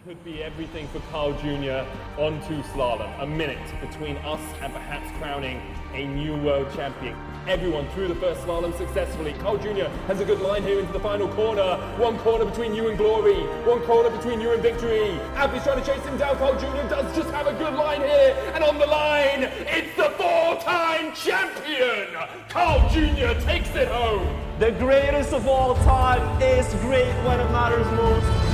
Could be everything for Carl Jr. onto slalom. A minute between us and perhaps crowning a new world champion. Everyone through the first slalom successfully. Carl Jr. has a good line here into the final corner. One corner between you and glory. One corner between you and victory. Abby's trying to chase him down. Carl Jr. does just have a good line here. And on the line, it's the four-time champion. Carl Jr. takes it home. The greatest of all time is great when it matters most.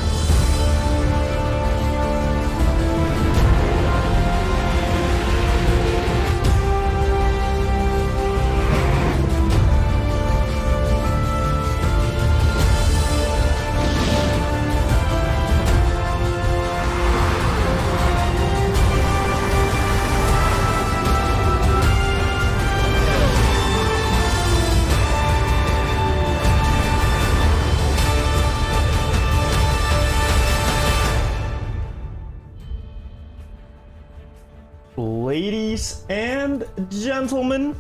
Ladies and gentlemen,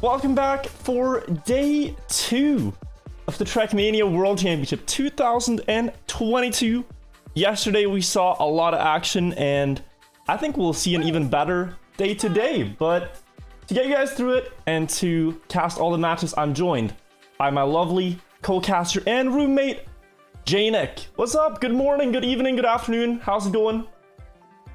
welcome back for day 2 of the Trackmania World Championship 2022. Yesterday we saw a lot of action, and I think we'll see an even better day today. But to get you guys through it and to cast all the matches, I'm joined by my lovely co-caster and roommate, Jnic. What's up? Good morning, good evening, good afternoon. How's it going?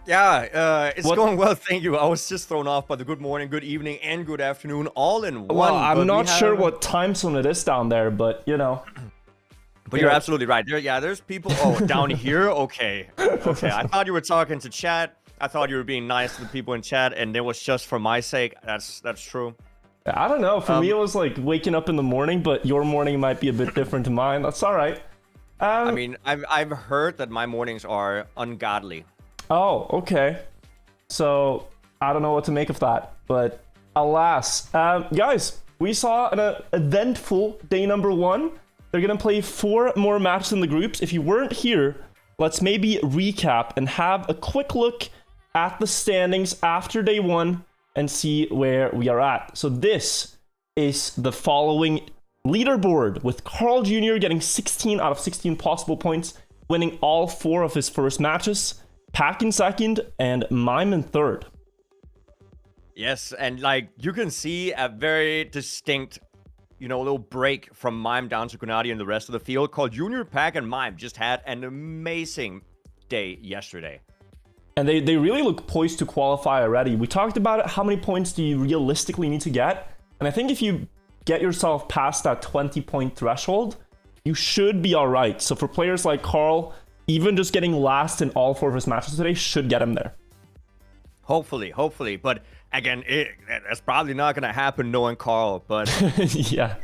Yeah, it's going well, thank you. I was just thrown off by the good morning, good evening, and good afternoon all in one. Well, I'm not sure what time zone it is down there, but you know. But you're absolutely right. There's people. Oh, down here? Okay. Okay, I thought you were talking to chat. I thought you were being nice to the people in chat, and it was just for my sake. That's true. I don't know. For me, it was like waking up in the morning, but your morning might be a bit different to mine. That's all right. I mean, I've heard that my mornings are ungodly. Oh, okay. So, I don't know what to make of that, but alas. Guys, we saw an eventful day number 1. They're going to play 4 more matches in the groups. If you weren't here, let's maybe recap and have a quick look at the standings after day 1 and see where we are at. So this is the following leaderboard, with Carl Jr. getting 16 out of 16 possible points, winning all 4 of his first matches. Pack in second, and Mime in third. Yes, and like you can see a very distinct, little break from Mime down to Grenadier and the rest of the field. Called Junior, Pack, and Mime just had an amazing day yesterday. And they really look poised to qualify already. We talked about it. How many points do you realistically need to get? And I think if you get yourself past that 20-point threshold, you should be all right. So for players like Carl, even just getting last in all 4 of his matches today should get him there. Hopefully. But again, that's probably not going to happen knowing Carl. But yeah.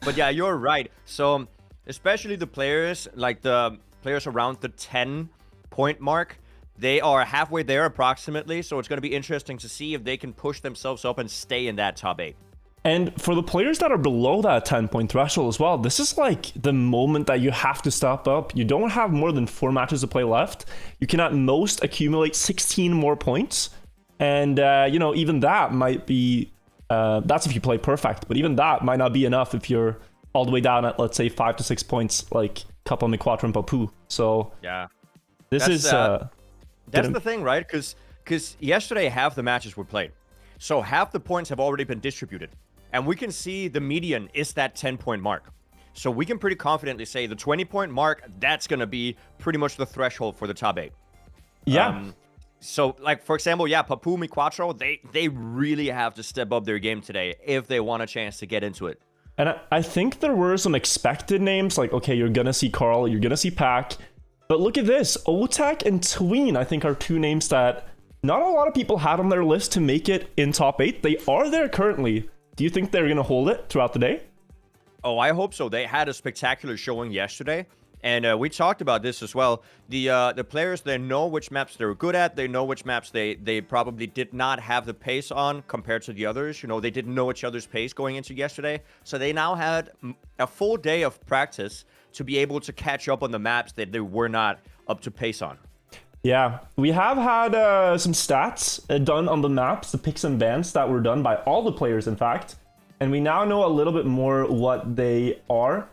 But yeah, you're right. So especially the players, like the players around the 10-point mark, they are halfway there approximately. So it's going to be interesting to see if they can push themselves up and stay in that top 8. And for the players that are below that 10-point threshold as well, this is like the moment that you have to step up. You don't have more than 4 matches to play left. You can at most accumulate 16 more points. And, even that might be, that's if you play perfect. But even that might not be enough if you're all the way down at, let's say, 5 to 6 points, like Couple Mi Quattro and Papu. So, yeah, that's the thing, right? Because yesterday, half the matches were played. So half the points have already been distributed. And we can see the median is that 10-point mark. So we can pretty confidently say the 20-point mark, that's going to be pretty much the threshold for the top 8. Yeah. So, like, for example, Papu Mi Quattro, they really have to step up their game today if they want a chance to get into it. And I think there were some expected names, like, okay, you're going to see Carl, you're going to see Pack. But look at this. Otak and Tween, I think, are 2 names that not a lot of people had on their list to make it in top 8. They are there currently. Do you think they're going to hold it throughout the day? Oh, I hope so. They had a spectacular showing yesterday. And we talked about this as well. The players, they know which maps they're good at. They know which maps they probably did not have the pace on compared to the others. They didn't know each other's pace going into yesterday. So they now had a full day of practice to be able to catch up on the maps that they were not up to pace on. Yeah, we have had some stats done on the maps, the picks and bans that were done by all the players, in fact. And we now know a little bit more what they are.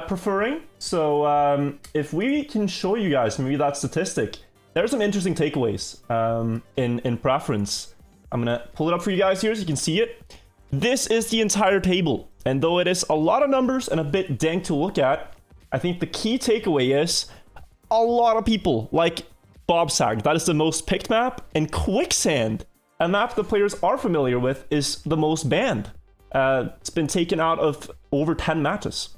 preferring. So if we can show you guys maybe that statistic, there's some interesting takeaways in preference. I'm gonna pull it up for you guys here so you can see it. This is the entire table, and though it is a lot of numbers and a bit dank to look at, I think the key takeaway is a lot of people like Bobsag. That is the most picked map, and Quicksand, a map the players are familiar with, is the most banned. It's been taken out of over 10 matches.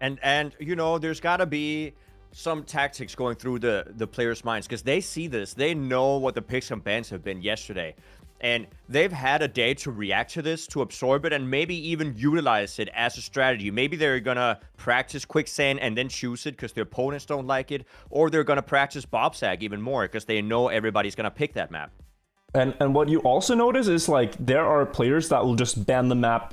And you know, there's got to be some tactics going through the players' minds, because they see this. They know what the picks and bans have been yesterday. And they've had a day to react to this, to absorb it, and maybe even utilize it as a strategy. Maybe they're going to practice Quicksand and then choose it because their opponents don't like it. Or they're going to practice Bobsag even more because they know everybody's going to pick that map. And what you also notice is, like, there are players that will just ban the map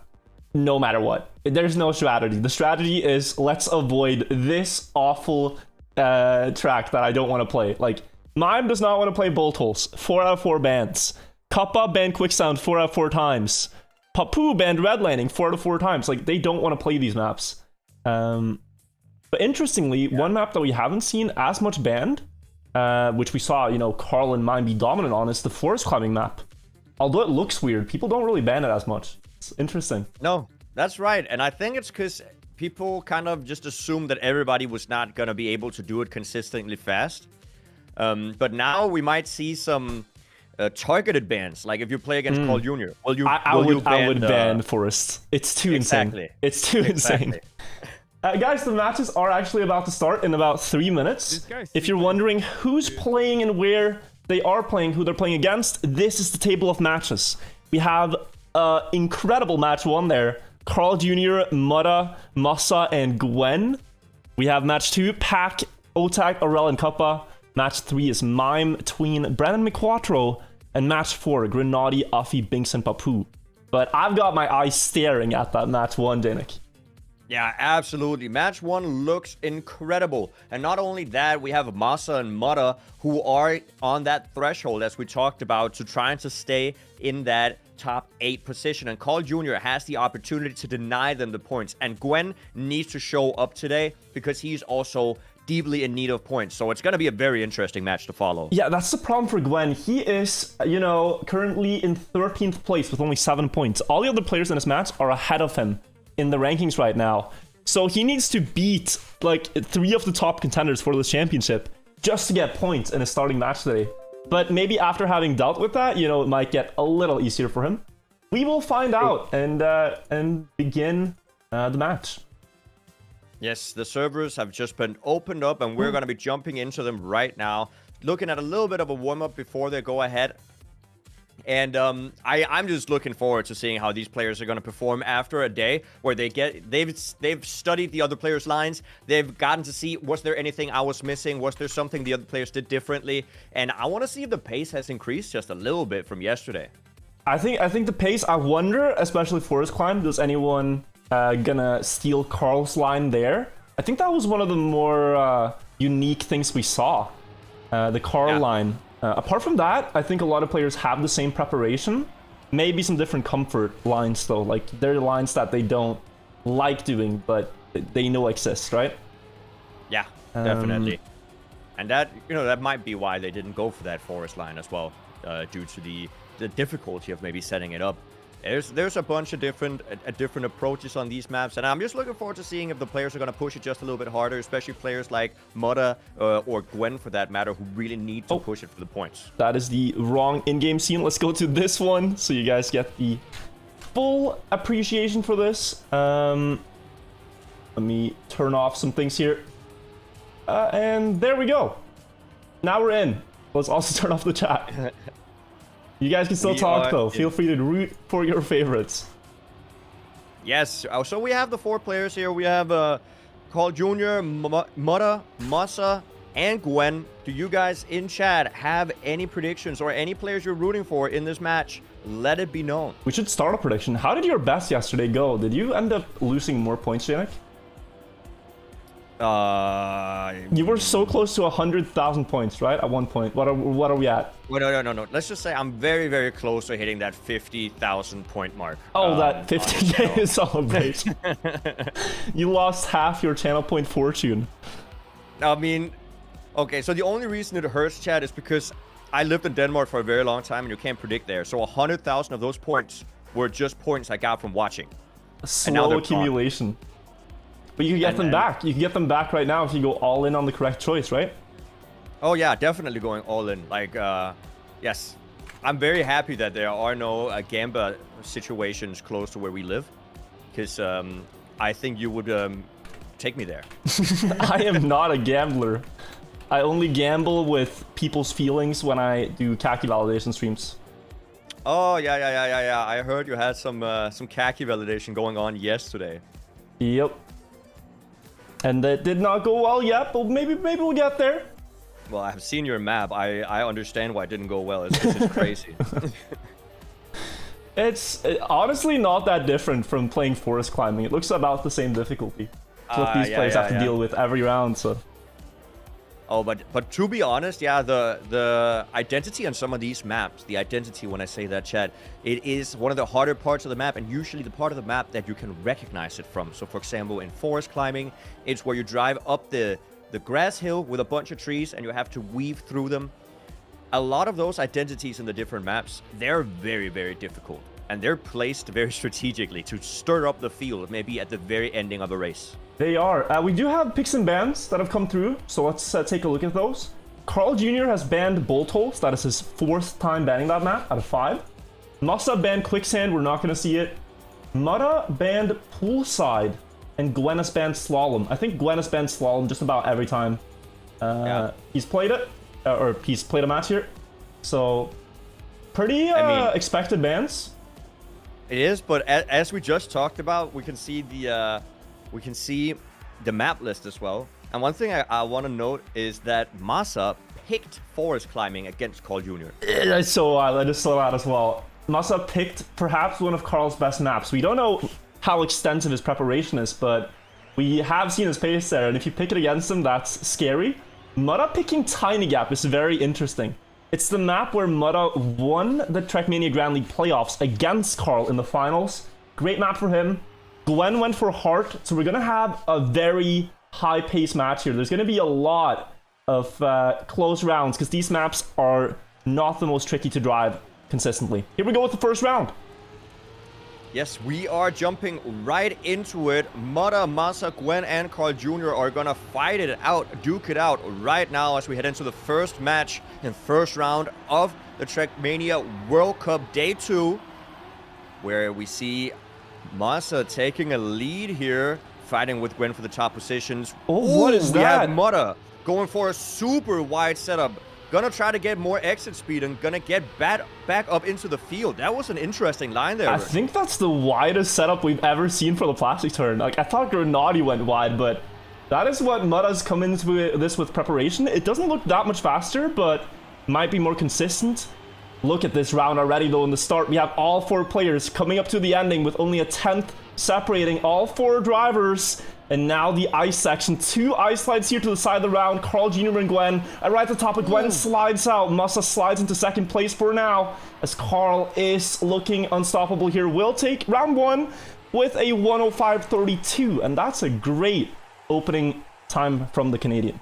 no matter what. There's no strategy. The strategy is, let's avoid this awful track that I don't want to play. Like, Mime does not want to play Bolt Holes. 4 out of 4 bans. Kappa banned Quicksand 4 out of 4 times. Papu banned Redlining 4 out of 4 times. Like, they don't want to play these maps. But interestingly, one map that we haven't seen as much banned, which we saw, you know, Carl and Mime be dominant on, is the forest climbing map. Although it looks weird, people don't really ban it as much. It's interesting. No, that's right. And I think it's because people kind of just assumed that everybody was not going to be able to do it consistently fast. But now we might see some targeted bans. Like if you play against Carl Jr. I would ban Forest. It's too insane. It's too insane. Guys, the matches are actually about to start in about 3 minutes. If you're wondering who's playing and where they are playing, who they're playing against, this is the table of matches. We have incredible match 1 there. Carl Jr., Mutta, Massa, and Gwen. We have match 2, Pack, Otak, Aurel, and Kappa. Match 3 is Mime, Tween, Brandon McQuattro. And match 4, Grenadi, Afi, Binks, and Papu. But I've got my eyes staring at that match 1, Jnic. Yeah, absolutely. Match 1 looks incredible. And not only that, we have Massa and Mutta who are on that threshold, as we talked about, to trying to stay in that top 8 position. And Carl Jr. has the opportunity to deny them the points. And Gwen needs to show up today because he's also deeply in need of points. So it's going to be a very interesting match to follow. Yeah, that's the problem for Gwen. He is, you know, currently in 13th place with only 7 points. All the other players in this match are ahead of him in the rankings right now. So he needs to beat like 3 of the top contenders for this championship just to get points in his starting match today. But maybe after having dealt with that, you know, it might get a little easier for him. We will find out and begin the match. Yes, the servers have just been opened up, and we're going to be jumping into them right now, looking at a little bit of a warm-up before they go ahead. And I'm just looking forward to seeing how these players are going to perform after a day where they've studied the other players' lines. They've gotten to see, was there anything I was missing? Was there something the other players did differently? And I want to see if the pace has increased just a little bit from yesterday. I think the pace, I wonder, especially Forest Climb, does anyone gonna steal Carl's line there? I think that was one of the more unique things we saw, the Carl line. Apart from that, I think a lot of players have the same preparation. Maybe some different comfort lines, though. Like, they're lines that they don't like doing, but they know exist, right? Yeah, definitely. And that, you know, that might be why they didn't go for that forest line as well, due to the difficulty of maybe setting it up. There's a bunch of different approaches on these maps, and I'm just looking forward to seeing if the players are going to push it just a little bit harder, especially players like Mutta or Gwen, for that matter, who really need to push it for the points. That is the wrong in-game scene. Let's go to this one so you guys get the full appreciation for this. Let me turn off some things here. And there we go. Now we're in. Let's also turn off the chat. You guys can still talk, though. Feel free to root for your favorites. Yes. So we have the 4 players here. We have Carl Jr., Mutta, Massa, and Gwen. Do you guys in chat have any predictions or any players you're rooting for in this match? Let it be known. We should start a prediction. How did your best yesterday go? Did you end up losing more points, Jnic? You were so close to 100,000 points, right? At one point. What are we at? Well, no. Let's just say I'm very, very close to hitting that 50,000 point mark. Oh, that 50K celebration. You lost half your channel point fortune. I mean, okay, so the only reason it hurts, Chad, is because I lived in Denmark for a very long time and you can't predict there. So 100,000 of those points were just points I got from watching. Slow accumulation. But you can get them back. You can get them back right now if you go all in on the correct choice, right? Oh yeah, definitely going all in. Like, yes. I'm very happy that there are no gamba situations close to where we live. Because I think you would take me there. I am not a gambler. I only gamble with people's feelings when I do khaki validation streams. Oh, yeah. I heard you had some khaki validation going on yesterday. Yep. And that did not go well yet, but maybe we'll get there. Well, I've seen your map. I understand why it didn't go well. It's crazy. It's honestly not that different from playing forest climbing. It looks about the same difficulty. It's what these players have to deal with every round, so... Oh, but to be honest, yeah, the identity on some of these maps, the identity when I say that, Chad, it is one of the harder parts of the map and usually the part of the map that you can recognize it from. So for example, in forest climbing, it's where you drive up the grass hill with a bunch of trees and you have to weave through them. A lot of those identities in the different maps, they're very, very difficult. And they're placed very strategically to stir up the field, maybe at the very ending of a race. They are. We do have picks and bans that have come through, so let's take a look at those. Carl Jr. has banned Bolt Holes. That is his 4th time banning that map out of 5. Masa banned Quicksand. We're not going to see it. Mutta banned Poolside. And Gwen has banned Slalom. I think Gwen has banned Slalom just about every time he's played it. Or he's played a match here. So, pretty expected bans. It is, but as we just talked about, we can see the map list as well. And one thing I want to note is that Masa picked forest climbing against Carl Jr. I just saw that as well. Masa picked perhaps one of Carl's best maps. We don't know how extensive his preparation is, but we have seen his pace there, and if you pick it against him, that's scary. Mutta picking Tiny Gap is very interesting. It's the map where Mutta won the Trackmania Grand League playoffs against Carl in the finals. Great map for him. Gwen went for Heart, so we're going to have a very high-paced match here. There's going to be a lot of close rounds, because these maps are not the most tricky to drive consistently. Here we go with the first round. Yes, we are jumping right into it. Mutta, Masa, Gwen, and Carl Jr. are going to fight it out, duke it out right now as we head into the first match and first round of the Trackmania World Cup Day 2, where we see Masa taking a lead here, fighting with Gwen for the top positions. Oh, what is that? We have Mutta going for a super wide setup. Gonna try to get more exit speed and gonna get back up into the field. That was an interesting line there. I think that's the widest setup we've ever seen for the plastic turn. Like, I thought Grenadi went wide, but that is what Mutta's come into this with preparation. It doesn't look that much faster, but might be more consistent. Look at this round already, though. In the start, we have all 4 players coming up to the ending with only a 10th separating all 4 drivers. And now the ice section. 2 ice slides here to the side of the round. Carl Jr. and Gwen. And right at the top of Gwen slides out. Masa slides into 2nd place for now, as Carl is looking unstoppable here. Will take round 1 with a 1:05.32. And that's a great opening time from the Canadian.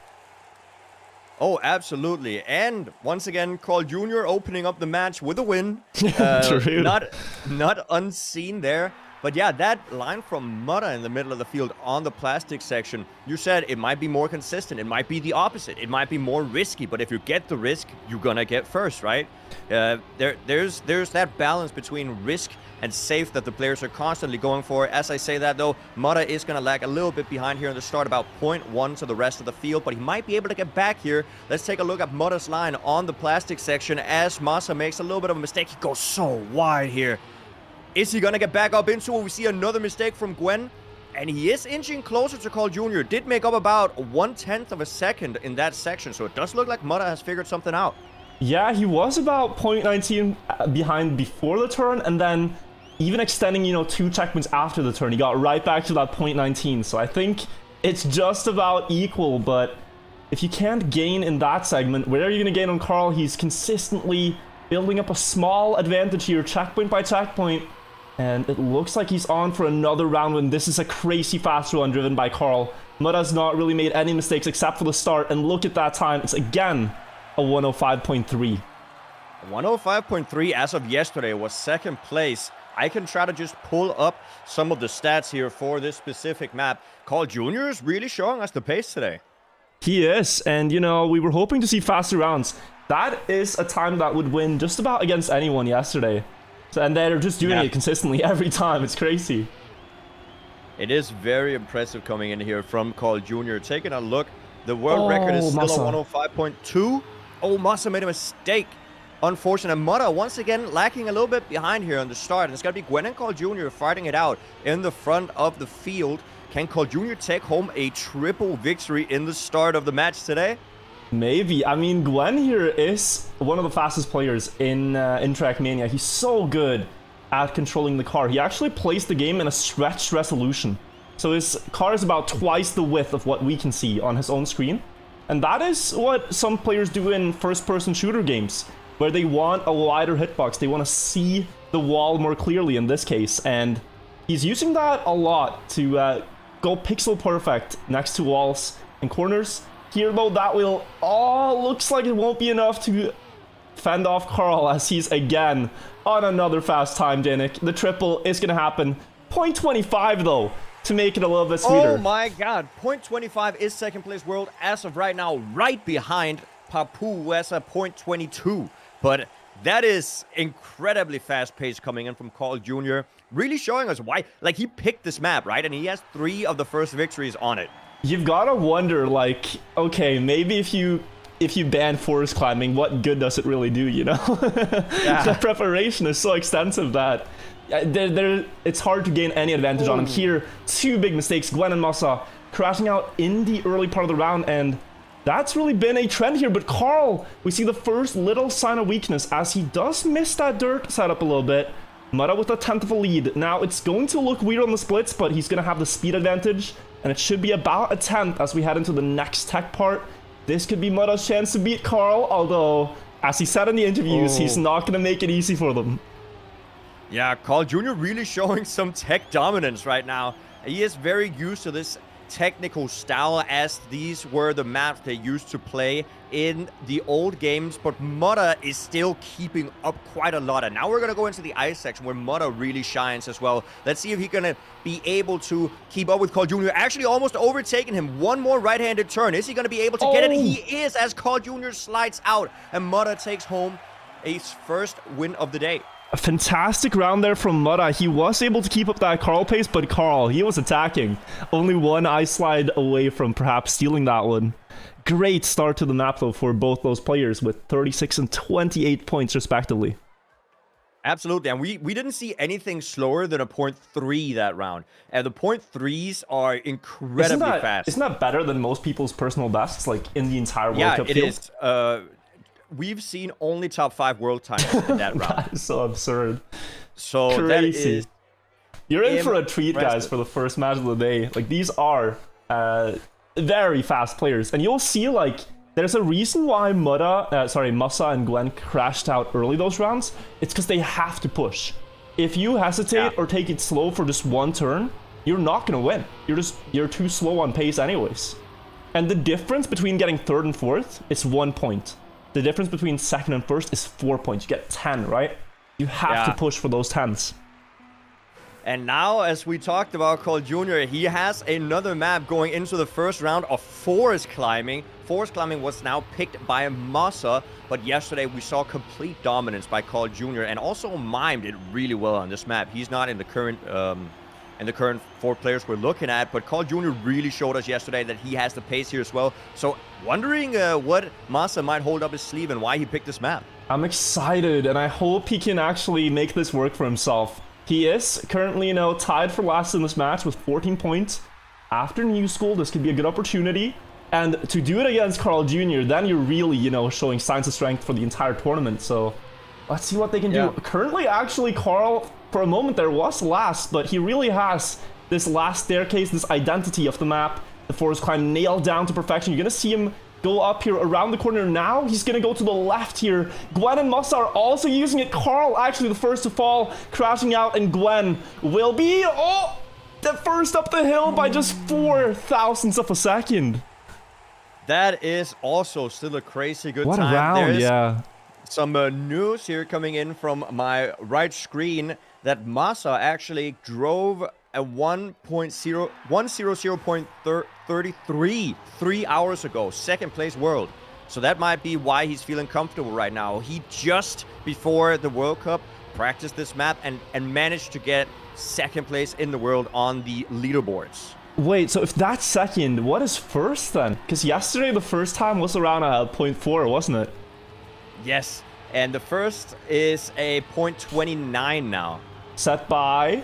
Oh, absolutely. And once again, Carl Jr. opening up the match with a win. True. Not unseen there. But yeah, that line from Mutta in the middle of the field on the plastic section, you said it might be more consistent. It might be the opposite. It might be more risky. But if you get the risk, you're going to get first, right? There's that balance between risk and safe that the players are constantly going for. As I say that, though, Mutta is going to lag a little bit behind here in the start, about 0.1 to the rest of the field, but he might be able to get back here. Let's take a look at Mutta's line on the plastic section as Masa makes a little bit of a mistake. He goes so wide here. Is he going to get back up into it? We see another mistake from Gwen, and he is inching closer to Carl Jr. Did make up about 1/10 of a second in that section, so it does look like Mutta has figured something out. Yeah, he was about 0.19 behind before the turn, and then even extending, 2 checkpoints after the turn, he got right back to that 0.19. So I think it's just about equal, but if you can't gain in that segment, where are you going to gain on Carl? He's consistently building up a small advantage here, checkpoint by checkpoint, and it looks like he's on for another round win. This is a crazy fast run driven by Carl. Mudda's not really made any mistakes except for the start, and look at that time. It's again a 105.3. 105.3 as of yesterday was second place. I can try to just pull up some of the stats here for this specific map. Carl Jr. is really showing us the pace today. He is, and you know, we were hoping to see faster rounds. That is a time that would win just about against anyone yesterday. So, and they're just doing it consistently every time. It's crazy. It is very impressive coming in here from Carl Jr. Taking a look, the world record is still Massa. on 105.2. Oh, Massa made a mistake. Unfortunate. Mudda once again lacking a little bit behind here on the start. And it's going to be Gwen and Carl Jr. fighting it out in the front of the field. Can Carl Jr. take home a triple victory in the start of the match today? Maybe. I mean, Gwen here is one of the fastest players in Trackmania. He's so good at controlling the car. He actually plays the game in a stretched resolution. So his car is about twice the width of what we can see on his own screen. And that is what some players do in first-person shooter games, where they want a wider hitbox. They want to see the wall more clearly in this case. And he's using that a lot to go pixel perfect next to walls and corners. Here though, that will looks like it won't be enough to fend off Carl, as he's again on another fast time, Jnic. The triple is going to happen. 0.25 though, to make it a little bit sweeter. Oh my god, 0.25 is second place world as of right now, right behind Papu Wesa 0.22. But that is incredibly fast pace coming in from Carl Jr. Really showing us why, like, he picked this map, right? And he has 3 of the first victories on it. You've got to wonder, like, okay, maybe if you ban forest climbing, what good does it really do, you know? The preparation is so extensive that it's hard to gain any advantage on him. Here, 2 big mistakes. Gwen and Massa crashing out in the early part of the round, and that's really been a trend here. But Carl, we see the first little sign of weakness as he does miss that dirt setup a little bit. Mudda with a 10th of a lead. Now, it's going to look weird on the splits, but he's going to have the speed advantage, and it should be about a 10th as we head into the next tech part. This could be Mudda's chance to beat Carl, although, as he said in the interviews, he's not going to make it easy for them. Yeah, Carl Jr. really showing some tech dominance right now. He is very used to this technical style, as these were the maps they used to play in the old games, but Mudda is still keeping up quite a lot. And now we're going to go into the ice section where Mudda really shines as well. Let's see if he's going to be able to keep up with Carl Jr. Actually almost overtaking him. One more right-handed turn. Is he going to be able to get it? He is, as Carl Jr. slides out, and Mudda takes home his first win of the day. A fantastic round there from Mudda. He was able to keep up that Carl pace, but Carl, he was attacking. Only one ice slide away from perhaps stealing that one. Great start to the map, though, for both those players with 36 and 28 points, respectively. Absolutely, and we didn't see anything slower than a 0.3 that round. And the 0.3s are incredibly fast. Isn't that better than most people's personal bests, like, in the entire World Cup field? Yeah, it is. We've seen only top 5 world times in that round. That is so absurd. So crazy. that is You're in for a treat, guys, for the first match of the day. Like, these are very fast players. And you'll see, like, there's a reason why Massa and Gwen crashed out early those rounds. It's because they have to push. If you hesitate or take it slow for just one turn, you're not going to win. You're too slow on pace anyways. And the difference between getting 3rd and 4th is 1 point. The difference between 2nd and 1st is 4 points. You get 10, right? You have to push for those 10s. And now, as we talked about Carl Jr., he has another map going into the first round of forest climbing. Forest climbing was now picked by Massa, but yesterday we saw complete dominance by Carl Jr. and also mimed it really well on this map. He's not in the current 4 players we're looking at, but Carl Jr. really showed us yesterday that he has the pace here as well. So wondering what Massa might hold up his sleeve and why he picked this map. I'm excited, and I hope he can actually make this work for himself. He is currently, you know, tied for last in this match with 14 points. After New School, this could be a good opportunity. And to do it against Carl Jr., then you're really, you know, showing signs of strength for the entire tournament. So let's see what they can do. Currently, actually, Carl, for a moment there, was last, but he really has this last staircase, this identity of the map, The forest climb nailed down to perfection. You're going to see him go up here around the corner. Now he's going to go to the left here. Gwen and Musa are also using it. Carl actually the first to fall, crashing out, and Gwen will be, the first up the hill by just 4 thousandths of a second. That is also still a crazy good what time. What a round, There's yeah. some news here coming in from my right screen that Massa actually drove a 1:00.33 3 hours ago, second place world. So that might be why he's feeling comfortable right now. He just before the World Cup practiced this map and managed to get second place in the world on the leaderboards. Wait, so if that's second, what is first then? Because yesterday the first time was around a 0.4, wasn't it? Yes, and the first is a 0.29 now. Set by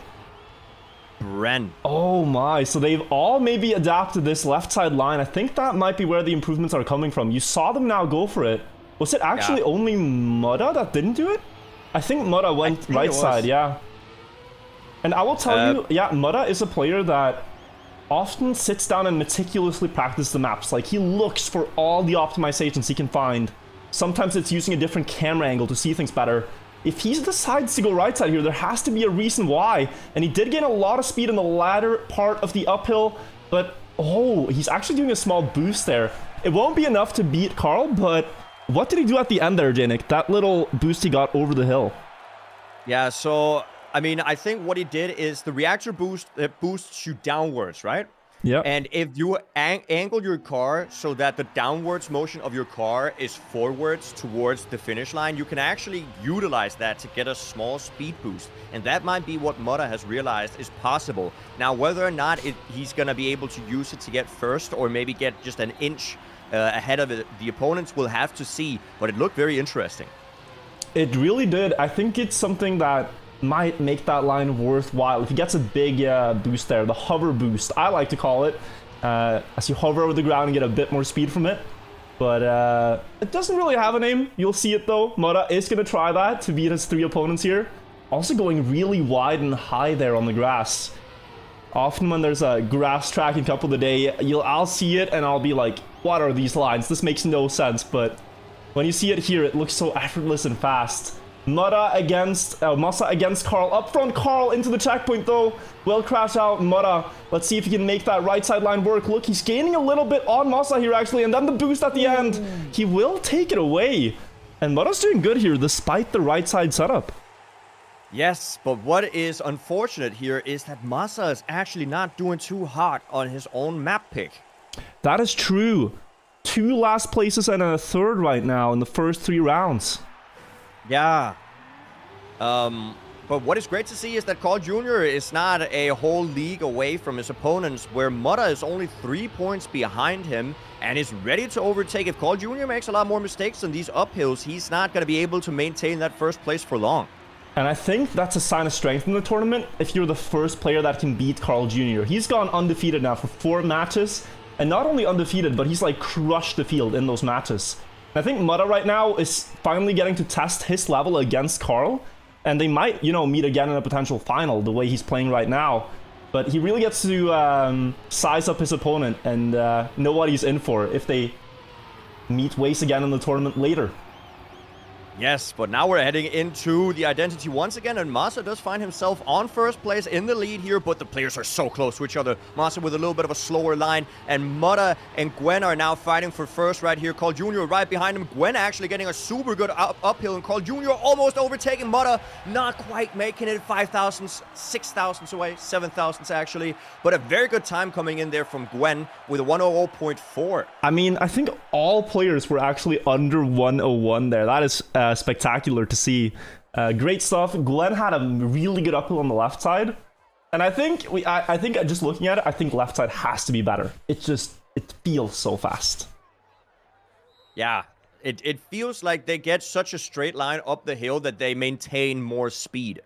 Bren. Oh my, so they've all maybe adapted this left side line. I think that might be where the improvements are coming from. You saw them now go for it. Was it actually only Mudda that didn't do it? I think Mudda went right side, yeah. And I will tell you, yeah, Mudda is a player that often sits down and meticulously practices the maps. Like, he looks for all the optimizations he can find. Sometimes it's using a different camera angle to see things better. If he decides to go right side here, there has to be a reason why. And he did gain a lot of speed in the latter part of the uphill, but he's actually doing a small boost there. It won't be enough to beat Carl, but what did he do at the end there, Jnic? That little boost he got over the hill. Yeah, so I mean, I think what he did is the reactor boost boosts you downwards, right? Yeah. And if you angle your car so that the downwards motion of your car is forwards towards the finish line, you can actually utilize that to get a small speed boost. And that might be what Mudda has realized is possible. Now, whether or not he's going to be able to use it to get first or maybe get just an inch ahead of the opponents, we'll have to see. But it looked very interesting. It really did. I think it's something that might make that line worthwhile. If he gets a big boost there, the hover boost, I like to call it, as you hover over the ground and get a bit more speed from it. But it doesn't really have a name. You'll see it though. Mudda is going to try that to beat his 3 opponents here. Also going really wide and high there on the grass. Often when there's a grass tracking cup of the day, I'll see it and I'll be like, what are these lines? This makes no sense. But when you see it here, it looks so effortless and fast. Mudda against Massa against Carl. Up front, Carl into the checkpoint though. Will crash out Mudda. Let's see if he can make that right side line work. Look, he's gaining a little bit on Massa here actually, and then the boost at the end. He will take it away. And Mudda's doing good here despite the right side setup. Yes, but what is unfortunate here is that Massa is actually not doing too hot on his own map pick. That is true. 2 last places and a 3rd right now in the first 3 rounds. Yeah. But what is great to see is that Carl Jr. is not a whole league away from his opponents, where Mudda is only 3 points behind him and is ready to overtake. If Carl Jr. makes a lot more mistakes in these uphills, he's not going to be able to maintain that first place for long. And I think that's a sign of strength in the tournament if you're the first player that can beat Carl Jr. He's gone undefeated now for 4 matches, and not only undefeated, but he's like crushed the field in those matches. I think Mudda right now is finally getting to test his level against Carl, and they might, meet again in a potential final the way he's playing right now. But he really gets to size up his opponent and know what he's in for if they meet ways again in the tournament later. Yes, but now we're heading into the identity once again, and Massa does find himself on first place in the lead here, but the players are so close to each other. Massa with a little bit of a slower line, and Mudda and Gwen are now fighting for first right here. Carl Jr. right behind him. Gwen actually getting a super good uphill, and Carl Jr. almost overtaking Mudda. Not quite making it 5 thousandths, 6 thousandths away, 7 thousandths actually, but a very good time coming in there from Gwen with a 1:00.4. I mean, I think all players were actually under 1:01 there. That is spectacular to see. Great stuff. Glenn had a really good uphill on the left side, and I think just looking at it, I think left side has to be better. It feels so fast. Yeah, it feels like they get such a straight line up the hill that they maintain more speed.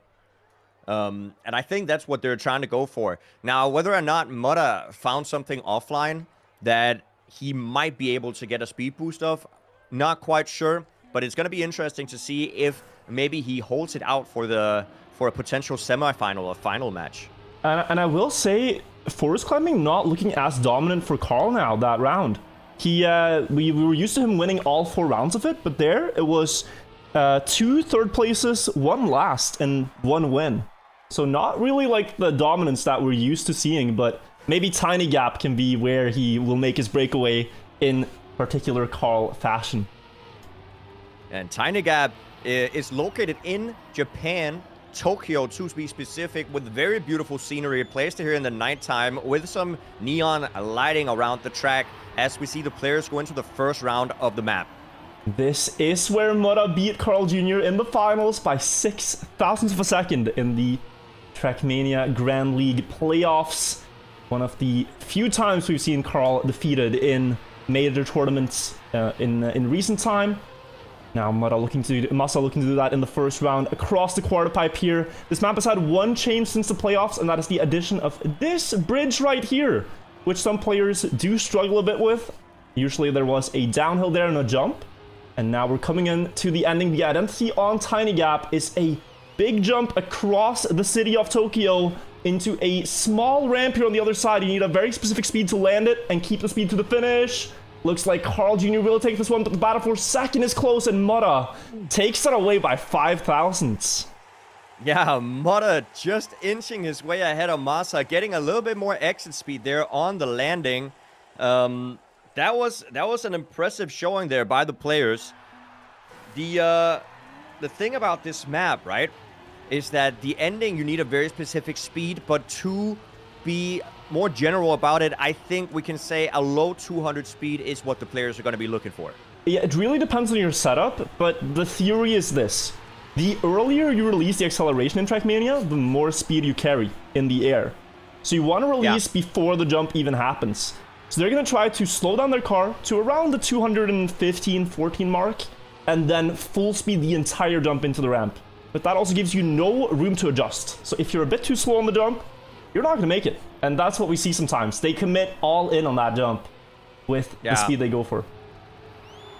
And I think that's what they're trying to go for. Now, whether or not Mudda found something offline that he might be able to get a speed boost of, not quite sure. But it's going to be interesting to see if maybe he holds it out for a potential semifinal or final match. And I will say, forest climbing not looking as dominant for Carl now that round. We were used to him winning all 4 rounds of it, but there it was 2 third places, 1 last, and 1 win. So not really like the dominance that we're used to seeing, but maybe Tiny Gap can be where he will make his breakaway in particular Carl fashion. And Tiny Gap is located in Japan, Tokyo to be specific, with very beautiful scenery placed here in the nighttime with some neon lighting around the track as we see the players go into the first round of the map. This is where Mura beat Carl Jr. in the finals by 6 thousandths of a second in the Trackmania Grand League playoffs. One of the few times we've seen Carl defeated in major tournaments in recent time. Now Masa looking to do that in the first round across the quarter pipe here. This map has had 1 change since the playoffs, and that is the addition of this bridge right here, which some players do struggle a bit with. Usually there was a downhill there and a jump, and now we're coming in to the ending. The identity on Tiny Gap is a big jump across the city of Tokyo into a small ramp here on the other side. You need a very specific speed to land it and keep the speed to the finish. Looks like Carl Jr. will take this one, but the battle for second is close, and Mura takes it away by 5 thousandths. Yeah, Mura just inching his way ahead of Masa, getting a little bit more exit speed there on the landing. That was an impressive showing there by the players. The thing about this map, right, is that the ending, you need a very specific speed, but to be more general about it, I think we can say a low 200 speed is what the players are going to be looking for. Yeah, it really depends on your setup, but the theory is this. The earlier you release the acceleration in Trackmania, the more speed you carry in the air. So you want to release before the jump even happens. So they're going to try to slow down their car to around the 215, 14 mark, and then full speed the entire jump into the ramp. But that also gives you no room to adjust. So if you're a bit too slow on the jump, you're not going to make it. And that's what we see sometimes. They commit all in on that jump with the speed they go for.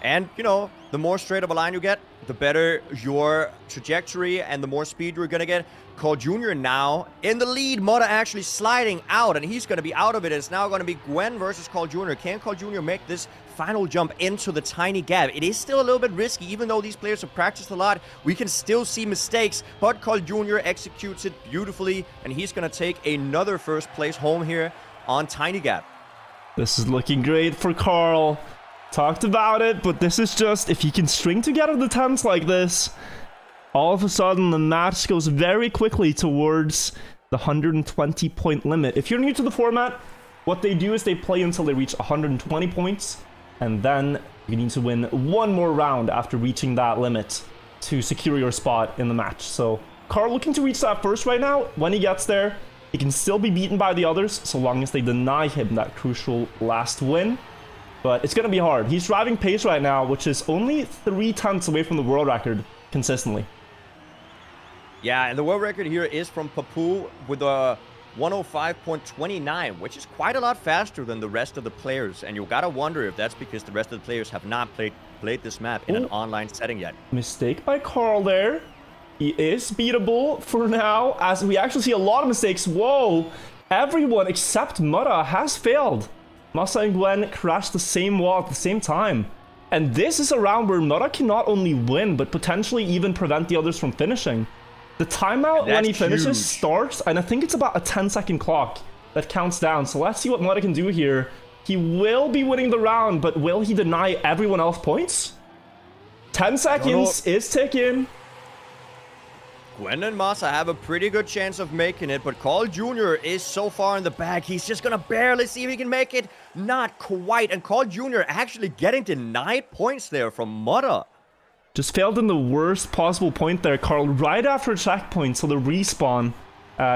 And, you know, the more straight of a line you get, the better your trajectory and the more speed you're going to get. Carl Jr. now in the lead. Mura actually sliding out, and he's going to be out of it. It's now going to be Gwen versus Carl Jr. Can Carl Jr. make this final jump into the Tiny Gap? It is still a little bit risky, even though these players have practiced a lot. We can still see mistakes, but Carl Jr. executes it beautifully, and he's going to take another first place home here on Tiny Gap. This is looking great for Carl. Talked about it, but this is just, if he can string together the 10s like this, all of a sudden the match goes very quickly towards the 120 point limit. If you're new to the format, what they do is they play until they reach 120 points, and then you need to win 1 more round after reaching that limit to secure your spot in the match. So Carl looking to reach that first right now. When he gets there, he can still be beaten by the others so long as they deny him that crucial last win. But it's going to be hard. He's driving pace right now, which is only 3 tenths away from the world record consistently. Yeah, and the world record here is from Papu with a 105.29, which is quite a lot faster than the rest of the players. And you gotta wonder if that's because the rest of the players have not played this map in an online setting yet. Mistake by Carl there. He is beatable for now, as we actually see a lot of mistakes. Whoa! Everyone except Mura has failed. Masa and Gwen crashed the same wall at the same time. And this is a round where Mura can not only win, but potentially even prevent the others from finishing. The timeout when he finishes starts, and I think it's about a 10-second clock that counts down. So let's see what Mura can do here. He will be winning the round, but will he deny everyone else points? 10 seconds is ticking. Gwen and Masa have a pretty good chance of making it, but Carl Jr. is so far in the back. He's just gonna barely see if he can make it. Not quite. And Carl Jr. actually getting denied points there from Mura. Just failed in the worst possible point there, Carl, right after a checkpoint, so the respawn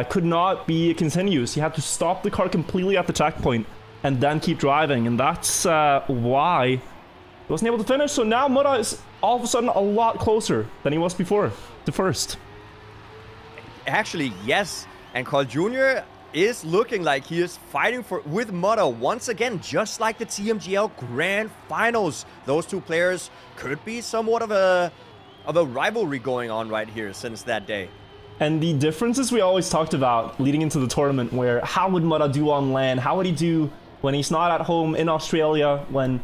could not be continuous. He had to stop the car completely at the checkpoint and then keep driving, and that's why he wasn't able to finish. So now Mura is all of a sudden a lot closer than he was before to first. Actually, yes, and Carl Jr. is looking like he is fighting with Mura once again, just like the TMGL Grand Finals. Those two players could be somewhat of a rivalry going on right here since that day. And the differences we always talked about leading into the tournament, where how would Mutta do on land? How would he do when he's not at home in Australia, when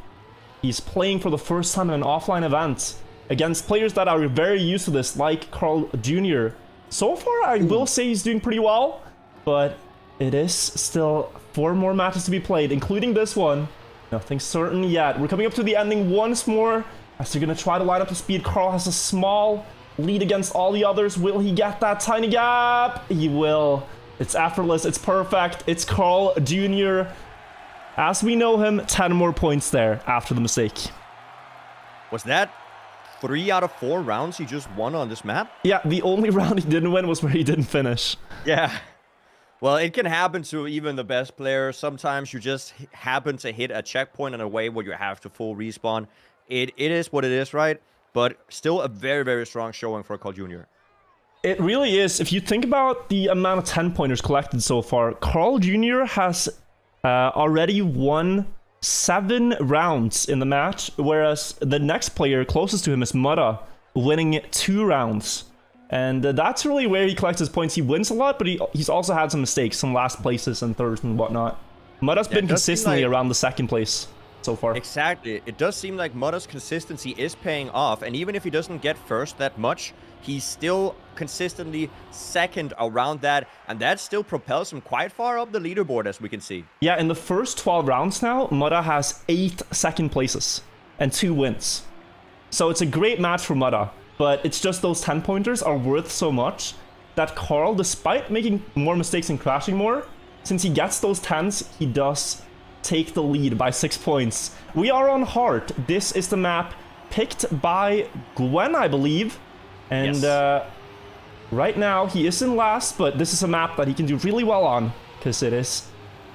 he's playing for the first time in an offline event against players that are very used to this, like Carl Jr. So far, I will say he's doing pretty well, but it is still 4 more matches to be played, including this one. Nothing certain yet. We're coming up to the ending once more, as they're going to try to line up the speed. Carl has a small lead against all the others. Will he get that tiny gap? He will. It's effortless. It's perfect. It's Carl Jr. As we know him, 10 more points there after the mistake. Was that 3 out of 4 rounds he just won on this map? Yeah, the only round he didn't win was where he didn't finish. Yeah. Well, it can happen to even the best players. Sometimes you just happen to hit a checkpoint in a way where you have to full respawn. It is what it is, right? But still a very, very strong showing for Carl Jr. It really is. If you think about the amount of 10-pointers collected so far, Carl Jr. has already won 7 rounds in the match, whereas the next player closest to him is Mutta, winning 2 rounds. And that's really where he collects his points. He wins a lot, but he's also had some mistakes, some last places and thirds and whatnot. Mutta's been consistently around the 2nd place so far. Exactly. It does seem like Mutta's consistency is paying off, and even if he doesn't get first that much, he's still consistently 2nd around that, and that still propels him quite far up the leaderboard, as we can see. Yeah, in the first 12 rounds now, Mutta has 8 2nd places and 2 wins. So it's a great match for Mutta, but it's just those 10-pointers are worth so much that Carl, despite making more mistakes and crashing more, since he gets those 10s, he does take the lead by 6 points. We are on Heart. This is the map picked by Gwen, I believe. And yes. Right now, he is in last, but this is a map that he can do really well on, because it is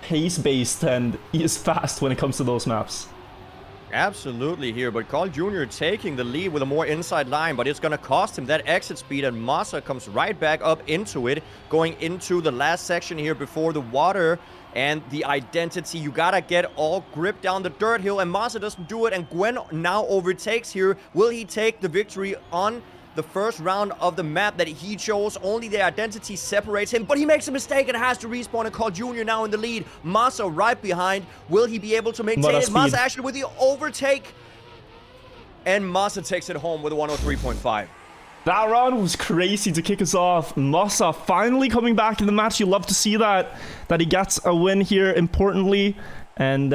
pace-based, and he is fast when it comes to those maps. Absolutely here, but Carl Jr. taking the lead with a more inside line, but it's going to cost him that exit speed, and Massa comes right back up into it, going into the last section here before the water. And the identity, you gotta get all grip down the dirt hill, and Massa doesn't do it, and Gwen now overtakes here. Will he take the victory on the first round of the map that he chose? Only the identity separates him, but he makes a mistake and has to respawn, and Carl Jr. now in the lead. Massa right behind. Will he be able to maintain it? Massa actually with the overtake, and Massa takes it home with a 103.5. That round was crazy to kick us off. Massa finally coming back in the match. You love to see that he gets a win here, importantly. And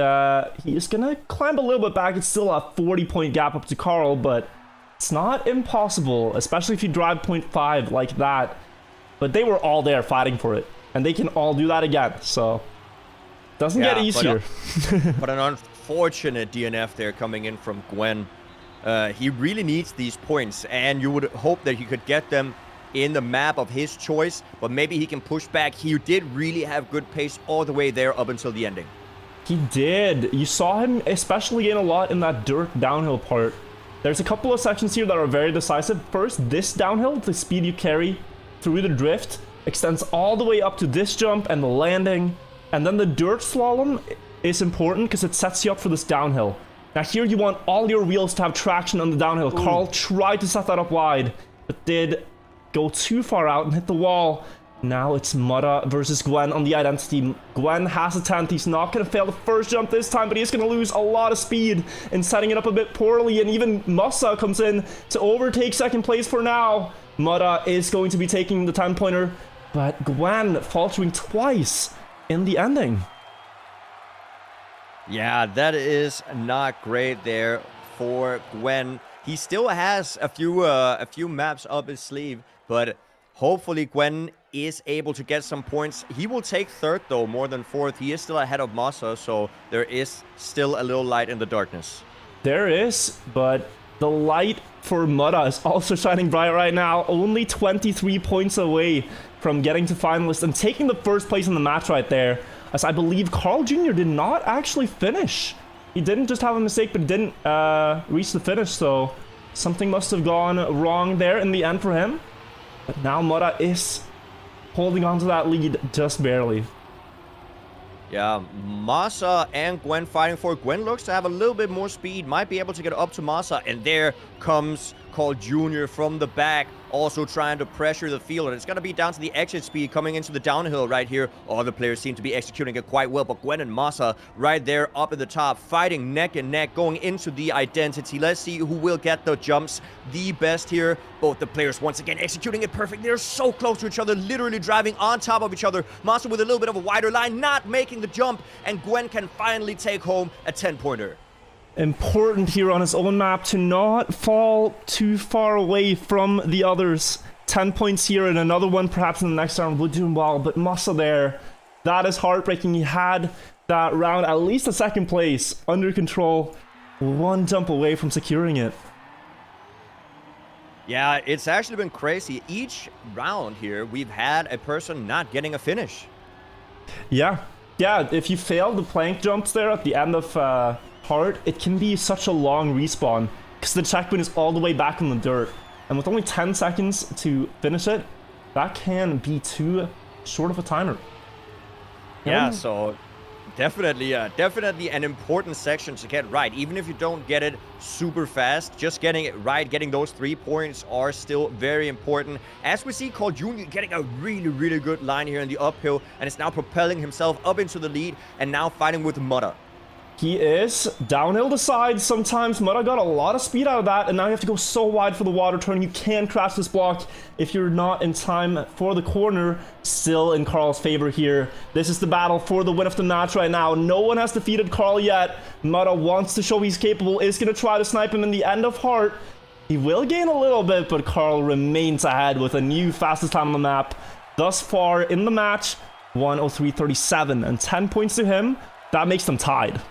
he is going to climb a little bit back. It's still a 40-point gap up to Carl, but it's not impossible, especially if you drive 0.5 like that. But they were all there fighting for it, and they can all do that again. So it doesn't get easier. But an unfortunate DNF there coming in from Gwen. He really needs these points, and you would hope that he could get them in the map of his choice, but maybe he can push back. He did really have good pace all the way there up until the ending. He did. You saw him especially gain a lot in that dirt downhill part. There's a couple of sections here that are very decisive. First, this downhill, the speed you carry through the drift, extends all the way up to this jump and the landing. And then the dirt slalom is important because it sets you up for this downhill. Now here you want all your wheels to have traction on the downhill. Ooh. Carl tried to set that up wide, but did go too far out and hit the wall. Now it's Mutta versus Gwen on the identity. Gwen has a 10th. He's not going to fail the first jump this time, but he's going to lose a lot of speed in setting it up a bit poorly. And even Massa comes in to overtake 2nd place for now. Mutta is going to be taking the 10-pointer, but Gwen faltering twice in the ending. Yeah, that is not great there for Gwen. He still has a few maps up his sleeve, but hopefully Gwen is able to get some points. He will take 3rd though, more than 4th. He is still ahead of Massa, so there is still a little light in the darkness. There is, but the light for Mutta is also shining bright right now. Only 23 points away from getting to finalist and taking the 1st place in the match right there. As I believe Carl Jr. did not actually finish. He didn't just have a mistake, but didn't reach the finish, so something must have gone wrong there in the end for him. But now Mutta is holding on to that lead just barely. Yeah, Massa and Gwen fighting for it. Gwen looks to have a little bit more speed, might be able to get up to Massa, and there comes Carl Jr. from the back. also trying to pressure the field. And it's going to be down to the exit speed coming into the downhill right here. All the players seem to be executing it quite well, but Gwen and Massa right there up at the top, fighting neck and neck, going into the identity. Let's see who will get the jumps the best here. Both the players once again executing it perfect. They're so close to each other, literally driving on top of each other. Massa with a little bit of a wider line, not making the jump, and Gwen can finally take home a 10-pointer. Important here on his own map to not fall too far away from the others. 10 points here, and another one perhaps in the next round would do him well, but Massa there, that is heartbreaking. He had that round, at least a second place, under control, one jump away from securing it. Yeah, it's actually been crazy. Each round here, we've had a person not getting a finish. Yeah, if you fail the plank jumps there at the end of hard, it can be such a long respawn because the checkpoint is all the way back in the dirt. And with only 10 seconds to finish it, that can be too short of a timer. Yeah, so definitely an important section to get right. Even if you don't get it super fast, just getting it right, getting those 3 points are still very important. As we see Carl Jr. getting a really good line here in the uphill, and is now propelling himself up into the lead and now fighting with Mutta. He is downhill the side sometimes. Mutta got a lot of speed out of that, and now you have to go so wide for the water turn. You can crash this block if you're not in time for the corner. Still in Carl's favor here. This is the battle for the win of the match right now. No one has defeated Carl yet. Mutta wants to show he's capable, is going to try to snipe him in the end of heart. He will gain a little bit, but Carl remains ahead with a new fastest time on the map. Thus far in the match, 1:03.37, and 10 points to him. That makes them tied.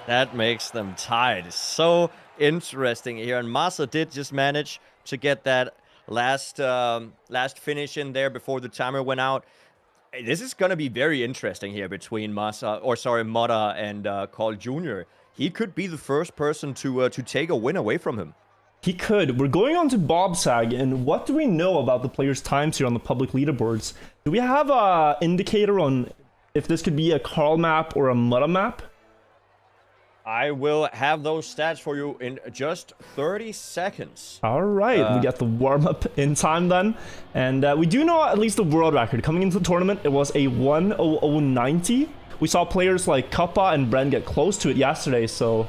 That makes them tied. So interesting here. And Massa did just manage to get that last finish in there before the timer went out. This is going to be very interesting here between Mutta and Carl Jr. He could be the first person to take a win away from him. He could. We're going on to Bobsag, and what do we know about the players' times here on the public leaderboards? Do we have an indicator on if this could be a Carl map or a Mutta map? I will have those stats for you in just 30 seconds. All right, we get the warm-up in time then. And we do know at least the world record. Coming into the tournament, it was a 1:00.90. We saw players like Kappa and Bren get close to it yesterday, so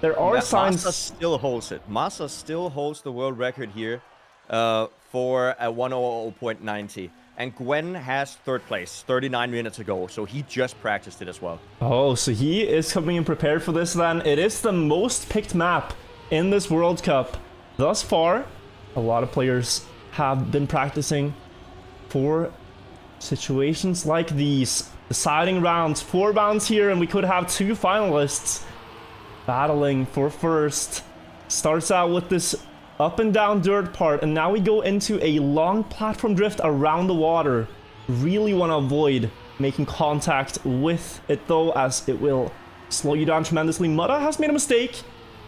there are signs... Massa still holds it. Massa still holds the world record here for a 1:00.90. And Gwen has third place, 39 minutes ago, so he just practiced it as well. Oh, so he is coming in prepared for this then. It is the most picked map in this World Cup thus far. A lot of players have been practicing for situations like these. Deciding rounds, 4 rounds here, and we could have 2 finalists battling for first. Starts out with this up and down dirt part, and now we go into a long platform drift around the water. Really want to avoid making contact with it though, as it will slow you down tremendously. Mutta has made a mistake.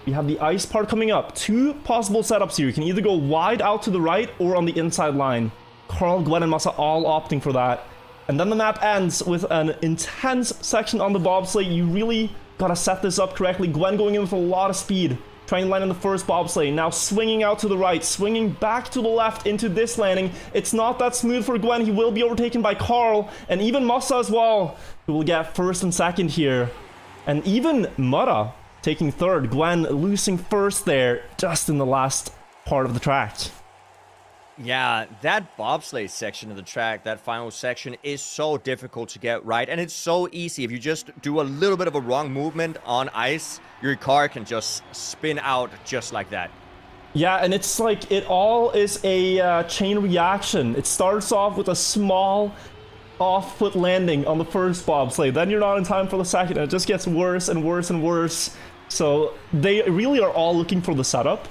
We have the ice part coming up. 2 possible setups here. You can either go wide out to the right or on the inside line. Carl, Gwen, and Massa all opting for that. And then the map ends with an intense section on the bobsleigh. You really gotta set this up correctly. Gwen going in with a lot of speed, trying to land in the first bobsleigh, now swinging out to the right, swinging back to the left into this landing. It's not that smooth for Gwen. He will be overtaken by Carl, and even Massa as well, who will get first and second here. And even Mutta taking third. Gwen losing first there, just in the last part of the track. Yeah, that bobsleigh section of the track, that final section, is so difficult to get right. And it's so easy. If you just do a little bit of a wrong movement on ice, your car can just spin out just like that. Yeah, and it's like it all is a chain reaction. It starts off with a small off-foot landing on the first bobsleigh. Then you're not in time for the second, and it just gets worse and worse and worse. So they really are all looking for the setup.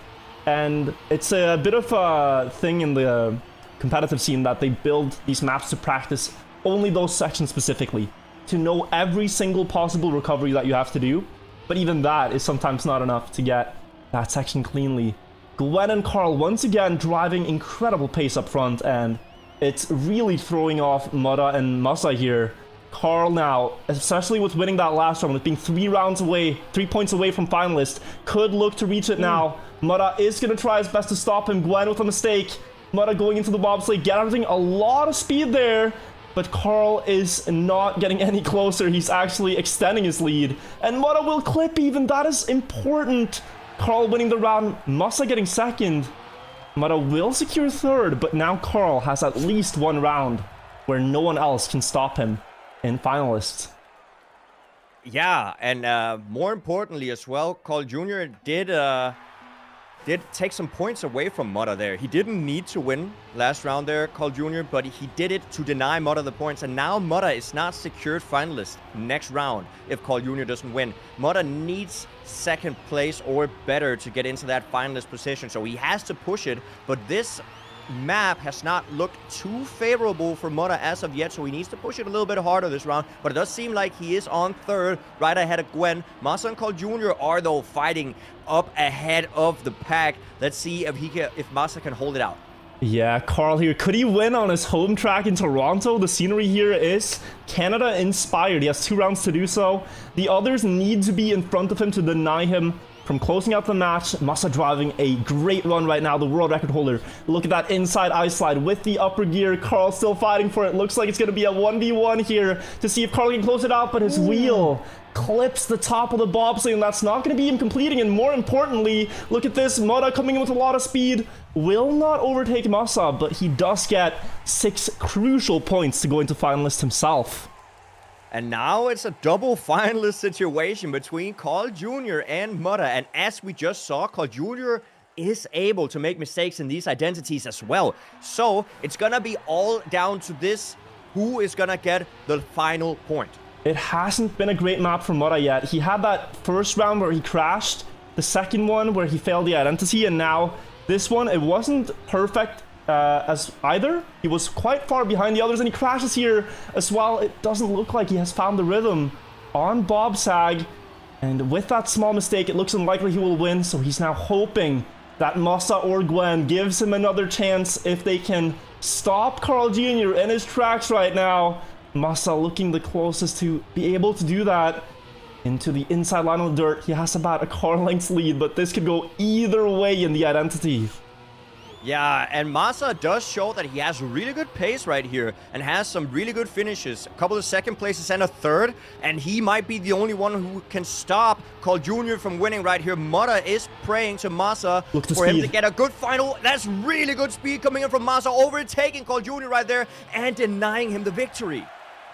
And it's a bit of a thing in the competitive scene that they build these maps to practice only those sections specifically, to know every single possible recovery that you have to do. But even that is sometimes not enough to get that section cleanly. Gwen and Carl once again driving incredible pace up front, and it's really throwing off Mutta and Massa here. Carl now, especially with winning that last round, with being 3 points away from finalist, could look to reach it now. Mutta is going to try his best to stop him. Gwen with a mistake. Mutta going into the bobsleigh, gathering a lot of speed there. But Carl is not getting any closer. He's actually extending his lead. And Mutta will clip even. That is important. Carl winning the round. Massa getting second. Mutta will secure third. But now Carl has at least one round where no one else can stop him in finalists. Yeah, and more importantly as well, Carl Jr. did take some points away from Mutta there. He didn't need to win last round there, Carl Jr., but he did it to deny Mutta the points. And now Mutta is not secured finalist next round if Carl Jr. doesn't win. Mutta needs second place or better to get into that finalist position, so he has to push it. But this map has not looked too favorable for Mutta as of yet, so he needs to push it a little bit harder this round. But it does seem like he is on third, right ahead of Gwen. Massa and Carl Jr. are though fighting up ahead of the pack. Let's see if Massa can hold it out. Yeah, Carl here. Could he win on his home track in Toronto? The scenery here is Canada inspired. He has 2 rounds to do so. The others need to be in front of him to deny him from closing out the match. Massa driving a great run right now, the world record holder. Look at that inside ice slide with the upper gear. Carl still fighting for it. Looks like it's going to be a 1v1 here to see if Carl can close it out, but his wheel clips the top of the bobsleigh, and that's not going to be him completing. And more importantly, look at this. Mutta coming in with a lot of speed. Will not overtake Massa, but he does get 6 crucial points to go into finalist himself. And now it's a double finalist situation between Carl Jr. and Mutta. And as we just saw, Carl Jr. is able to make mistakes in these identities as well. So it's gonna be all down to this, who is gonna get the final point. It hasn't been a great map for Mutta yet. He had that first round where he crashed, the second one where he failed the identity, and now this one, it wasn't perfect as either. He was quite far behind the others, and he crashes here as well. It doesn't look like he has found the rhythm on Bob Sag, and with that small mistake, it looks unlikely he will win, so he's now hoping that Massa or Gwen gives him another chance if they can stop Carl Jr. in his tracks right now. Massa looking the closest to be able to do that. Into the inside line of the dirt. He has about a car length lead, but this could go either way in the identity. Yeah, and Massa does show that he has really good pace right here and has some really good finishes. A couple of second places and a third, and he might be the only one who can stop Carl Jr. from winning right here. Mutta is praying to Massa for him to get a good final. That's really good speed coming in from Massa, overtaking Carl Jr. right there and denying him the victory.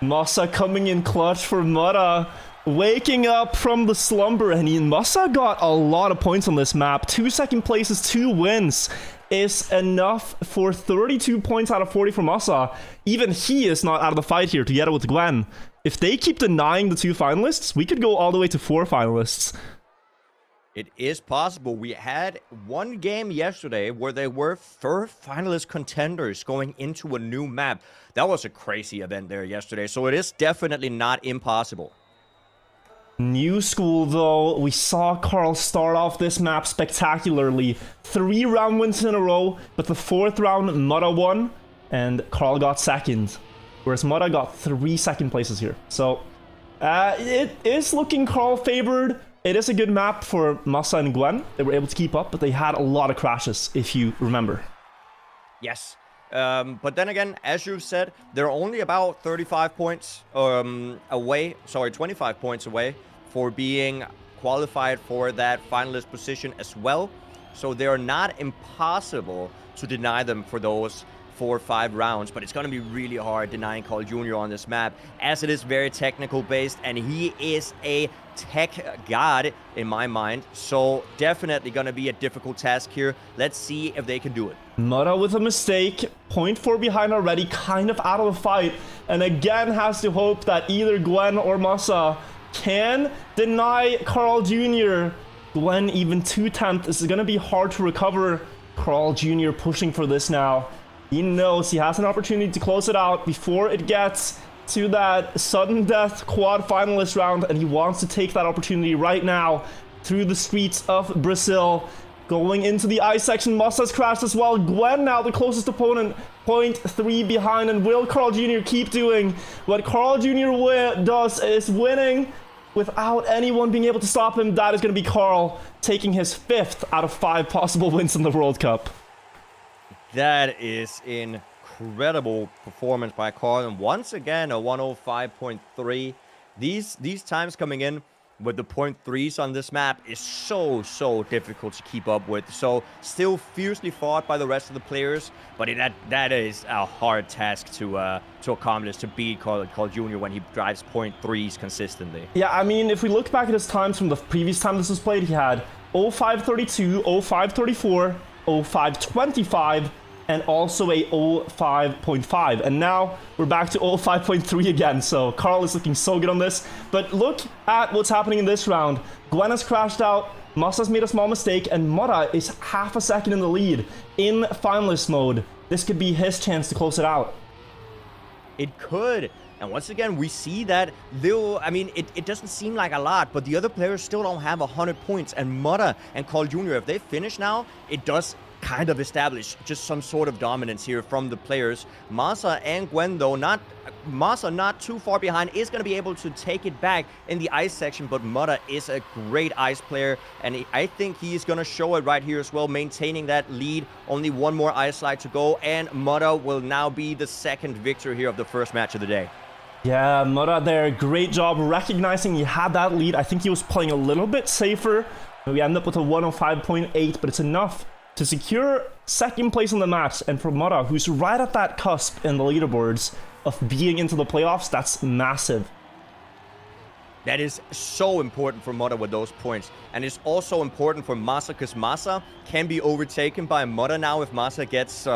Massa coming in clutch for Mutta. Waking up from the slumber, and Massa got a lot of points on this map. 2 second places, 2 wins is enough for 32 points out of 40 for Massa. Even he is not out of the fight here together with Gwen. If they keep denying the 2 finalists, we could go all the way to 4 finalists. It is possible. We had one game yesterday where they were 4 finalist contenders going into a new map. That was a crazy event there yesterday, so it is definitely not impossible. New school though, we saw Carl start off this map spectacularly. 3 round wins in a row, but the 4th round Mutta won, and Carl got second. Whereas Mutta got 3 second places here. So, it is looking Carl favored. It is a good map for Massa and Gwen. They were able to keep up, but they had a lot of crashes, if you remember. Yes. But then again, as you've said, they're only about 35 points away, sorry, 25 points away for being qualified for that finalist position as well. So they're not impossible to deny them for those 4 or 5 rounds, but it's going to be really hard denying Carl Jr. on this map, as it is very technical based, and he is a tech god in my mind. So definitely going to be a difficult task here. Let's see if they can do it. Mutta with a mistake, 0.4 behind already, kind of out of the fight, and again has to hope that either Gwen or Massa can deny Carl Jr. Gwen even 2/10. This is going to be hard to recover. Carl Jr. pushing for this now. He knows he has an opportunity to close it out before it gets to that sudden death quad finalist round, and he wants to take that opportunity right now through the streets of Brazil. Going into the ice section, Massa's crashed as well. Gwen now the closest opponent, 0.3 behind, and will Carl Jr. keep doing what Carl Jr. does, is winning without anyone being able to stop him. That is going to be Carl taking his 5th out of 5 possible wins in the World Cup. That is incredible performance by Carl. And once again, a 105.3. These times coming in with the 0.3s on this map is so difficult to keep up with. So still fiercely fought by the rest of the players, but that is a hard task to accomplish, to beat Carl Jr. when he drives 0.3s consistently. Yeah, I mean, if we look back at his times from the previous time this was played, he had 0532, 0534, 0525, and also a 05.5. And now we're back to 05.3 again. So Carl is looking so good on this. But look at what's happening in this round. Gwen has crashed out. Masa's made a small mistake. And Mora is half a second in the lead in finalist mode. This could be his chance to close it out. It could. And once again, we see that I mean, it doesn't seem like a lot, but the other players still don't have 100 points. And Mora and Carl Jr., if they finish now, it does kind of establish just some sort of dominance here from the players. Masa and Gwen, though, Masa not too far behind, is going to be able to take it back in the ice section, but Mora is a great ice player, and I think he is going to show it right here as well, maintaining that lead. Only one more ice slide to go, and Mora will now be the second victor here of the first match of the day. Yeah, Mora there, great job recognizing he had that lead. I think he was playing a little bit safer. We end up with a 105.8, but it's enough to secure second place in the match. And for Mora, who's right at that cusp in the leaderboards of being into the playoffs, that's massive. That is so important for Mora with those points. And it's also important for Masa, because Masa can be overtaken by Mora now if Masa gets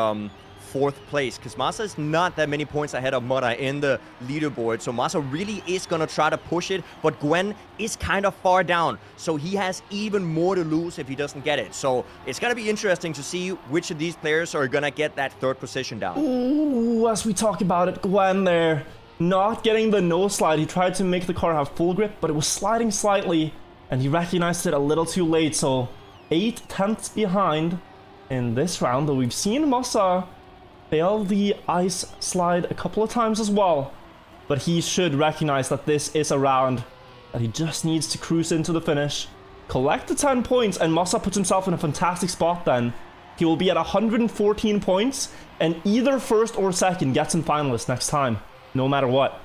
fourth place, because Masa is not that many points ahead of Mora in the leaderboard. So Masa really is going to try to push it, but Gwen is kind of far down, so he has even more to lose if he doesn't get it. So it's going to be interesting to see which of these players are going to get that third position down. Ooh, as we talk about it, Gwen there, not getting the no slide. He tried to make the car have full grip, but it was sliding slightly, and he recognized it a little too late. So 8/10 behind in this round, though we've seen Masa fail the ice slide a couple of times as well, but he should recognize that this is a round that he just needs to cruise into the finish, collect the 10 points, and Masa puts himself in a fantastic spot then. He will be at 114 points, and either first or second gets in finalists next time, no matter what.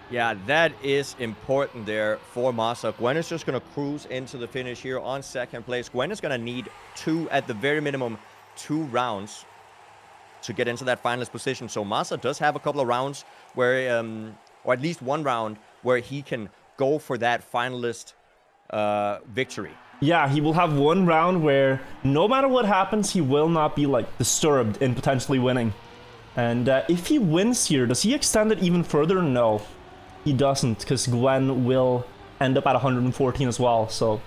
Yeah, that is important there for Masa. Gwen is just going to cruise into the finish here on second place. Gwen is going to need at the very minimum, 2 rounds to get into that finalist position. So Masa does have a couple of rounds where, or at least one round where he can go for that finalist victory. Yeah, he will have one round where no matter what happens, he will not be like disturbed in potentially winning. And if he wins here, does he extend it even further? No, he doesn't, because Gwen will end up at 114 as well. So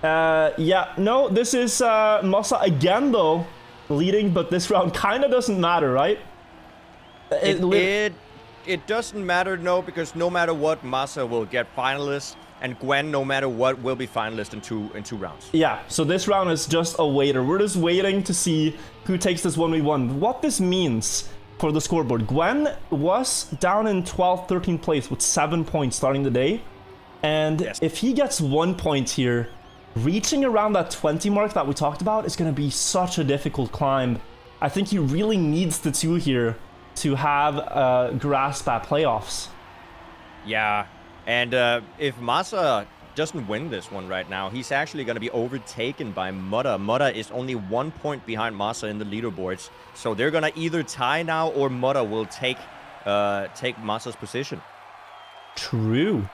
yeah, no, this is Masa again though, leading, but this round kind of doesn't matter, right? It doesn't matter, no, because no matter what, Masa will get finalists, and Gwen, no matter what, will be finalist in two rounds. Yeah, so this round is just a waiter. We're just waiting to see who takes this 1v1. What this means for the scoreboard: Gwen was down in 12th, 13th place with 7 points starting the day, and if he gets 1 point here, reaching around that 20 mark that we talked about is going to be such a difficult climb. I think he really needs the 2 here to have a grasp at playoffs. Yeah, and if Masa doesn't win this one right now, he's actually going to be overtaken by Mudda. Mudda is only 1 point behind Masa in the leaderboards, so they're going to either tie now, or Mudda will take Masa's position. True.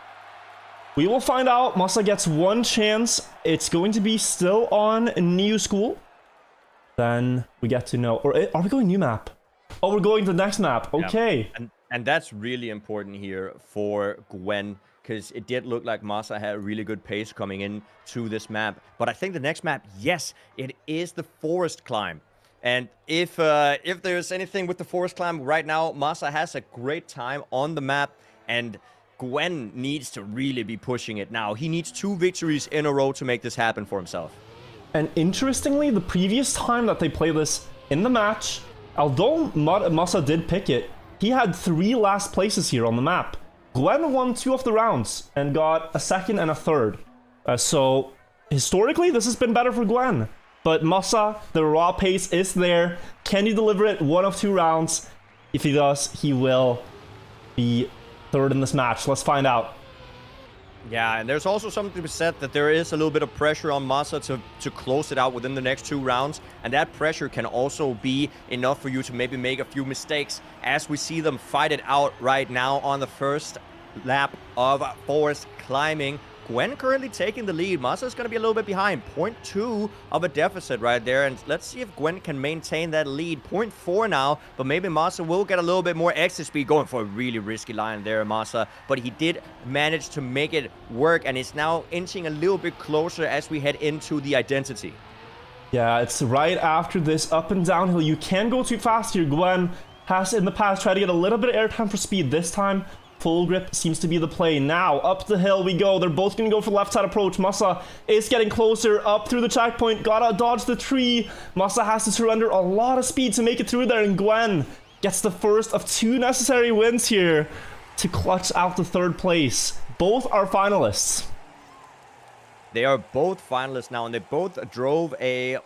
We will find out. Masa gets 1 chance. It's going to be still on New School. Then we get to know. Or are we going new map? Oh, we're going to the next map. Okay. Yeah. And that's really important here for Gwen, because it did look like Masa had a really good pace coming in to this map. But I think the next map, yes, it is the forest climb. And if there's anything with the forest climb right now, Masa has a great time on the map, and Gwen needs to really be pushing it now. He needs 2 victories in a row to make this happen for himself. And interestingly, the previous time that they played this in the match, although Masa did pick it, he had 3 last places here on the map. Gwen won 2 of the rounds and got a 2nd and a 3rd. So historically, this has been better for Gwen. But Massa, the raw pace is there. Can he deliver it 1 of 2 rounds? If he does, he will be third in this match. Let's find out. Yeah, and there's also something to be said that there is a little bit of pressure on Massa to close it out within the next 2 rounds. And that pressure can also be enough for you to maybe make a few mistakes as we see them fight it out right now on the first lap of forest climbing. Gwen currently taking the lead. Massa is going to be a little bit behind. 0.2 of a deficit right there. And let's see if Gwen can maintain that lead. 0.4 now, but maybe Massa will get a little bit more exit speed. Going for a really risky line there, Massa. But he did manage to make it work, and it's now inching a little bit closer as we head into the identity. Yeah, it's right after this up and downhill. You can go too fast here. Gwen has in the past tried to get a little bit of airtime for speed. This time, full grip seems to be the play. Now, up the hill we go. They're both going to go for left side approach. Massa is getting closer up through the checkpoint. Gotta dodge the tree. Massa has to surrender a lot of speed to make it through there. And Gwen gets the first of 2 necessary wins here to clutch out the 3rd place. Both are finalists. They are both finalists now, and they both drove a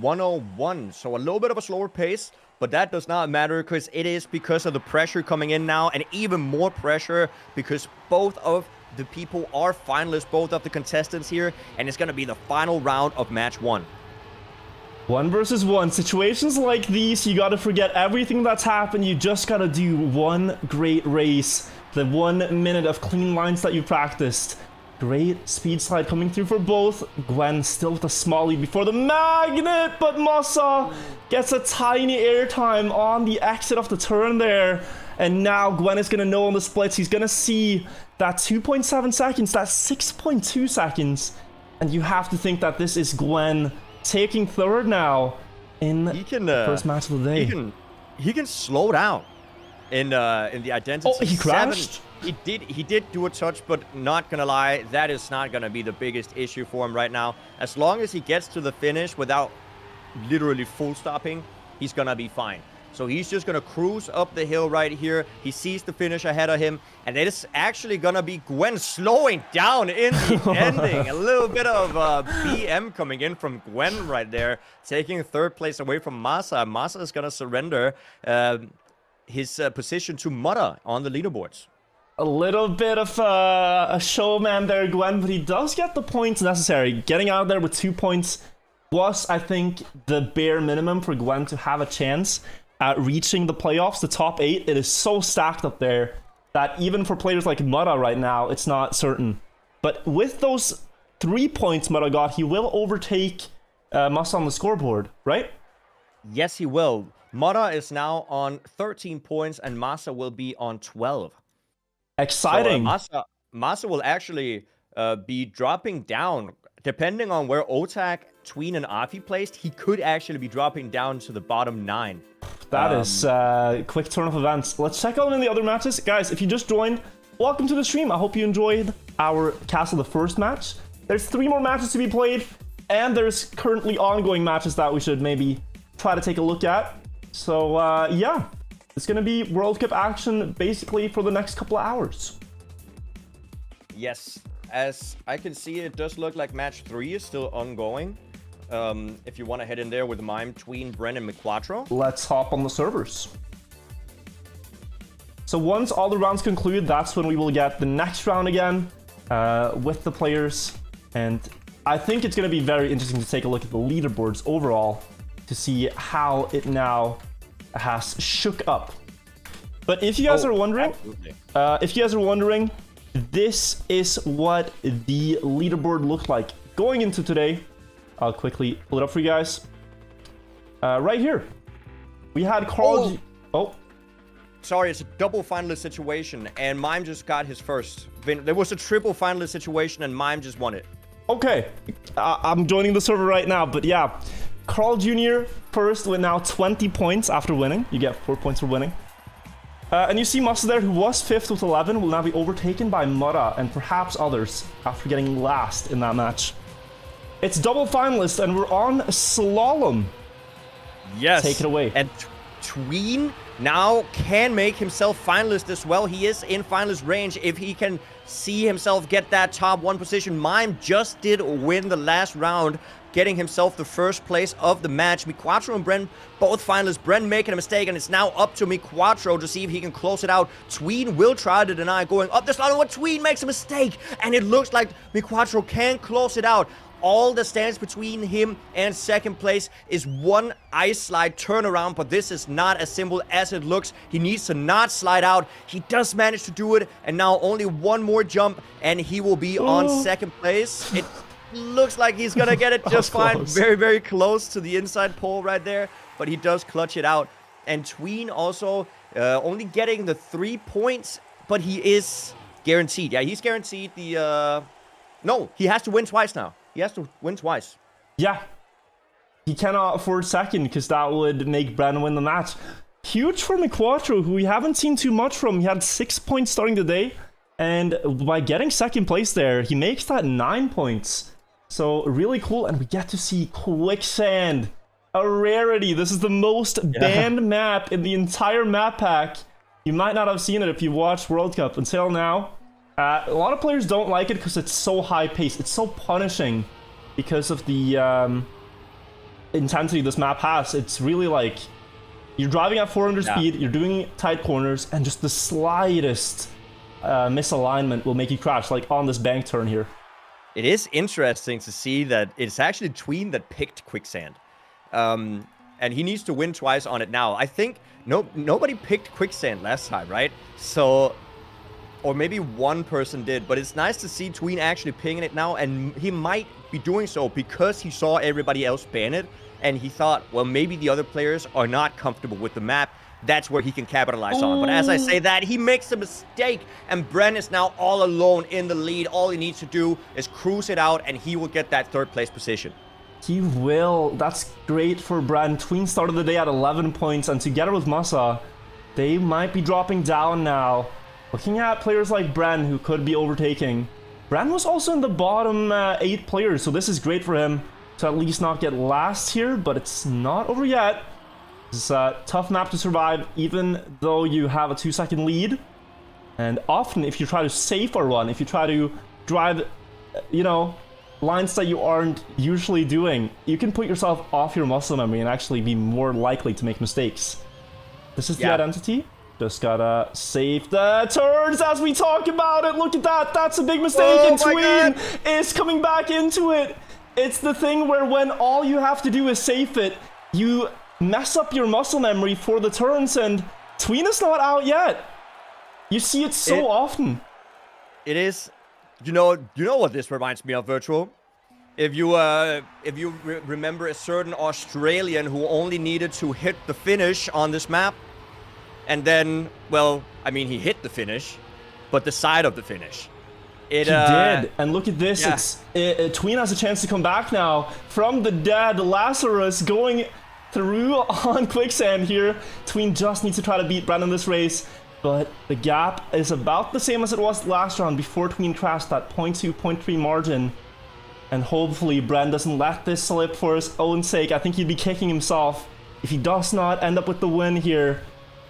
101. So a little bit of a slower pace. But that does not matter because of the pressure coming in now, and even more pressure because both of the people are finalists, both of the contestants here, and it's going to be the final round of match 1. 1 versus 1. Situations like these, you got to forget everything that's happened. You just got to do one great race. The 1 minute of clean lines that you practiced. Great speed slide coming through for both. Gwen still with a small lead before the magnet, but Massa gets a tiny airtime on the exit of the turn there. And now Gwen is going to know on the splits. He's going to see that 2.7 seconds, that's 6.2 seconds. And you have to think that this is Gwen taking 3rd now in the first match of the day. He can slow down in the identity. Oh, he crashed? He did do a touch, but not gonna lie, that is not gonna be the biggest issue for him right now. As long as he gets to the finish without literally full stopping, he's gonna be fine. So he's just gonna cruise up the hill right here. He sees the finish ahead of him, and it is actually gonna be Gwen slowing down in the ending. A little bit of BM coming in from Gwen right there, taking 3rd place away from Massa. Massa is gonna surrender his position to Mutta on the leaderboards. A little bit of a showman there, Gwen, but he does get the points necessary. Getting out of there with 2 points was, I think, the bare minimum for Gwen to have a chance at reaching the playoffs, the top 8. It is so stacked up there that even for players like Mutta right now, it's not certain. But with those 3 points Mutta got, he will overtake Massa on the scoreboard, right? Yes, he will. Mutta is now on 13 points, and Massa will be on 12. Exciting. So, Massa will actually be dropping down. Depending on where Otak, Tween, and Afi placed, he could actually be dropping down to the bottom 9. That is a quick turn of events. Let's check out in the other matches. Guys, if you just joined, welcome to the stream. I hope you enjoyed our Castle the First match. There's 3 more matches to be played, and there's currently ongoing matches that we should maybe try to take a look at. So, yeah. It's going to be World Cup action basically for the next couple of hours. Yes, as I can see, it does look like match 3 is still ongoing. If you want to head in there with Mime, Tween, Bren, and McQuattro. Let's hop on the servers. So once all the rounds conclude, that's when we will get the next round again with the players. And I think it's going to be very interesting to take a look at the leaderboards overall to see how it now has shook up. But if you guys are wondering, this is what the leaderboard looked like going into today. I'll quickly pull it up for you guys. Right here, we had Carl. Sorry, it's a double finalist situation, and Mime just got his first. There was a triple finalist situation, and Mime just won it. Okay, I'm joining the server right now, but yeah. Carl Jr. first with now 20 points after winning. You get 4 points for winning. And you see Massa there, who was 5th with 11, will now be overtaken by Mutta and perhaps others after getting last in that match. It's double finalists, and we're on Slalom. Yes. Take it away. And Tween now can make himself finalist as well. He is in finalist range if he can see himself get that top 1 position. Mime just did win the last round, getting himself the first place of the match. miQuattro and Bren, both finalists. Bren making a mistake, and it's now up to miQuattro to see if he can close it out. Tween will try to deny going up the slalom, but Tween makes a mistake, and it looks like miQuattro can close it out. All that stands between him and second place is one ice slide turnaround, but this is not as simple as it looks. He needs to not slide out. He does manage to do it, and now only one more jump, and he will be on second place. It looks like he's gonna get it just fine. Close. Very, very close to the inside pole right there, but he does clutch it out. And Tween also only getting the 3 points, but he is guaranteed. Yeah, he's guaranteed the... No, he has to win twice now. He has to win twice. Yeah. He cannot afford second because that would make Bren win the match. Huge for miQuattro, who we haven't seen too much from. He had 6 points starting the day. And by getting second place there, he makes that 9 points. So really cool. And we get to see Quicksand. A rarity. This is the most banned map in the entire map pack. You might not have seen it if you watched World Cup until now. A lot of players don't like it because it's so high-paced. It's so punishing because of the intensity this map has. It's really like you're driving at 400 speed, you're doing tight corners, and just the slightest misalignment will make you crash, like on this bank turn here. It is interesting to see that it's actually Tween that picked Quicksand. And he needs to win twice on it now. I think nobody picked Quicksand last time, right? So... Or maybe one person did, but it's nice to see Tween actually pinging it now, and he might be doing so because he saw everybody else ban it, and he thought, well, maybe the other players are not comfortable with the map. That's where he can capitalize on. But as I say that, he makes a mistake, and Bren is now all alone in the lead. All he needs to do is cruise it out, and he will get that third place position. He will. That's great for Bren. Tween started the day at 11 points, and together with Masa, they might be dropping down now. Looking at players like Bren, who could be overtaking. Bren was also in the bottom 8 players, so this is great for him to at least not get last here, but it's not over yet. It's a tough map to survive, even though you have a 2-second lead. And often, if you try to safe a run, if you try to drive, you know, lines that you aren't usually doing, you can put yourself off your muscle memory and actually be more likely to make mistakes. This is the identity. Just gotta save the turns as we talk about it. Look at that. That's a big mistake. And Tween is coming back into it. It's the thing where when all you have to do is safe it, you mess up your muscle memory for the turns, and Tween is not out yet. You see it so often. It is. You know what this reminds me of, Virtual? If you remember a certain Australian who only needed to hit the finish on this map, and then, well, I mean, he hit the finish, but the side of the finish. He did, and look at this. Tween has a chance to come back now from the dead. Lazarus going through on Quicksand here. Tween just needs to try to beat Bren in this race, but the gap is about the same as it was last round before Tween crashed that 0.2, 0.3 margin. And hopefully Bren doesn't let this slip for his own sake. I think he'd be kicking himself if he does not end up with the win here.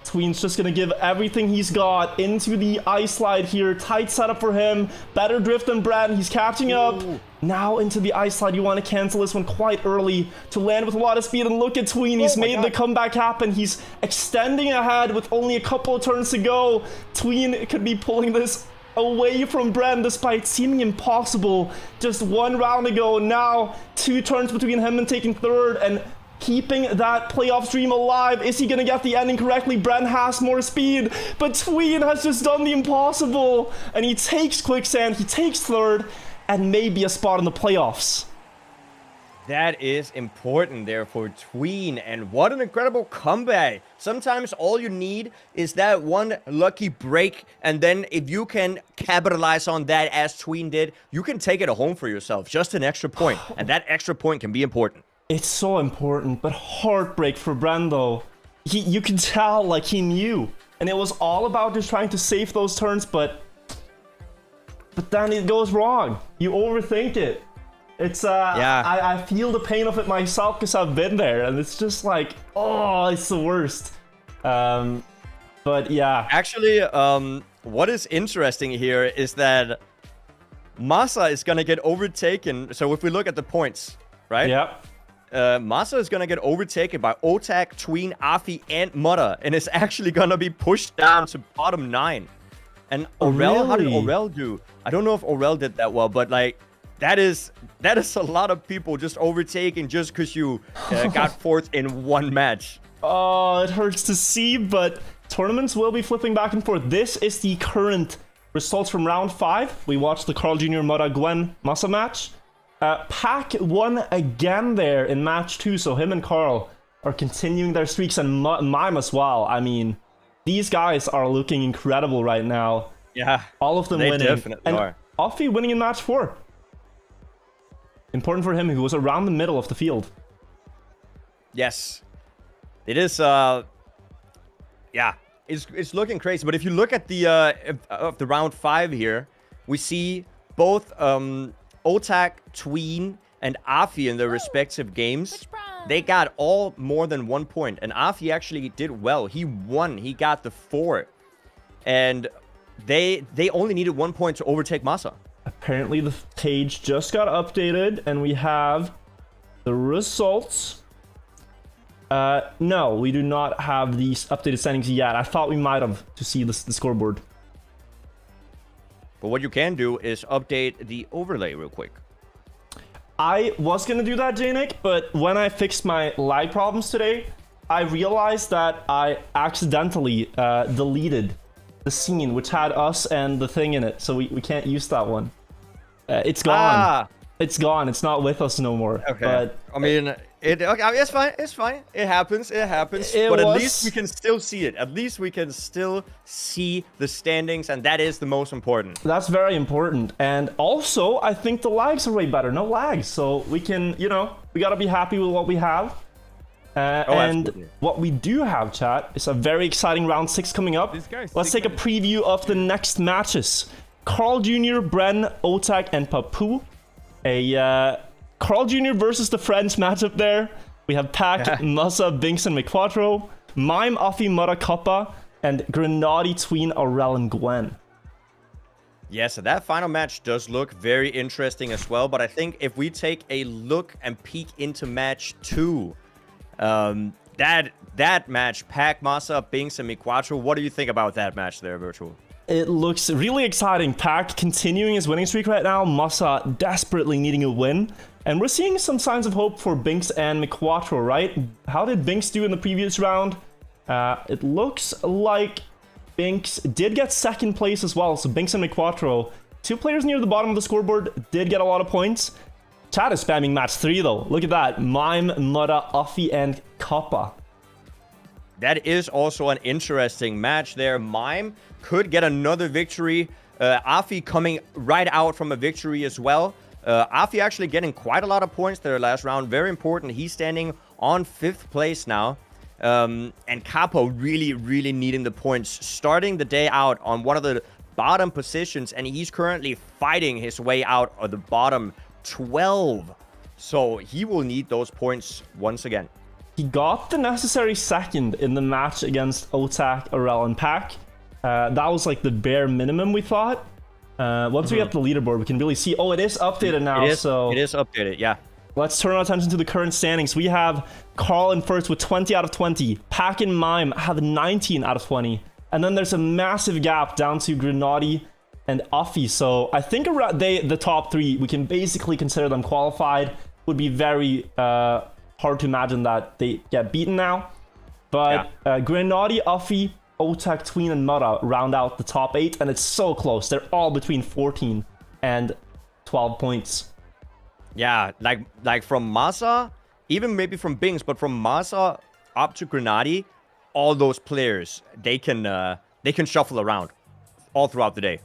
Tween's just gonna give everything he's got into the ice slide here. Tight setup for him. Better drift than Bren. He's catching up. Now into the ice slide. You want to cancel this one quite early to land with a lot of speed. And look at Tween. He's made the comeback happen. He's extending ahead with only a couple of turns to go. Tween could be pulling this away from Bren despite seeming impossible just one round ago. Now 2 turns between him and taking third and keeping that playoff dream alive. Is he gonna get the ending correctly? Bren has more speed, but Tween has just done the impossible, and he takes Quicksand, he takes third, and maybe a spot in the playoffs. That is important there for Tween, and what an incredible comeback. Sometimes all you need is that one lucky break, and then if you can capitalize on that as Tween did, you can take it home for yourself, just an extra point, and that extra point can be important. It's so important, but heartbreak for Bren though. You can tell, like, he knew. And it was all about just trying to save those turns, but then it goes wrong. You overthink it. It's, I feel the pain of it myself because I've been there, and it's just like, oh, it's the worst. But yeah. Actually, what is interesting here is that Massa is going to get overtaken. So if we look at the points, right? Yeah. Massa is going to get overtaken by Otak, Tween, Afi, and Mutta, and is actually going to be pushed down to bottom 9. And Aurel, how did Aurel do? I don't know if Aurel did that well, but like that is a lot of people just overtaking just because you got fourth in one match. Oh, it hurts to see, but tournaments will be flipping back and forth. This is the current results from round 5. We watched the Carl Jr. Mutta Gwen Massa match. Pack won again there in match 2, so him and Carl are continuing their streaks, and Mime as well. I mean, these guys are looking incredible right now. Yeah, all of them they winning. Definitely and are. Offie winning in match 4. Important for him, who was around the middle of the field. Yes, it is. Yeah, it's looking crazy. But if you look at the of the round 5 here, we see both Otak, Tween, and Afi in their respective games. They got all more than 1 point, and Afi actually did well. He won. He got the 4, and they only needed 1 point to overtake Massa. Apparently, the page just got updated, and we have the results. No, we do not have these updated standings yet. I thought we might have to see the scoreboard. But what you can do is update the overlay real quick. I was going to do that, Jnic, but when I fixed my lag problems today, I realized that I accidentally deleted the scene, which had us and the thing in it, so we can't use that one. It's gone. It's gone. It's not with us no more. Okay. But I mean, it's fine. It's fine. It happens. It happens. But at least we can still see it. At least we can still see the standings, and that is the most important. That's very important. And also, I think the lags are way better. No lags. So we can, you know, we got to be happy with what we have. And absolutely. What we do have, chat, is a very exciting round 6 coming up. Let's take a preview of the next matches. Carl Jr., Bren, Otak, and Papu. A Carl Jr. versus the French matchup there. We have Pack, Massa, Binks, and McQuattro. Mime, Afi, Mutta, Kappa, and Grenadi, Tween, Aurel, and Gwen. Yeah, so that final match does look very interesting as well. But I think if we take a look and peek into match 2, that match, Pack, Massa, Binks, and McQuattro, what do you think about that match there, Virtual? It looks really exciting. Pack continuing his winning streak right now. Massa desperately needing a win. And we're seeing some signs of hope for Binks and McQuattro, right? How did Binks do in the previous round? It looks like Binks did get 2nd place as well. So Binks and McQuattro, 2 players near the bottom of the scoreboard, did get a lot of points. Chat is spamming match 3 though. Look at that. Mime, Mutta, Afi, and Kappa. That is also an interesting match there. Mime could get another victory. Afi coming right out from a victory as well. Afi actually getting quite a lot of points there last round. Very important. He's standing on 5th place now. And Capo really, really needing the points. Starting the day out on one of the bottom positions. And he's currently fighting his way out of the bottom 12. So he will need those points once again. He got the necessary 2nd in the match against Otak, Aurel, and Pack. That was like the bare minimum, we thought. Once we get the leaderboard, we can really see. Oh, it is updated now. It is updated, yeah. Let's turn our attention to the current standings. We have Carl in first with 20 out of 20. Pack and Mime have 19 out of 20. And then there's a massive gap down to Grenadi and Afi. So I think the top 3, we can basically consider them qualified. Would be very hard to imagine that they get beaten now. But Grenadi, Afi, Otak, Tween, and Mutta round out the top 8, and it's so close. They're all between 14 and 12 points. Yeah, like from Massa, even maybe from Binks, but from Massa up to Grenadi, all those players, they can shuffle around all throughout the day.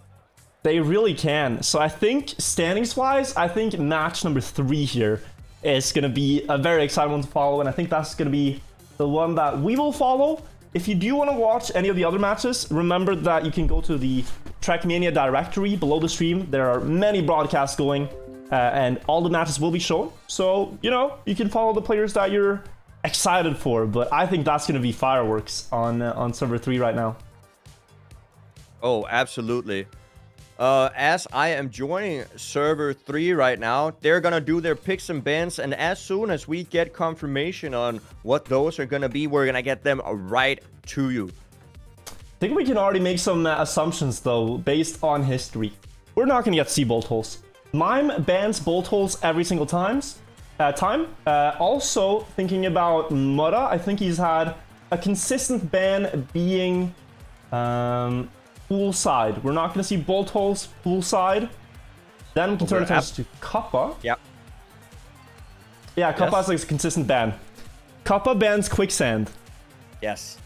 They really can. So I think standings-wise, I think match number 3 here is going to be a very exciting one to follow, and I think that's going to be the one that we will follow. If you do want to watch any of the other matches, remember that you can go to the Trackmania directory below the stream. There are many broadcasts going, and all the matches will be shown. So, you know, you can follow the players that you're excited for. But I think that's going to be fireworks on server 3 right now. Oh, absolutely. As I am joining server 3 right now, they're gonna do their picks and bans, and as soon as we get confirmation on what those are gonna be, we're gonna get them right to you. I think we can already make some assumptions, though, based on history. We're not gonna get to see bolt holes. Mime bans bolt holes every single time. Also, thinking about Mudda, I think he's had a consistent ban being poolside. We're not going to see bolt holes poolside. Then we can turn attention to Kappa. Yep. Yeah, Kappa has like a consistent ban. Kappa bans Quicksand. Yes.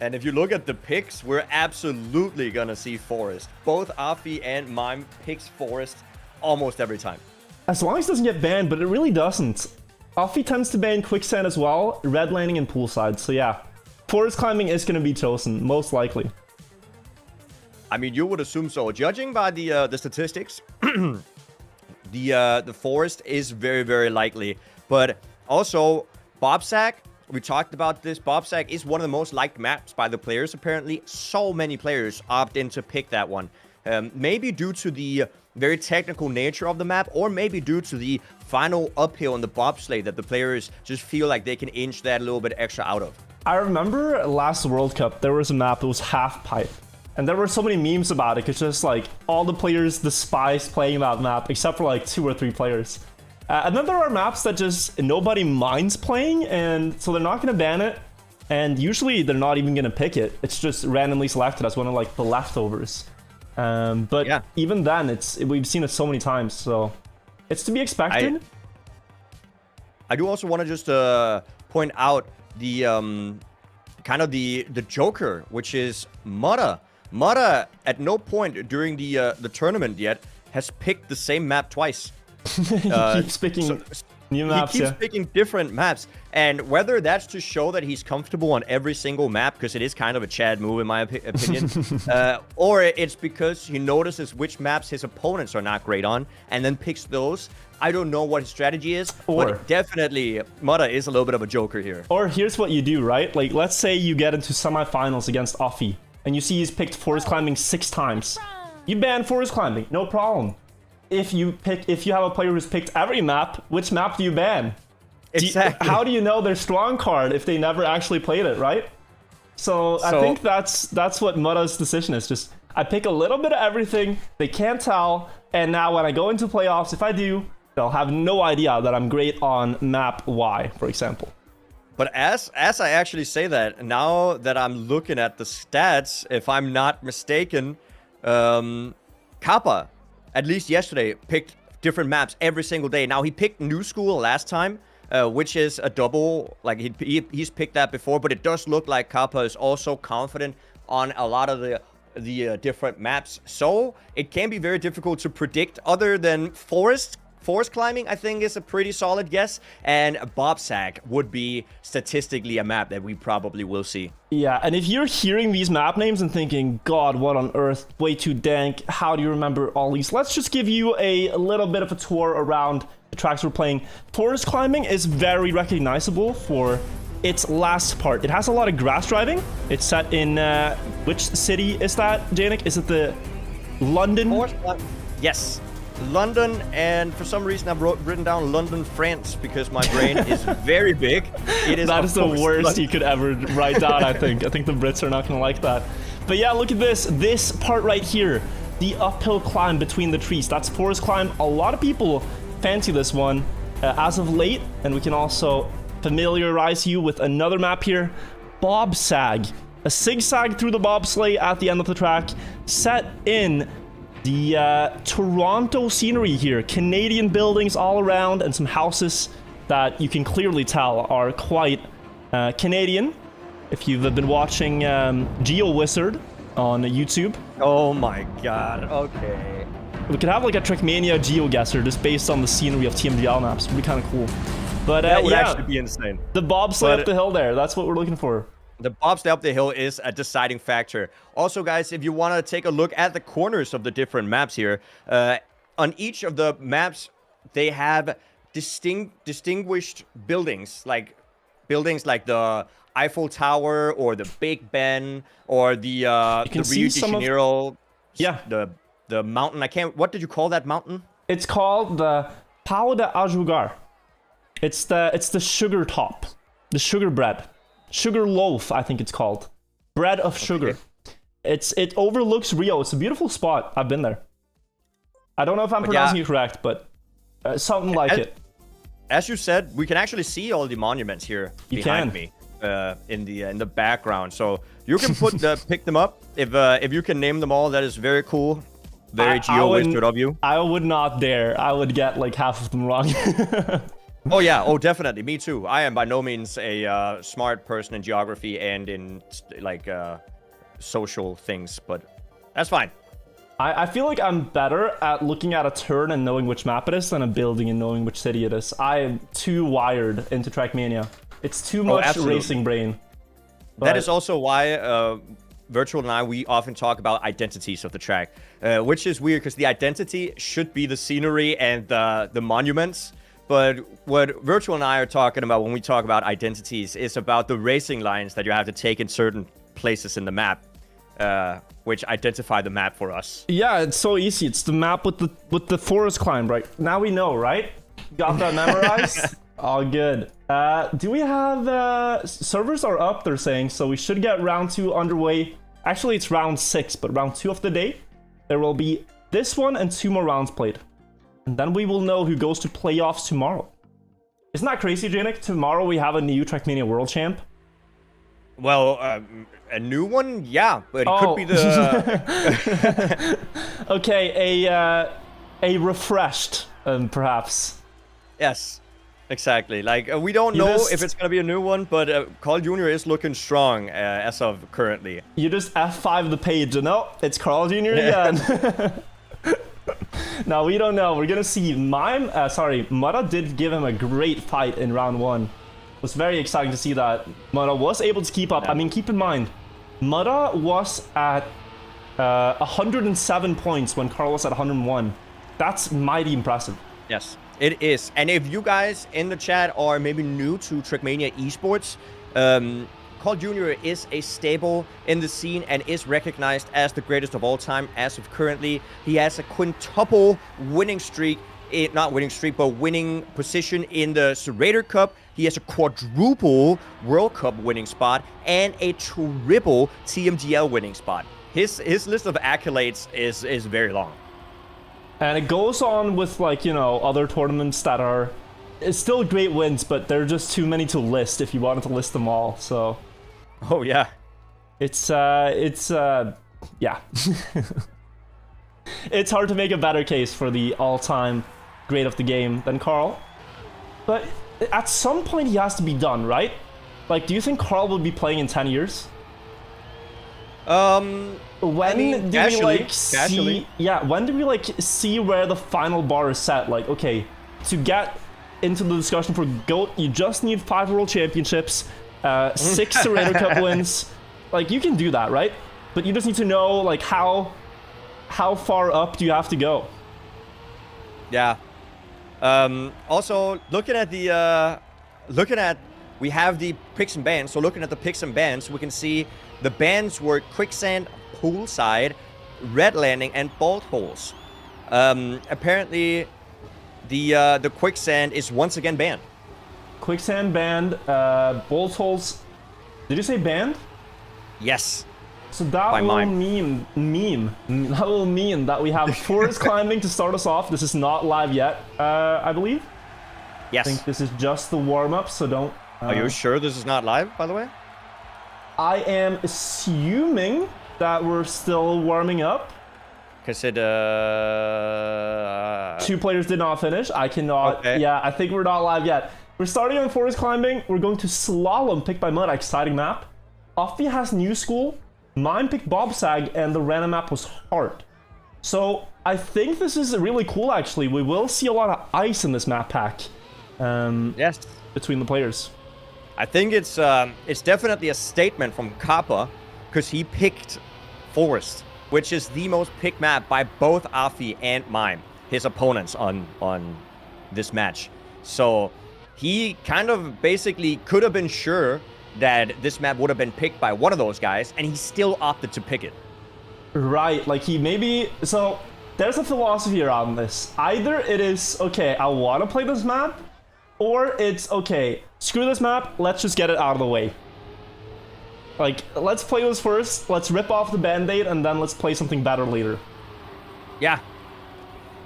And if you look at the picks, we're absolutely going to see Forest. Both Afi and Mime picks Forest almost every time. As long as it doesn't get banned, but it really doesn't. Afi tends to ban Quicksand as well, red landing and poolside. So yeah, forest climbing is going to be chosen, most likely. I mean, you would assume so. Judging by the statistics, the forest is very, very likely. But also, Bobsack, we talked about this. Bobsack is one of the most liked maps by the players, apparently. So many players opt in to pick that one. Maybe due to the very technical nature of the map, or maybe due to the final uphill in the bobsleigh that the players just feel like they can inch that a little bit extra out of. I remember last World Cup, there was a map that was half pipe. And there were so many memes about it. It's just like all the players despise playing that map, except for like 2 or 3 players. And then there are maps that just nobody minds playing, and so they're not going to ban it. And usually they're not even going to pick it. It's just randomly selected as one of like the leftovers. But yeah, even then, we've seen it so many times, so it's to be expected. I do also want to just point out the kind of the Joker, which is Mudda. Mudda, at no point during the tournament yet, has picked the same map twice. He keeps picking new maps. He keeps picking different maps. And whether that's to show that he's comfortable on every single map, because it is kind of a Chad move in my opinion, or it's because he notices which maps his opponents are not great on, and then picks those. I don't know what his strategy is, but definitely Mudda is a little bit of a joker here. Or here's what you do, right? Like, let's say you get into semifinals against Afi, and you see he's picked forest climbing 6 times. You ban forest climbing, no problem. If you have a player who's picked every map, which map do you ban? Exactly. How do you know their strong card if they never actually played it, right? So I think that's what Mudda's decision is. Just, I pick a little bit of everything, they can't tell, and now when I go into playoffs, if I do, they'll have no idea that I'm great on map Y, for example. But as I actually say that, now that I'm looking at the stats, if I'm not mistaken, Kappa, at least yesterday, picked different maps every single day. Now, he picked New School last time, which is a double. Like, he's picked that before, but it does look like Kappa is also confident on a lot of the different maps. So, it can be very difficult to predict other than Forest climbing, I think, is a pretty solid guess. And Bobsack would be statistically a map that we probably will see. Yeah, and if you're hearing these map names and thinking, God, what on earth, way too dank, how do you remember all these? Let's just give you a little bit of a tour around the tracks we're playing. Forest climbing is very recognizable for its last part. It has a lot of grass driving. It's set in, which city is that, Jnic? Is it the London? Yes. London, and for some reason I've written down London, France, because my brain is very big. That is the worst you could ever write down, I think. I think the Brits are not going to like that. But yeah, look at this part right here. The uphill climb between the trees. That's forest climb. A lot of people fancy this one as of late, and we can also familiarize you with another map here. Bobsag. A zigzag through the bobsleigh at the end of the track, set in the Toronto scenery here. Canadian buildings all around and some houses that you can clearly tell are quite Canadian. If you've been watching GeoWizard on YouTube. Oh my god, okay. We could have like a Trackmania GeoGuessr just based on the scenery of TMGL maps. It would be kind of cool. But that would actually be insane. The bobsleigh up the hill there, that's what we're looking for. The bobsleigh up the hill is a deciding factor. Also, guys, if you want to take a look at the corners of the different maps here, on each of the maps, they have distinguished buildings like the Eiffel Tower or the Big Ben or the Rio de Janeiro. Yeah. The mountain. What did you call that mountain? It's called the Pau de Ajugar. It's the sugar top, the sugar bread, sugar loaf. I think it's called bread of sugar. It overlooks Rio. It's a beautiful spot. I've been there. I don't know if I'm pronouncing it correct, but something like it. As you said, we can actually see all the monuments here behind me in the background. So you can pick them up if you can name them all. That is very cool. Very geo-wizard of you. I would not dare. I would get like half of them wrong. Oh yeah, oh definitely, me too. I am by no means a smart person in geography and in like social things, but that's fine. I feel like I'm better at looking at a turn and knowing which map it is than a building and knowing which city it is. I am too wired into Trackmania. It's too much racing brain. That is also why Wirtual and I, we often talk about identities of the track, which is weird because the identity should be the scenery and the monuments. But what Wirtual and I are talking about when we talk about identities is about the racing lines that you have to take in certain places in the map, which identify the map for us. Yeah, it's so easy. It's the map with the forest climb, right? Now we know, right? Got that memorized? All good. Do we have... servers are up, they're saying, so we should get round 2 underway. Actually, it's round 6, but round 2 of the day. There will be this one and 2 more rounds played. And then we will know who goes to playoffs tomorrow. Isn't that crazy, Jnic? Tomorrow we have a new Trackmania World Champ. Well, a new one? Yeah, but it could be the... Okay, a refreshed, perhaps. Yes, exactly. Like, we don't know if it's going to be a new one, but Carl Jr. is looking strong as of currently. You just F5 the page and it's Carl Jr. again. No, we don't know. We're going to see. Mudda did give him a great fight in round 1. It was very exciting to see that Mudda was able to keep up. Yeah. I mean, keep in mind, Mudda was at 107 points when Carl was at 101. That's mighty impressive. Yes, it is. And if you guys in the chat are maybe new to Trackmania esports, Carl Jr. is a staple in the scene and is recognized as the greatest of all time as of currently. He has a quintuple winning streak, not winning streak, but winning position in the Serrator Cup. He has a quadruple World Cup winning spot and a triple TMGL winning spot. His list of accolades is very long. And it goes on with, like, you know, other tournaments that are... It's still great wins, but they're just too many to list if you wanted to list them all, so... Oh, yeah. It's yeah. It's hard to make a better case for the all-time great of the game than Carl. But at some point he has to be done, right? Like, do you think Carl will be playing in 10 years? When do we, like, see... Yeah, when do we, like, see where the final bar is set? Like, okay, to get into the discussion for GOAT, you just need 5 World Championships, 6 Serrator Cup wins. Like, you can do that, right? But you just need to know, like, how far up do you have to go? Yeah. Also, looking at we have the picks and bans. So looking at the picks and bans, we can see the bans were Quicksand, Poolside, Red Landing, and Bolt Holes. Apparently, the Quicksand is once again banned. Quicksand banned. Bolt Holes. Did you say banned? Yes. So that will mean that we have forest climbing to start us off. This is not live yet, I believe. Yes. I think this is just the warm-up, so don't... Are you sure this is not live, by the way? I am assuming that we're still warming up. Because it, 2 players did not finish. I cannot... Okay. Yeah, I think we're not live yet. We're starting on forest climbing. We're going to Slalom, picked by Mud. Exciting map. Offie has New School. Mine picked Bobsag, and the random map was Hard. So I think this is really cool, actually. We will see a lot of ice in this map pack. Yes. Between the players. I think it's definitely a statement from Kappa, because he picked Forest, which is the most picked map by both Afi and Mime, his opponents on this match. So he kind of basically could have been sure that this map would have been picked by one of those guys, and he still opted to pick it. Right, like he maybe... So, there's a philosophy around this. Either it is, okay, I want to play this map, or it's, okay, screw this map, let's just get it out of the way. Like, let's play this first, let's rip off the band-aid, and then let's play something better later. Yeah.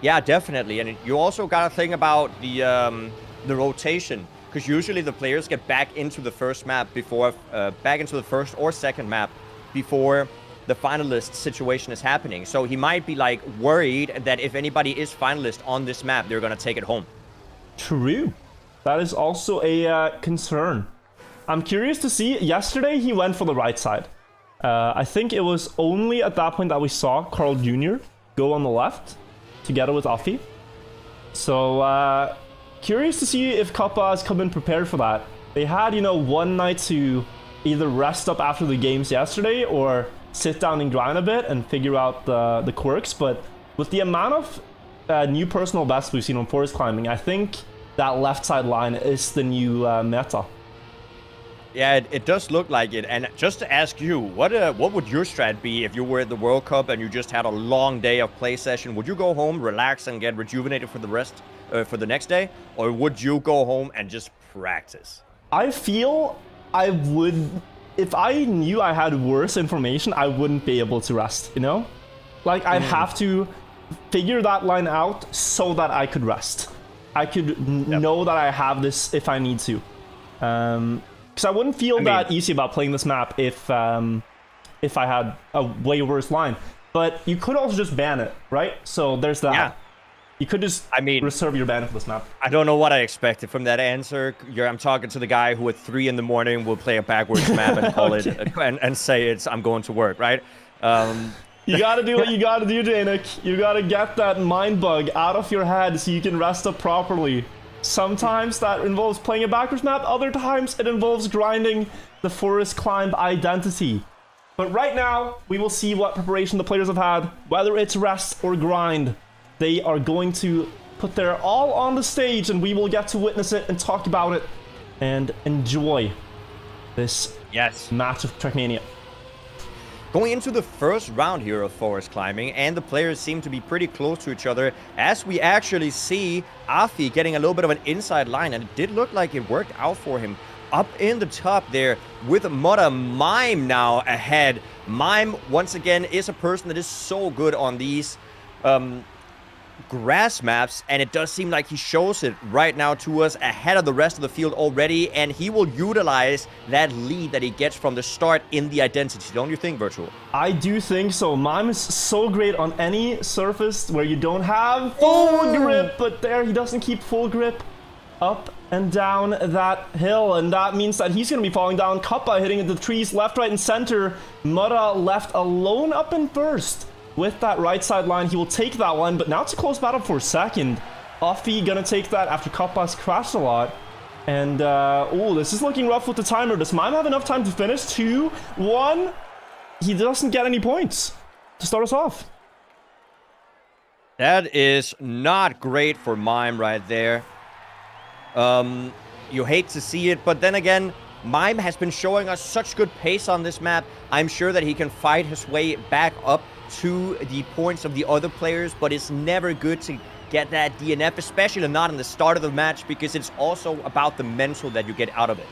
Yeah, definitely. And you also got to think about the rotation, because usually the players get back into the first map before, back into the first or second map before the finalist situation is happening. So he might be like worried that if anybody is finalist on this map, they're going to take it home. True. That is also a concern. I'm curious to see. Yesterday, he went for the right side. I think it was only at that point that we saw Carl Jr. go on the left together with Afi. So, curious to see if Kappa has come in prepared for that. They had, you know, one night to either rest up after the games yesterday or sit down and grind a bit and figure out the quirks. But with the amount of new personal bests we've seen on forest climbing, I think that left side line is the new meta. Yeah, it does look like it. And just to ask you, what would your strat be if you were at the World Cup and you just had a long day of play session? Would you go home, relax, and get rejuvenated for the rest for the next day, or would you go home and just practice? I feel I would. If I knew I had worse information, I wouldn't be able to rest. You know, like I'd have to figure that line out so that I could rest. I could know that I have this if I need to. Because I wouldn't feel that easy about playing this map if I had a way worse line. But you could also just ban it, right? So there's that. Yeah. You could just reserve your ban for this map. I don't know what I expected from that answer. I'm talking to the guy who at 3 in the morning will play a backwards map and call it and say I'm going to work, right? You gotta do what you gotta do, Jnic. You gotta get that mind bug out of your head so you can rest up properly. Sometimes that involves playing a backwards map, other times it involves grinding the forest climb identity. But right now, we will see what preparation the players have had, whether it's rest or grind. They are going to put their all on the stage, and we will get to witness it and talk about it and enjoy this match of Trackmania. Going into the first round here of forest climbing, and the players seem to be pretty close to each other, as we actually see Afi getting a little bit of an inside line, and it did look like it worked out for him. Up in the top there with Mutta. Mime now ahead. Mime, once again, is a person that is so good on these grass maps, and it does seem like he shows it right now to us ahead of the rest of the field already, and he will utilize that lead that he gets from the start in the identity. Don't you think, Virtual? I do think so. Mime is so great on any surface where you don't have full grip, but there he doesn't keep full grip up and down that hill, and that means that he's going to be falling down. Kappa hitting into the trees left, right, and center. Mutta left alone up in first. With that right side line, he will take that one, but now it's a close battle for second. Afi gonna take that after Kappa's crashed a lot. And, oh, this is looking rough with the timer. Does Mime have enough time to finish? 2, 1. He doesn't get any points to start us off. That is not great for Mime right there. You hate to see it, but then again, Mime has been showing us such good pace on this map. I'm sure that he can fight his way back up to the points of the other players, but it's never good to get that DNF, especially not in the start of the match, because it's also about the mental that you get out of it.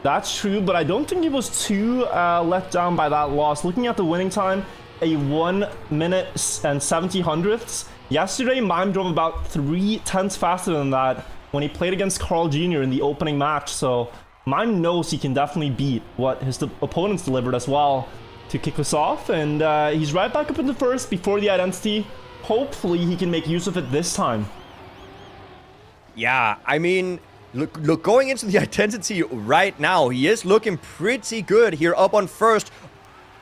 That's true, but I don't think he was too let down by that loss. Looking at the winning time, a 1 minute and 70 hundredths. Yesterday, Mime drove about 3 tenths faster than that when he played against Carl Jr. in the opening match, so Mime knows he can definitely beat what his opponents delivered as well to kick this off, and he's right back up in the first before the identity. Hopefully he can make use of it this time. Yeah, I mean, look, going into the identity right now, he is looking pretty good here up on first.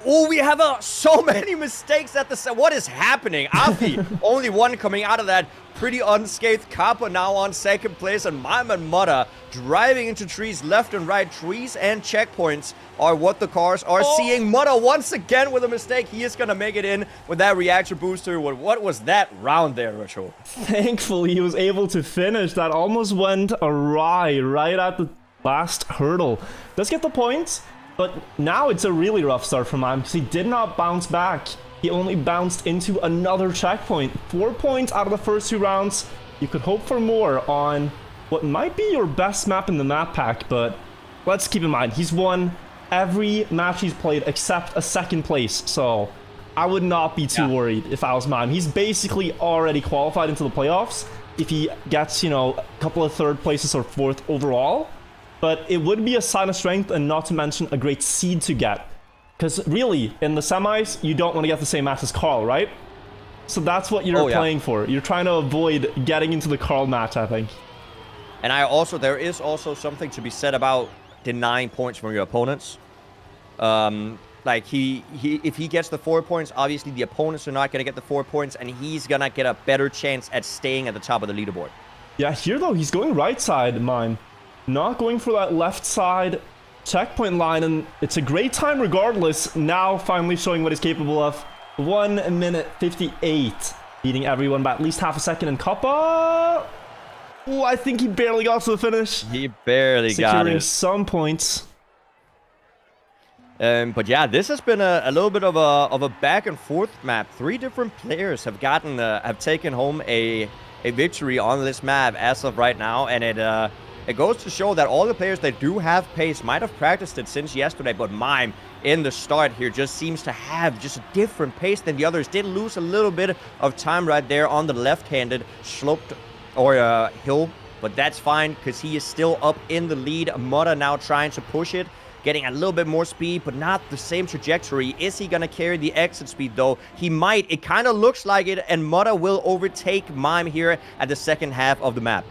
Oh, we have so many mistakes at the set. What is happening? Afi, only one coming out of that. Pretty unscathed. Kappa now on second place, and Mime and Mutta driving into trees left and right. Trees and checkpoints are what the cars are seeing. Mutta once again with a mistake. He is going to make it in with that reactor booster. What was that round there, Rachel? Thankfully, he was able to finish. That almost went awry right at the last hurdle. Does get the points, but now it's a really rough start for Mime because he did not bounce back. He only bounced into another checkpoint. 4 points out of the first 2 rounds. You could hope for more on what might be your best map in the map pack, but let's keep in mind, he's won every match he's played except a 2nd place, so I would not be too worried if I was Mime. He's basically already qualified into the playoffs if he gets, you know, a couple of 3rd places or 4th overall, but it would be a sign of strength and not to mention a great seed to get. Because really, in the semis, you don't want to get the same match as Carl, right? So that's what you're playing for. You're trying to avoid getting into the Carl match, I think. And there is also something to be said about denying points from your opponents. Like if he gets the 4 points, obviously the opponents are not going to get the 4 points, and he's going to get a better chance at staying at the top of the leaderboard. Yeah, here though, he's going right side, Mime. Not going for that left side checkpoint line, and it's a great time regardless. Now finally showing what he's capable of. 1 minute 58, beating everyone by at least half a second. And Kappa, oh, I think he barely got to the finish. He barely got it. Securing some points. But yeah, this has been a little bit of a back and forth map. 3 different players have taken home a victory on this map as of right now, and it goes to show that all the players that do have pace might have practiced it since yesterday, but Mime in the start here just seems to have just a different pace than the others. Did lose a little bit of time right there on the left-handed sloped or hill, but that's fine because he is still up in the lead. Mutta now trying to push it, getting a little bit more speed, but not the same trajectory. Is he going to carry the exit speed, though? He might. It kind of looks like it, and Mutta will overtake Mime here at the second half of the map.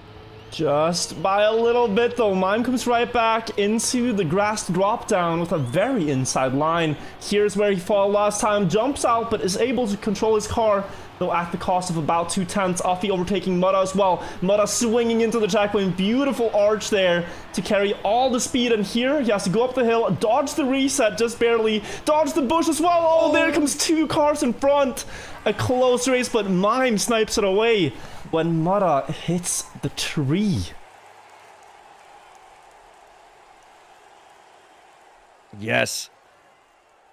Just by a little bit, though. Mime comes right back into the grass drop down with a very inside line. Here's where he fell last time. Jumps out, but is able to control his car, though at the cost of about 2/10. Offie overtaking Mutta as well. Mutta swinging into the checkpoint. Beautiful arch there to carry all the speed. And here he has to go up the hill, dodge the reset just barely, dodge the bush as well. Oh, there comes 2 cars in front. A close race, but Mime snipes it away when Mutta hits the tree. Yes.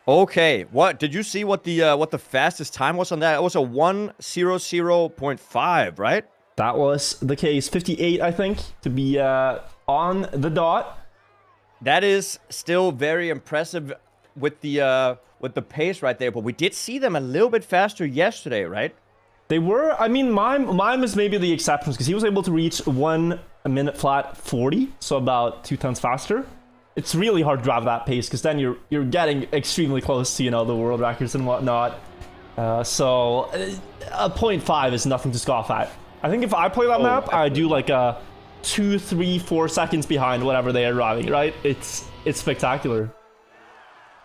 Okay. What did you see? What the fastest time was on that? It was a 1:00.5, right? That was the case. 58, I think, to be on the dot. That is still very impressive with the pace right there. But we did see them a little bit faster yesterday, right? They were. I mean, Mime is maybe the exception because he was able to reach 1 minute flat 40, so about 2/10 faster. It's really hard to drive that pace because then you're getting extremely close to, you know, the world records and whatnot. So a 0.5 is nothing to scoff at. I think if I play that map, I do like a 2, 3, 4 seconds behind whatever they are driving. Right? It's spectacular.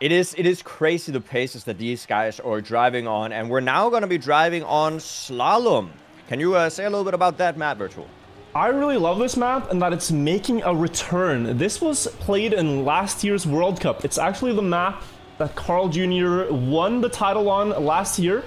It is crazy the paces that these guys are driving on, and we're now going to be driving on Slalom. Can you say a little bit about that map, Virtual? I really love this map and that it's making a return. This was played in last year's World Cup. It's actually the map that Carl Jr. won the title on last year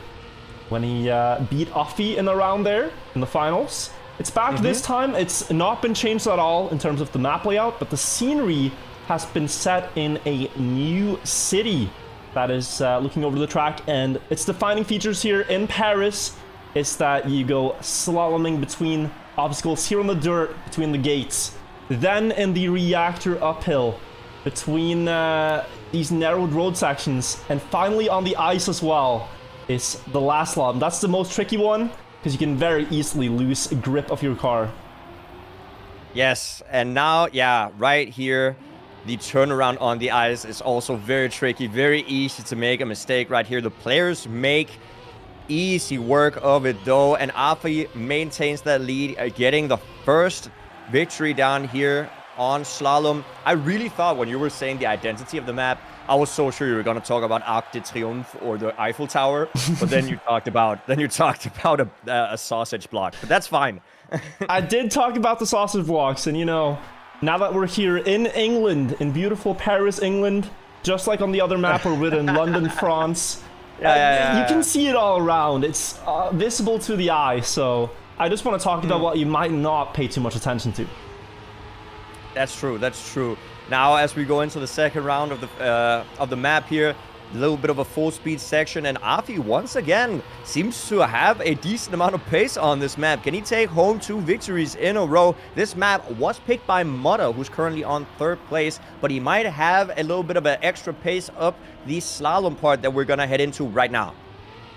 when he beat Offie in the round there in the finals. It's back this time. It's not been changed at all in terms of the map layout, but the scenery has been set in a new city that is looking over the track, and its defining features here in Paris is that you go slaloming between obstacles here on the dirt between the gates, then in the reactor uphill between these narrowed road sections, and finally on the ice as well is the last slalom. That's the most tricky one because you can very easily lose grip of your car. Yes, and now, yeah, right here, the turnaround on the ice is also very tricky, very easy to make a mistake right here. The players make easy work of it though, and Offie maintains that lead, getting the first victory down here on Slalom. I really thought when you were saying the identity of the map, I was so sure you were going to talk about Arc de Triomphe or the Eiffel Tower, but then you talked about a sausage block, but that's fine. I did talk about the sausage blocks, and you know, now that we're here in England, in beautiful Paris, England, just like on the other map where we're in London, France, you can see it all around. It's visible to the eye, so I just want to talk about what you might not pay too much attention to. That's true. That's true. Now, as we go into the second round of the map here, a little bit of a full speed section, and Afi once again seems to have a decent amount of pace on this map. Can he take home 2 victories in a row? This map was picked by Mutta, who's currently on 3rd place, but he might have a little bit of an extra pace up the slalom part that we're gonna head into right now.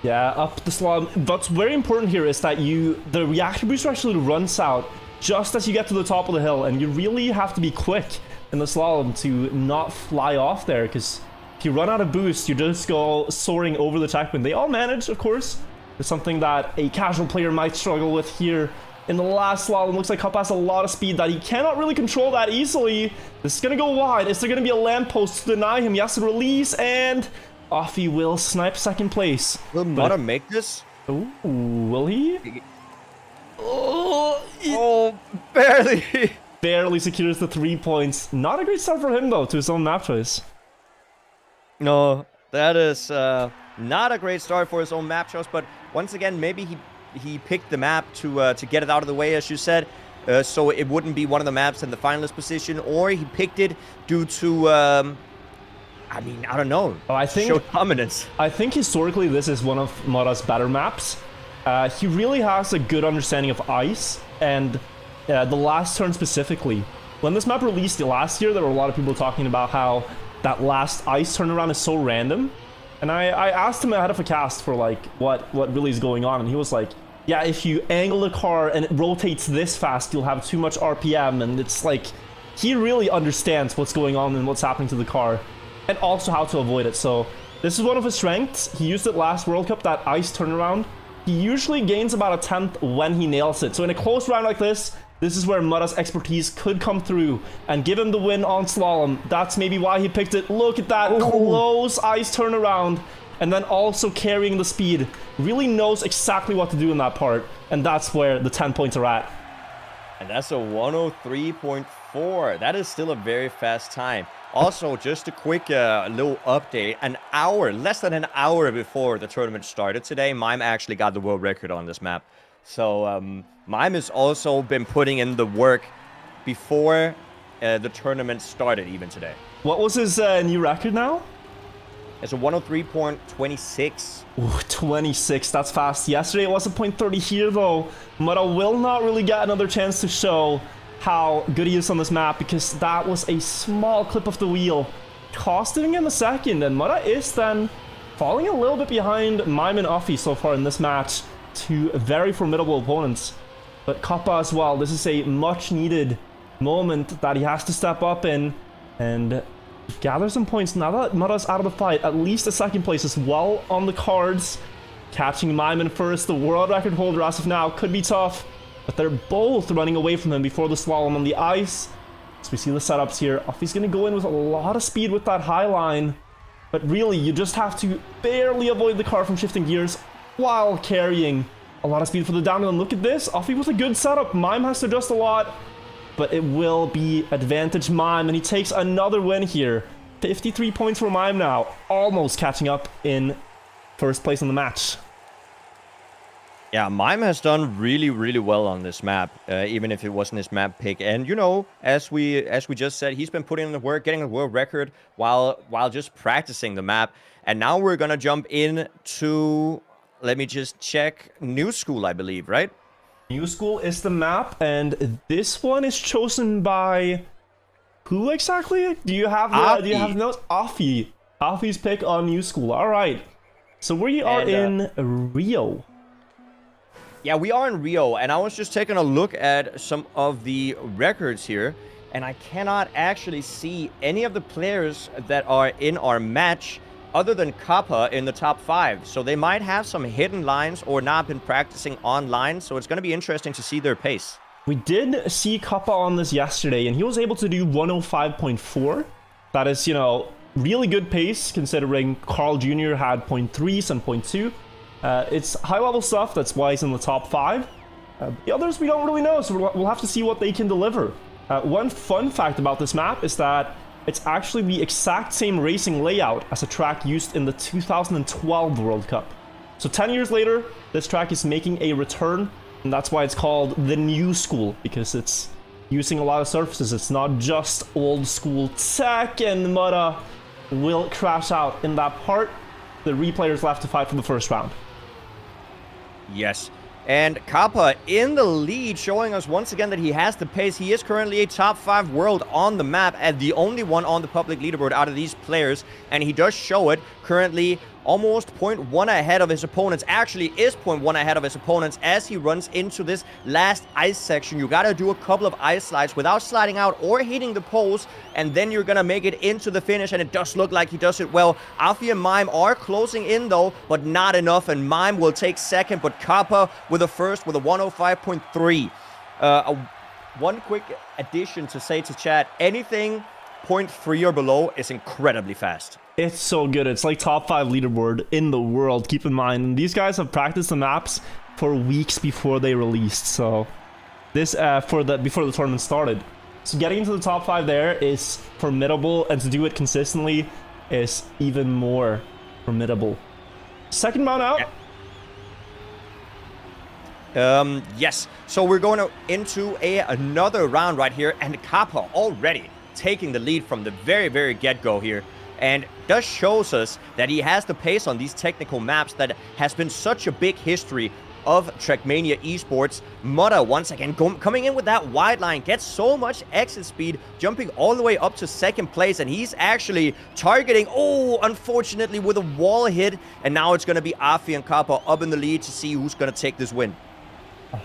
Yeah, up the slalom. What's very important here is that the reaction booster actually runs out just as you get to the top of the hill, and you really have to be quick in the slalom to not fly off there, because if you run out of boost, you just go soaring over the checkpoint. They all manage, of course. It's something that a casual player might struggle with here in the last slalom. Looks like Cup has a lot of speed that he cannot really control that easily. This is going to go wide. Is there going to be a lamppost to deny him? Yes, release, and off he will snipe 2nd place. Will Mutta make this? Ooh, will he? Oh, barely. Barely secures the 3 points. Not a great start for him, though, to his own map choice. No, that is not a great start for his own map choice, but once again, maybe he picked the map to get it out of the way, as you said, so it wouldn't be one of the maps in the finalist position, or he picked it due to, I mean, I don't know, show dominance. I think historically this is one of Mutta's better maps. He really has a good understanding of ice, and the last turn specifically. When this map released last year, there were a lot of people talking about how that last ice turnaround is so random, and I asked him ahead of a cast for like what really is going on, and he was like, yeah, if you angle the car and it rotates this fast, you'll have too much RPM. And it's like, he really understands what's going on and what's happening to the car, and also how to avoid it. So this is one of his strengths. He used it last World Cup, that ice turnaround. He usually gains about a 10th when he nails it. So in a close round like this is where Mutta's expertise could come through and give him the win on slalom. That's maybe why he picked it. Look at that close ice turnaround, and then also carrying the speed. Really knows exactly what to do in that part, and that's where the 10 points are at. And that's a 103.4. That is still a very fast time. Also, just a quick little update. Less than an hour before the tournament started today, Mime actually got the world record on this map. So Mime has also been putting in the work before the tournament started even today. What was his new record now? It's a 103.26. Ooh, 26, that's fast. Yesterday it was a .30 here though. Mutta will not really get another chance to show how good he is on this map, because that was a small clip of the wheel, costing him a second, and Mutta is then falling a little bit behind Mime and Offie so far in this match. Two very formidable opponents, but Kappa as well. This is a much needed moment that he has to step up in and gather some points. Now that Mutta's out of the fight, at least a 2nd place is well on the cards. Catching Mime in first, the world record holder as of now, could be tough, but they're both running away from him before the slalom on the ice. So we see the setups here. Offie's going to go in with a lot of speed with that high line, but really you just have to barely avoid the car from shifting gears while carrying a lot of speed for the downhill. And look at this, Offie with a good setup. Mime has to adjust a lot, but it will be advantage Mime, and he takes another win here. 53 points for Mime now, almost catching up in first place in the match. Yeah, Mime has done really, really well on this map, even if it wasn't his map pick. And, you know, as we just said, he's been putting in the work, getting a world record while just practicing the map. And now we're going to jump into, let me just check, New School, I believe, right? New School is the map, and this one is chosen by who exactly? Do you have notes? Offie. Offie's pick on New School. All right. So we are in Rio. Yeah, we are in Rio, and I was just taking a look at some of the records here, and I cannot actually see any of the players that are in our match other than Kappa in the top 5. So they might have some hidden lines or not been practicing online, so it's going to be interesting to see their pace. We did see Kappa on this yesterday, and he was able to do 105.4. That is, you know, really good pace considering Carl Jr. had 0.3s and 0.2. It's high-level stuff, that's why he's in the top 5. The others we don't really know, so we'll have to see what they can deliver. One fun fact about this map is that it's actually the exact same racing layout as a track used in the 2012 World Cup. So 10 years later, this track is making a return, and that's why it's called the New School, because it's using a lot of surfaces. It's not just old school tech, and Mutta will crash out in that part. The replayers left to fight for the first round. Yes. And Kappa in the lead, showing us once again that he has the pace. He is currently a top 5 world on the map and the only one on the public leaderboard out of these players. And he does show it, currently almost 0.1 ahead of his opponents. Actually is 0.1 ahead of his opponents as he runs into this last ice section. You gotta do a couple of ice slides without sliding out or hitting the poles, and then you're gonna make it into the finish, and it does look like he does it well. Afi and Mime are closing in though, but not enough, and Mime will take second, but Kappa with a first with a 105.3. One quick addition to say to chat, anything 0.3 or below is incredibly fast. It's so good. It's like top 5 leaderboard in the world. Keep in mind, these guys have practiced the maps for weeks before they released. So this before the tournament started. So getting into the top 5 there is formidable, and to do it consistently is even more formidable. Second round out. Yeah. Yes. So we're going into another round right here, and Kappa already taking the lead from the very get-go here. And does shows us that he has the pace on these technical maps that has been such a big history of Trackmania esports. Mutta once again coming in with that wide line, gets so much exit speed, jumping all the way up to second place, and he's actually targeting, oh, unfortunately with a wall hit, and now it's going to be Afi and Kappa up in the lead to see who's going to take this win.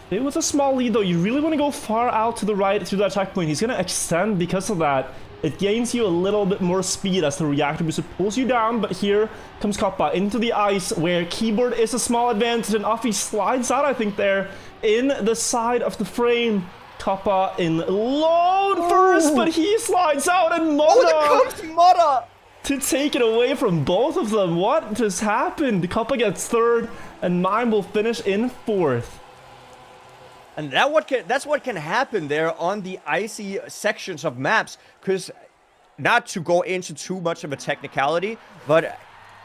It was a small lead though. You really want to go far out to the right through that checkpoint. He's going to extend because of that. It gains you a little bit more speed as the reactor booster pulls you down, but here comes Kappa into the ice where keyboard is a small advantage, and Afi slides out, I think, there in the side of the frame. Kappa in load first, but he slides out, and Mutta to take it away from both of them. What just happened? Kappa gets third, and Mime will finish in fourth. And that's what can happen there on the icy sections of maps, because not to go into too much of a technicality, but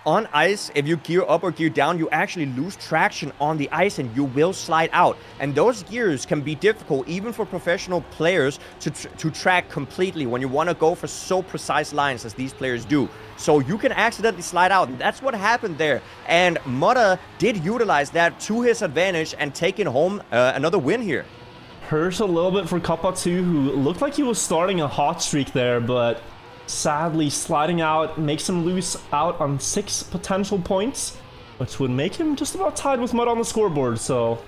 on ice, if you gear up or gear down, you actually lose traction on the ice and you will slide out. And those gears can be difficult even for professional players to track completely when you want to go for so precise lines as these players do. So you can accidentally slide out, and that's what happened there. And Mutta did utilize that to his advantage and taking home another win here. Hurt a little bit for Kappa too, who looked like he was starting a hot streak there, but sadly sliding out makes him lose out on 6 potential points, which would make him just about tied with Mutta on the scoreboard. So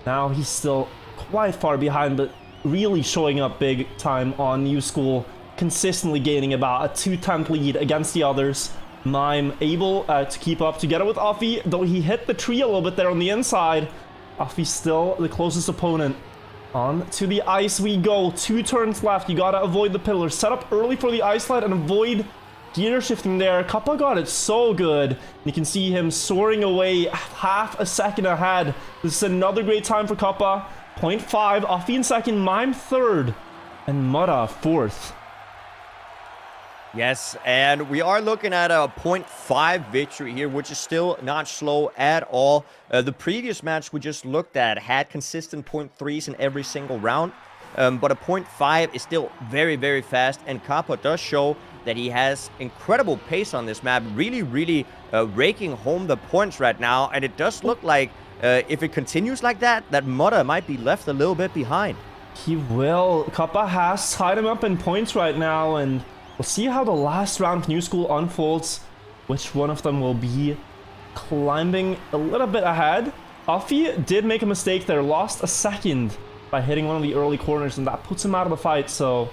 now he's still quite far behind, but really showing up big time on New School, consistently gaining about a 2-10 lead against the others. Mime able to keep up together with Afi, though he hit the tree a little bit there on the inside. Afi's still the closest opponent. On to the ice we go. 2 turns left. You gotta avoid the pillars. Set up early for the ice slide and avoid gear shifting there. Kappa got it so good. You can see him soaring away half a second ahead. This is another great time for Kappa. 0.5. Afi in second. Mime third. And Mutta fourth. Yes, and we are looking at a 0.5 victory here, which is still not slow at all. The previous match we just looked at had consistent 0.3s in every single round, but a 0.5 is still very fast, and Kappa does show that he has incredible pace on this map, really raking home the points right now, and it does look like if it continues like that, that Mutta might be left a little bit behind. He will. Kappa has tied him up in points right now, and we'll see how the last round of New School unfolds, which one of them will be climbing a little bit ahead. Afi did make a mistake there, lost a second by hitting one of the early corners, and that puts him out of the fight. So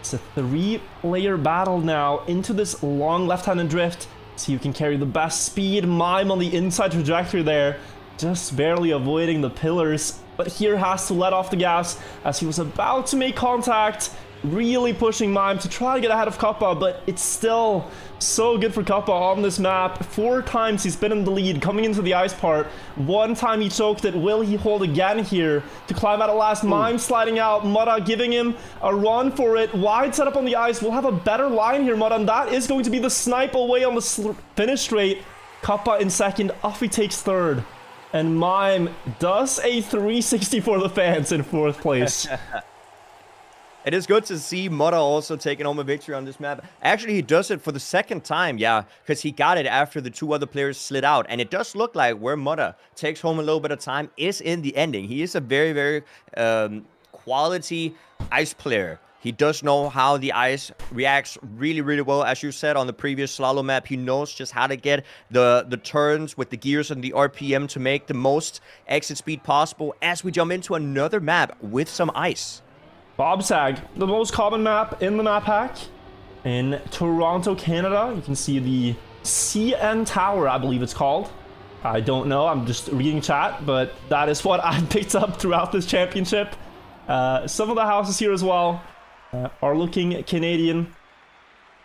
it's a 3-player battle now into this long left-handed drift. See who can carry the best speed. Mime on the inside trajectory there, just barely avoiding the pillars, but here has to let off the gas as he was about to make contact. Really pushing Mime to try to get ahead of Kappa, but it's still so good for Kappa on this map. 4 times he's been in the lead coming into the ice part. 1 time he choked it. Will he hold again here to climb out at last? Mime sliding out. Mutta giving him a run for it. Wide setup on the ice. We'll have a better line here, Mutta, and that is going to be the snipe away on the finish straight. Kappa in second. Afi takes third. And Mime does a 360 for the fans in 4th place. It is good to see Mutta also taking home a victory on this map. Actually, he does it for the second time, yeah, because he got it after the 2 other players slid out. And it does look like where Mutta takes home a little bit of time is in the ending. He is a very, very quality ice player. He does know how the ice reacts really, really well. As you said on the previous slalom map, he knows just how to get the turns with the gears and the RPM to make the most exit speed possible as we jump into another map with some ice. Bobsag, the most common map in the map pack in Toronto, Canada. You can see the CN Tower, I believe it's called. I don't know, I'm just reading chat, but that is what I picked up throughout this championship. Some of the houses here as well are looking Canadian,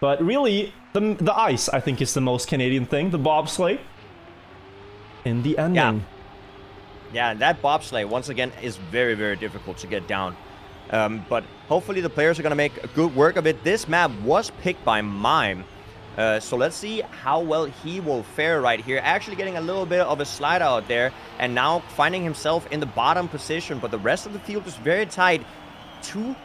but really the ice, I think, is the most Canadian thing. The bobsleigh in the ending. Yeah, that bobsleigh once again is very, very difficult to get down. But hopefully the players are going to make a good work of it. This map was picked by Mime. So let's see how well he will fare right here. Actually getting a little bit of a slide out there. And now finding himself in the bottom position. But the rest of the field is very tight. 0.2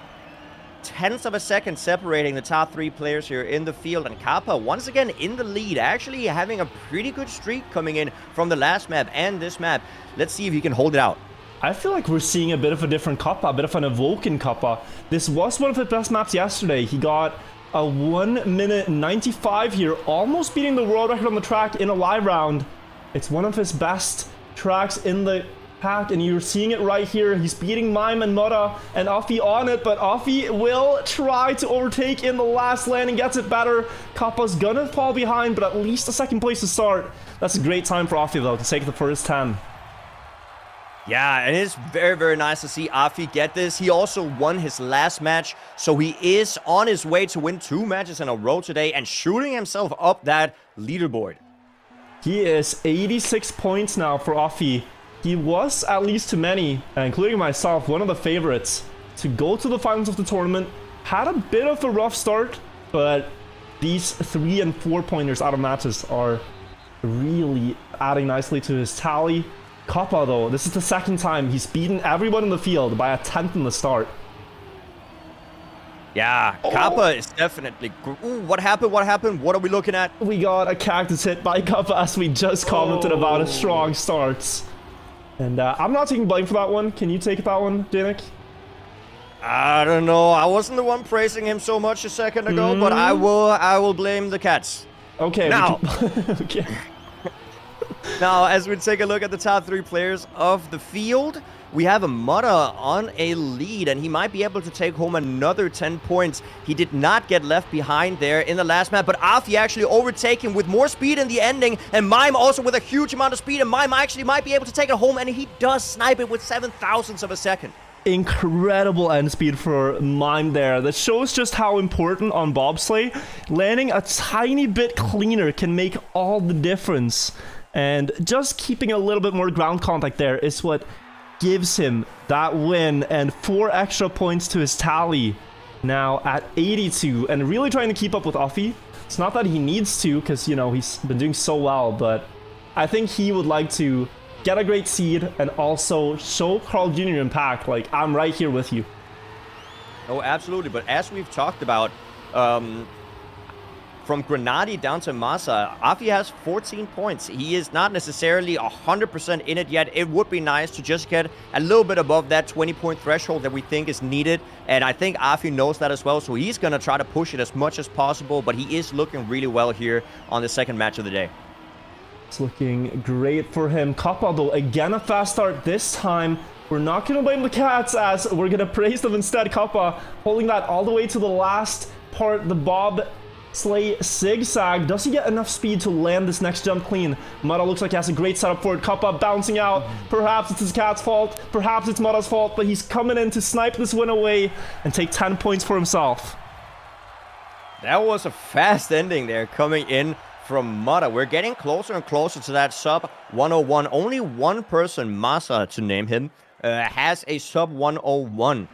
of a second separating the top 3 players here in the field. And Kappa once again in the lead. Actually having a pretty good streak coming in from the last map and this map. Let's see if he can hold it out. I feel like we're seeing a bit of a different Kappa, a bit of an Evoken Kappa. This was one of his best maps yesterday. He got a 1:95 here, almost beating the world record on the track in a live round. It's one of his best tracks in the pack, and you're seeing it right here. He's beating Mime and Mutta and Offie on it, but Offie will try to overtake in the last landing, gets it better. Kappa's gonna fall behind, but at least a second place to start. That's a great time for Offie, though, to take the first 10. Yeah, and it's very, very nice to see Afi get this. He also won his last match, so he is on his way to win 2 matches in a row today and shooting himself up that leaderboard. He is 86 points now for Afi. He was, at least to many, including myself, one of the favorites to go to the finals of the tournament. Had a bit of a rough start, but these 3 and 4 pointers out of matches are really adding nicely to his tally. Kappa, though, this is the second time he's beaten everyone in the field by a 10th in the start. Yeah, Kappa is definitely... Ooh, what happened? What happened? What are we looking at? We got a cactus hit by Kappa, as we just commented about his strong starts. And I'm not taking blame for that one. Can you take that one, Jnic? I don't know. I wasn't the one praising him so much a second ago, but I will blame the cats. Okay. Now... Okay. Now, as we take a look at the top 3 players of the field, we have a Mutta on a lead, and he might be able to take home another 10 points. He did not get left behind there in the last map, but Afi actually overtaken with more speed in the ending, and Mime also with a huge amount of speed, and Mime actually might be able to take it home, and he does snipe it with 0.07 of a second. Incredible end speed for Mime there. That shows just how important on bobsleigh landing a tiny bit cleaner can make all the difference. And just keeping a little bit more ground contact there is what gives him that win and 4 extra points to his tally now at 82, and really trying to keep up with Offie. It's not that he needs to, because, you know, he's been doing so well, but I think he would like to get a great seed and also show Carl Jr. in pack, like, I'm right here with you. Oh, absolutely. But as we've talked about, from Grenadi down to Massa, Afi has 14 points. He is not necessarily 100% in it yet. It would be nice to just get a little bit above that 20-point threshold that we think is needed. And I think Afi knows that as well, so he's going to try to push it as much as possible. But he is looking really well here on the second match of the day. It's looking great for him. Kappa, though, again a fast start. This time, we're not going to blame the cats, as we're going to praise them instead. Kappa holding that all the way to the last part, the bobsleigh zigzag. Does he get enough speed to land this next jump clean? Mutta looks like he has a great setup for it. Kappa bouncing out. Perhaps it's his cat's fault. Perhaps it's Mutta's fault, but he's coming in to snipe this win away and take 10 points for himself. That was a fast ending there coming in from Mutta. We're getting closer and closer to that sub 101. Only one person, Massa to name him, has a sub 101.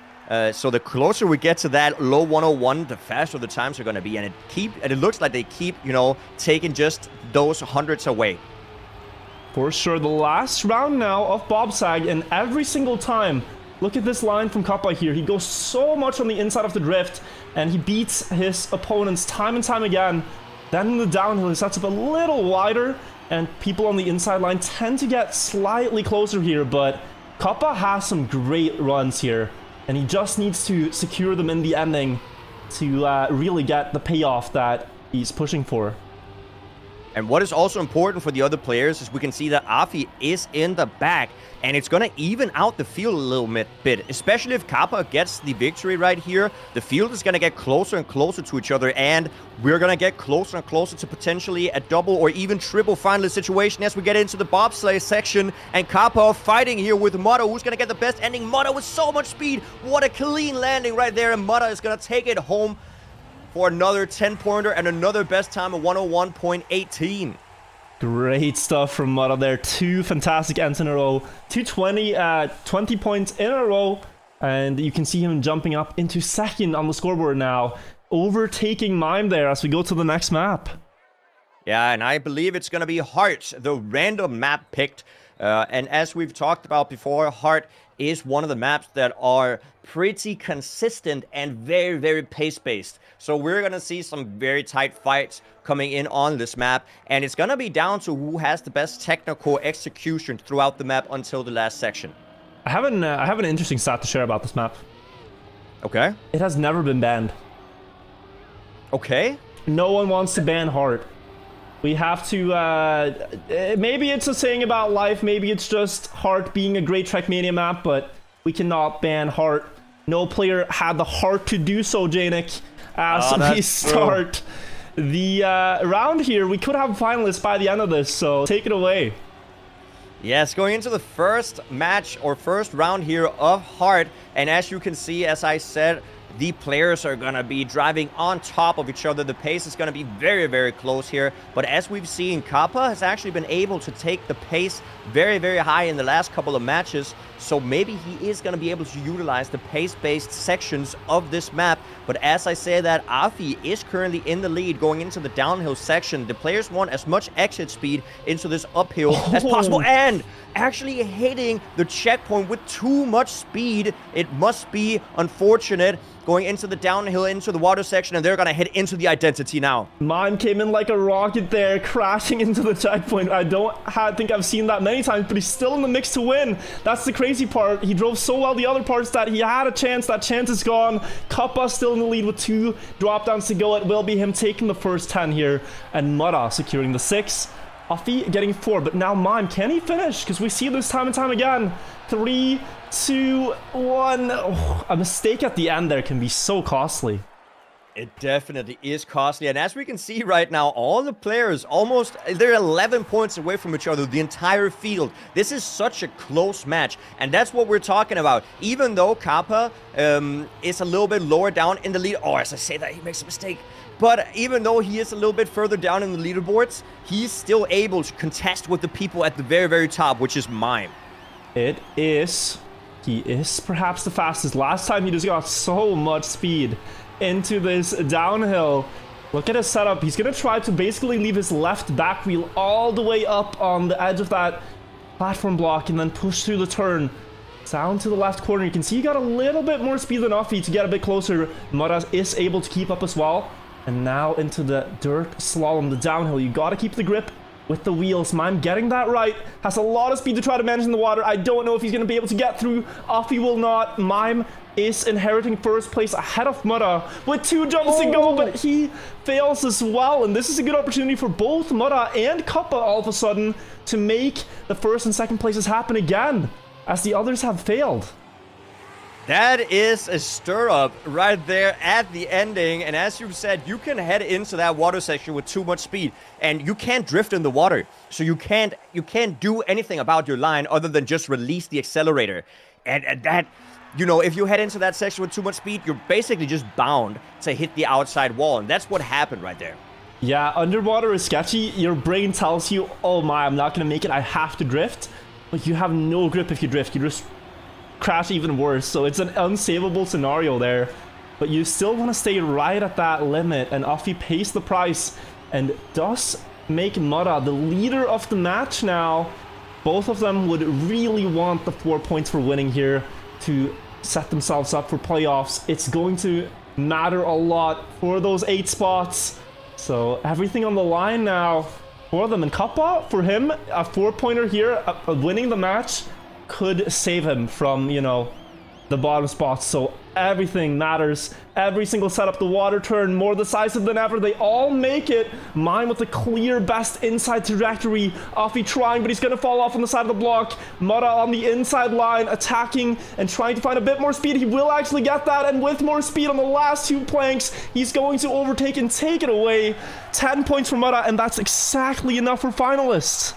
So the closer we get to that low 101, the faster the times are going to be. And it looks like they keep, you know, taking just those hundreds away. For sure, the last round now of Bobsag, and every single time Look at this line from Kappa here. He goes so much on the inside of the drift, and he beats his opponents time and time again. Then in the downhill, he sets up a little wider, and people on the inside line tend to get slightly closer here, but Kappa has some great runs here, and he just needs to secure them in the ending to really get the payoff that he's pushing for. And what is also important for the other players is we can see that Afi is in the back, and it's going to even out the field a little bit, especially if Kappa gets the victory right here. The field is going to get closer and closer to each other, and we're going to get closer and closer to potentially a double or even triple finalist situation as we get into the bobsleigh section. And Kappa fighting here with Motto, who's going to get the best ending. Motto with so much speed. What a clean landing right there, and Motto is going to take it home for another 10-pointer and another best time of 101.18. Great stuff from Mudda there. 2 fantastic ends in a row. 20 points in a row. And you can see him jumping up into second on the scoreboard now, overtaking Mime there as we go to the next map. Yeah, and I believe it's going to be Heart, the random map picked. And as we've talked about before, Heart is one of the maps that are pretty consistent and very, very pace-based. So we're going to see some very tight fights coming in on this map, and it's going to be down to who has the best technical execution throughout the map until the last section. I have an interesting stat to share about this map. Okay. It has never been banned. Okay. No one wants to ban Heart. We have to, maybe it's a saying about life, maybe it's just Heart being a great Trackmania map, but we cannot ban Heart. No player had the heart to do so, Jnic, as we start the round here. We could have finalists by the end of this, so take it away. Yes, going into the first match or first round here of Heart, and as you can see, as I said, the players are going to be driving on top of each other. The pace is going to be very, very close here. But as we've seen, Kappa has actually been able to take the pace very, very high in the last couple of matches. So maybe he is going to be able to utilize the pace-based sections of this map. But as I say that, Afi is currently in the lead going into the downhill section. The players want as much exit speed into this uphill as possible. And actually hitting the checkpoint with too much speed. It must be unfortunate. Going into the downhill, into the water section, and they're going to head into the identity now. Mime came in like a rocket there, crashing into the checkpoint. I don't think I've seen that many times, but he's still in the mix to win. That's the crazy part. He drove so well the other parts that he had a chance. That chance is gone. Kappa still in the lead with 2 drop-downs to go. It will be him taking the first 10 here, and Mudda securing the 6. Afi getting 4, but now Mime, can he finish? Because we see this time and time again. 3, 2, 1. Oh, a mistake at the end there can be so costly. It definitely is costly. And as we can see right now, all the players almost, they're 11 points away from each other, the entire field. This is such a close match. And that's what we're talking about. Even though Kappa is a little bit lower down in the lead. Oh, as I say that, he makes a mistake. But even though he is a little bit further down in the leaderboards, he's still able to contest with the people at the very, very top, which is Mime. It is. He is perhaps the fastest. Last time he just got so much speed into this downhill. Look at his setup. He's going to try to basically leave his left back wheel all the way up on the edge of that platform block and then push through the turn down to the left corner. You can see he got a little bit more speed than Afi to get a bit closer. Mudda is able to keep up as well. And now into the dirt slalom, the downhill. You got to keep the grip with the wheels. Mime getting that right. Has a lot of speed to try to manage in the water. I don't know if he's going to be able to get through. Afi will not. Mime is inheriting first place ahead of Mudda with 2 jumps to go, but he fails as well. And this is a good opportunity for both Mudda and Kappa all of a sudden to make the first and second places happen again, as the others have failed. That is a stir-up right there at the ending, and as you said, you can head into that water section with too much speed, and you can't drift in the water, so you can't do anything about your line other than just release the accelerator. And that, you know, if you head into that section with too much speed, you're basically just bound to hit the outside wall, and that's what happened right there. Yeah, underwater is sketchy. Your brain tells you, oh my, I'm not gonna make it, I have to drift, but you have no grip if you drift. You just crash even worse, so it's an unsavable scenario there, but you still want to stay right at that limit, and Afi pays the price and does make Mudda the leader of the match now. Both of them would really want the 4 points for winning here to set themselves up for playoffs. It's going to matter a lot for those 8 spots. So everything on the line now for them. And Kappa, for him, a 4-pointer here, winning the match could save him from, you know, the bottom spots. So everything matters. Every single setup, the water turn, more decisive than ever. They all make it. Mime with the clear best inside trajectory. Offie trying, but he's going to fall off on the side of the block. Mudda on the inside line, attacking and trying to find a bit more speed. He will actually get that, and with more speed on the last 2 planks, he's going to overtake and take it away. 10 points for Mudda, and that's exactly enough for finalists.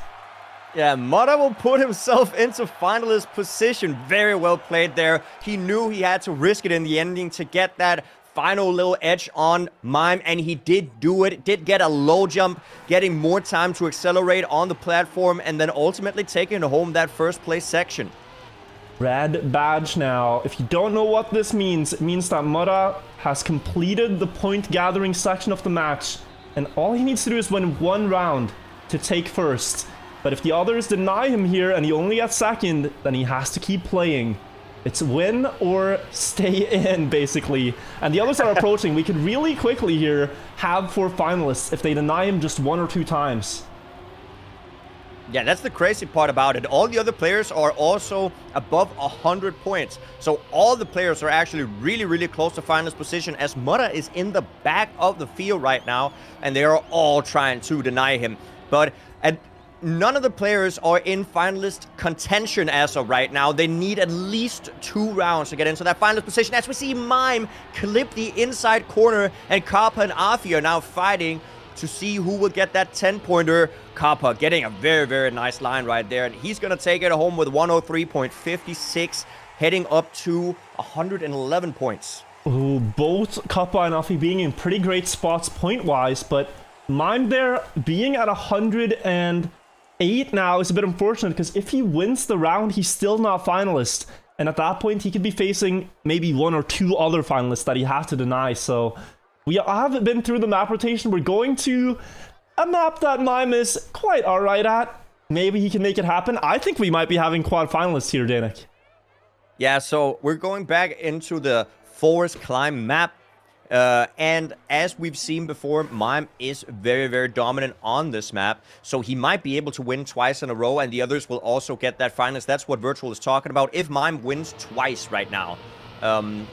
Yeah, Mudda will put himself into finalist position. Very well played there. He knew he had to risk it in the ending to get that final little edge on Mime, and he did do it. Did get a low jump, getting more time to accelerate on the platform, and then ultimately taking home that first place section. Red badge now. If you don't know what this means, it means that Mudda has completed the point gathering section of the match, and all he needs to do is win 1 round to take first. But if the others deny him here and he only gets second, then he has to keep playing. It's win or stay in, basically. And the others are approaching. We could really quickly here have 4 finalists if they deny him just 1 or 2 times. Yeah, that's the crazy part about it. All the other players are also above 100 points. So all the players are actually really, really close to finalist position, as Mudda is in the back of the field right now, and they are all trying to deny him. But none of the players are in finalist contention as of right now. They need at least 2 rounds to get into that finalist position. As we see Mime clip the inside corner, and Kappa and Afi are now fighting to see who will get that 10-pointer. Kappa getting a very, very nice line right there, and he's going to take it home with 103.56, heading up to 111 points. Ooh, both Kappa and Afi being in pretty great spots point-wise, but Mime there being at 108 now is a bit unfortunate, because if he wins the round, he's still not finalist. And at that point, he could be facing maybe 1 or 2 other finalists that he has to deny. So we have been through the map rotation. We're going to a map that Mime is quite alright at. Maybe he can make it happen. I think we might be having quad finalists here, Danik. Yeah, so we're going back into the forest climb map. And as we've seen before, Mime is very, very dominant on this map. So he might be able to win twice in a row, and the others will also get that finalist. That's what Wirtual is talking about. If Mime wins twice right now,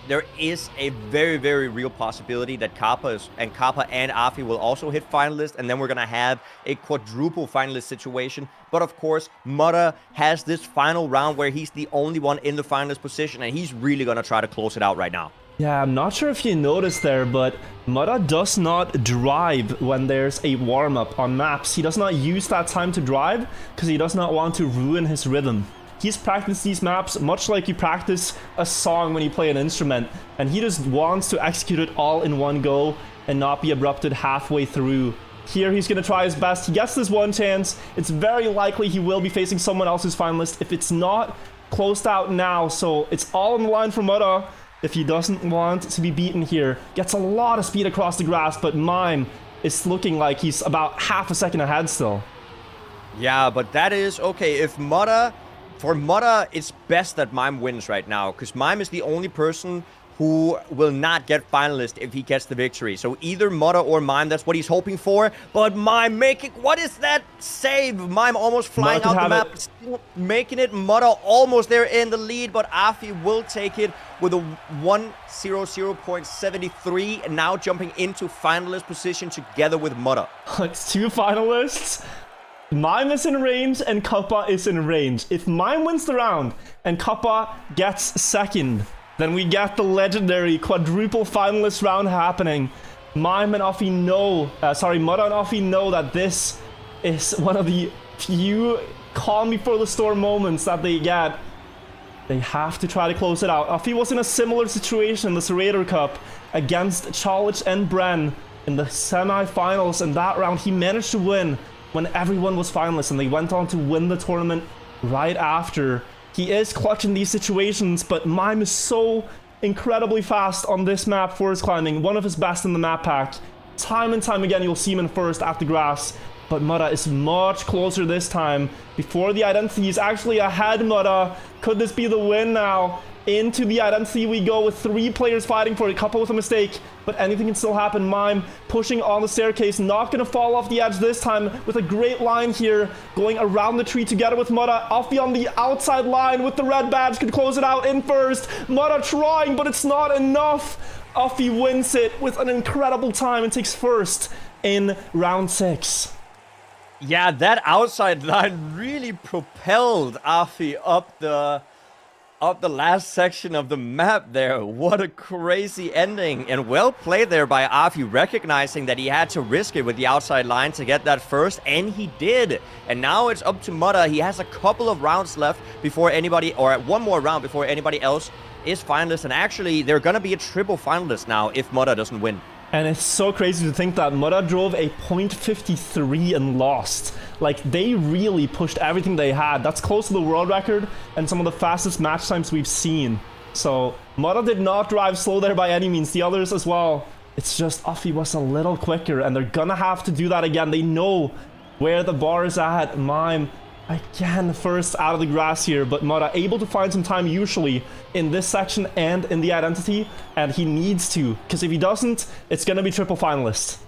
there is a very, very real possibility that Kappa and Afi will also hit finalist, and then we're going to have a quadruple finalist situation. But of course, Mudda has this final round where he's the only one in the finalist position, and he's really going to try to close it out right now. Yeah, I'm not sure if you noticed there, but Mudda does not drive when there's a warm-up on maps. He does not use that time to drive because he does not want to ruin his rhythm. He's practiced these maps much like you practice a song when you play an instrument, and he just wants to execute it all in one go and not be abrupted halfway through. Here he's going to try his best. He gets this 1 chance. It's very likely he will be facing someone else's finalist if it's not closed out now, so it's all on the line for Mudda. If he doesn't want to be beaten here. Gets a lot of speed across the grass, but Mime is looking like he's about half a second ahead still. Yeah, but that is okay. If for Mudda, it's best that Mime wins right now, because Mime is the only person who will not get finalist if he gets the victory. So either Mudda or Mime, that's what he's hoping for. But Mime making, what is that save? Mime almost flying out the map, still making it. Mudda almost there in the lead, but Afi will take it with a 100.73, and now jumping into finalist position together with Mudda. It's 2 finalists. Mime is in range and Kappa is in range. If Mime wins the round and Kappa gets second, then we get the legendary quadruple finalist round happening. Mime and Afi know, Mudda and Afi know that this is one of the few calm before the storm moments that they get. They have to try to close it out. Afi was in a similar situation in the Serrator Cup against Chalich and Bren in the semi-finals. In that round, he managed to win when everyone was finalists, and they went on to win the tournament right after. He is clutch in these situations, but Mime is so incredibly fast on this map, forest climbing, one of his best in the map pack. Time and time again, you'll see him in first at the grass, but Mudda is much closer this time. Before the identity, he's actually ahead, Mudda. Could this be the win now? Into the identity we go with 3 players fighting for it. Kappa with a mistake, but anything can still happen. Mime pushing on the staircase, not gonna fall off the edge this time with a great line here, going around the tree together with Mutta. Afi on the outside line with the red badge, could close it out in first. Mutta trying, but it's not enough. Afi wins it with an incredible time and takes first in round 6. Yeah, that outside line really propelled Afi up the last section of the map there. What a crazy ending. And well played there by Afi, recognizing that he had to risk it with the outside line to get that first, and he did. And now it's up to Mutta. He has a couple of rounds left before anybody, or one more round before anybody else is finalist. And actually, they're going to be a triple finalist now if Mutta doesn't win. And it's so crazy to think that Mutta drove a .53 and lost. Like, they really pushed everything they had. That's close to the world record and some of the fastest match times we've seen. So, Mutta did not drive slow there by any means. The others as well. It's just Afi was a little quicker, and they're gonna have to do that again. They know where the bar is at. Mime, again, first out of the grass here, but Mutta able to find some time usually in this section and in the identity, and he needs to, because if he doesn't, it's gonna be triple finalist.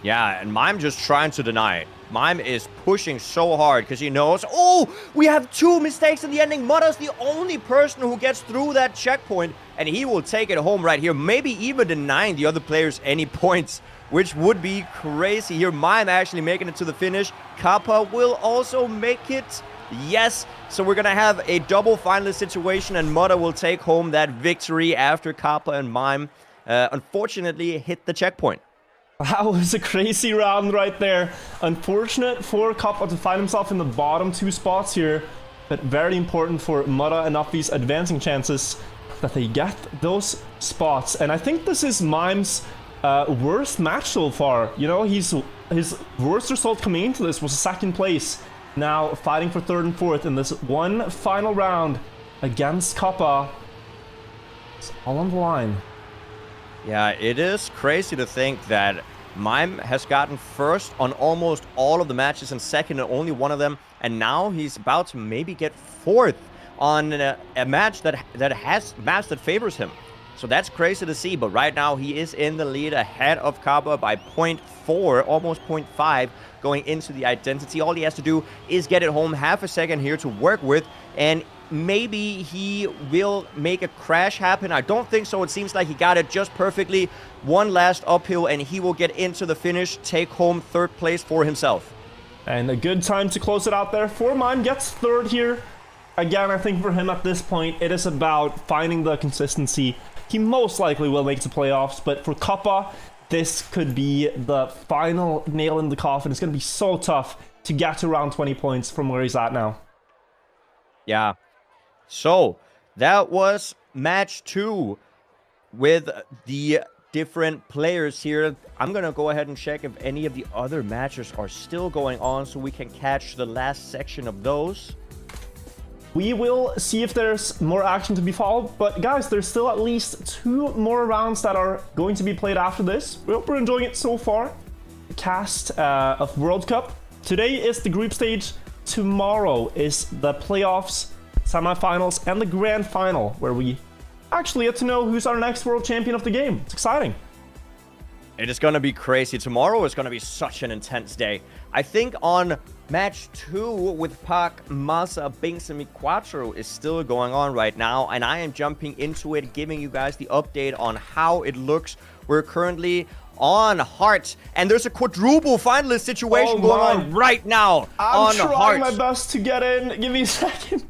Yeah, and Mime just trying to deny it. Mime is pushing so hard because he knows, oh, we have 2 mistakes in the ending. Mutta's the only person who gets through that checkpoint, and he will take it home right here, maybe even denying the other players any points, which would be crazy here. Mime actually making it to the finish. Kappa will also make it. Yes, so we're going to have a double finalist situation, and Mutta will take home that victory after Kappa and Mime unfortunately hit the checkpoint. That was a crazy round right there. Unfortunate for Kappa to find himself in the bottom 2 spots here, but very important for Mutta and Afi's advancing chances that they get those spots. And I think this is Mime's worst match so far. You know, his worst result coming into this was 2nd place. Now fighting for 3rd and 4th in this one final round against Kappa. It's all on the line. Yeah, it is crazy to think that Mime has gotten first on almost all of the matches and 2nd in only one of them, and now he's about to maybe get 4th on a match that has maps that favors him. So that's crazy to see, but right now he is in the lead ahead of Kappa by 0.4, almost 0.5 going into the identity. All he has to do is get it home, half a second here to work with, and maybe he will make a crash happen. I don't think so. It seems like he got it just perfectly. One last uphill, and he will get into the finish, take home 3rd place for himself. And a good time to close it out there for Mime. Gets 3rd here. Again, I think for him at this point, it is about finding the consistency. He most likely will make the playoffs, but for Kappa, this could be the final nail in the coffin. It's going to be so tough to get to around 20 points from where he's at now. Yeah. So, that was match 2 with the different players here. I'm going to go ahead and check if any of the other matches are still going on so we can catch the last section of those. We will see if there's more action to be followed, but guys, there's still at least 2 more rounds that are going to be played after this. We hope we're enjoying it so far. Cast of World Cup. Today is the group stage. Tomorrow is the playoffs, semifinals, and the grand final, where we actually get to know who's our next world champion of the game. It's exciting. It is going to be crazy. Tomorrow is going to be such an intense day. I think on match 2 with Pac, Masa, Binks, and Miquatro is still going on right now, and I am jumping into it, giving you guys the update on how it looks. We're currently on Heart, and there's a quadruple finalist situation going on right now on Heart. I'm trying my best to get in. Give me a second.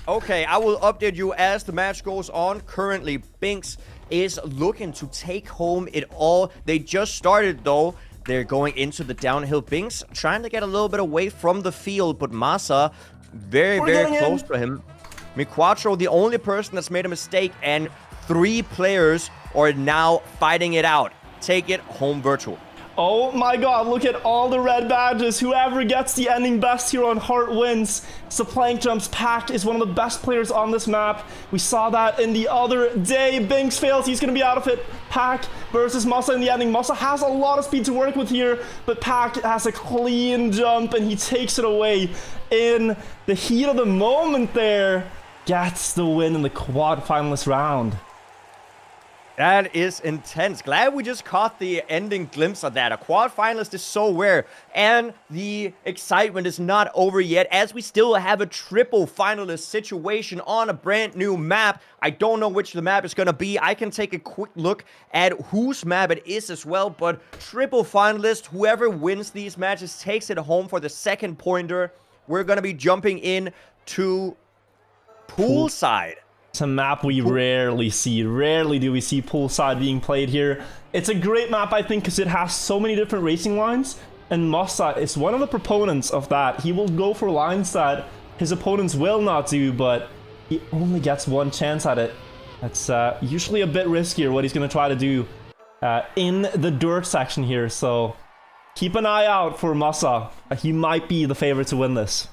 Okay, I will update you as the match goes on. Currently, Binks is looking to take home it all. They just started, though. They're going into the downhill. Binks trying to get a little bit away from the field, but Masa very close to him. Miquatro, the only person that's made a mistake, and 3 players are now fighting it out. Take it home virtual. Oh my god, look at all the red badges. Whoever gets the ending best here on Heart wins. It's the plank jumps. Pac is one of the best players on this map. We saw that in the other day. Binks fails. He's going to be out of it. Pac versus Masa in the ending. Masa has a lot of speed to work with here, but Pac has a clean jump, and he takes it away in the heat of the moment there. gets the win in the quarterfinalist round. That is intense. Glad we just caught the ending glimpse of that. A quarterfinalist is so rare, and the excitement is not over yet, as we still have a triple finalist situation on a brand new map. I don't know which the map is going to be. I can take a quick look at whose map it is as well, but triple finalist, whoever wins these matches takes it home for the second pointer. We're going to be jumping in to poolside. It's a map we rarely see. Rarely do we see poolside being played here. It's a great map, I think, because it has so many different racing lines, and Massa is one of the proponents of that. He will go for lines that his opponents will not do, but he only gets one chance at it. That's usually a bit riskier what he's going to try to do in the dirt section here, so keep an eye out for Massa. He might be the favorite to win this.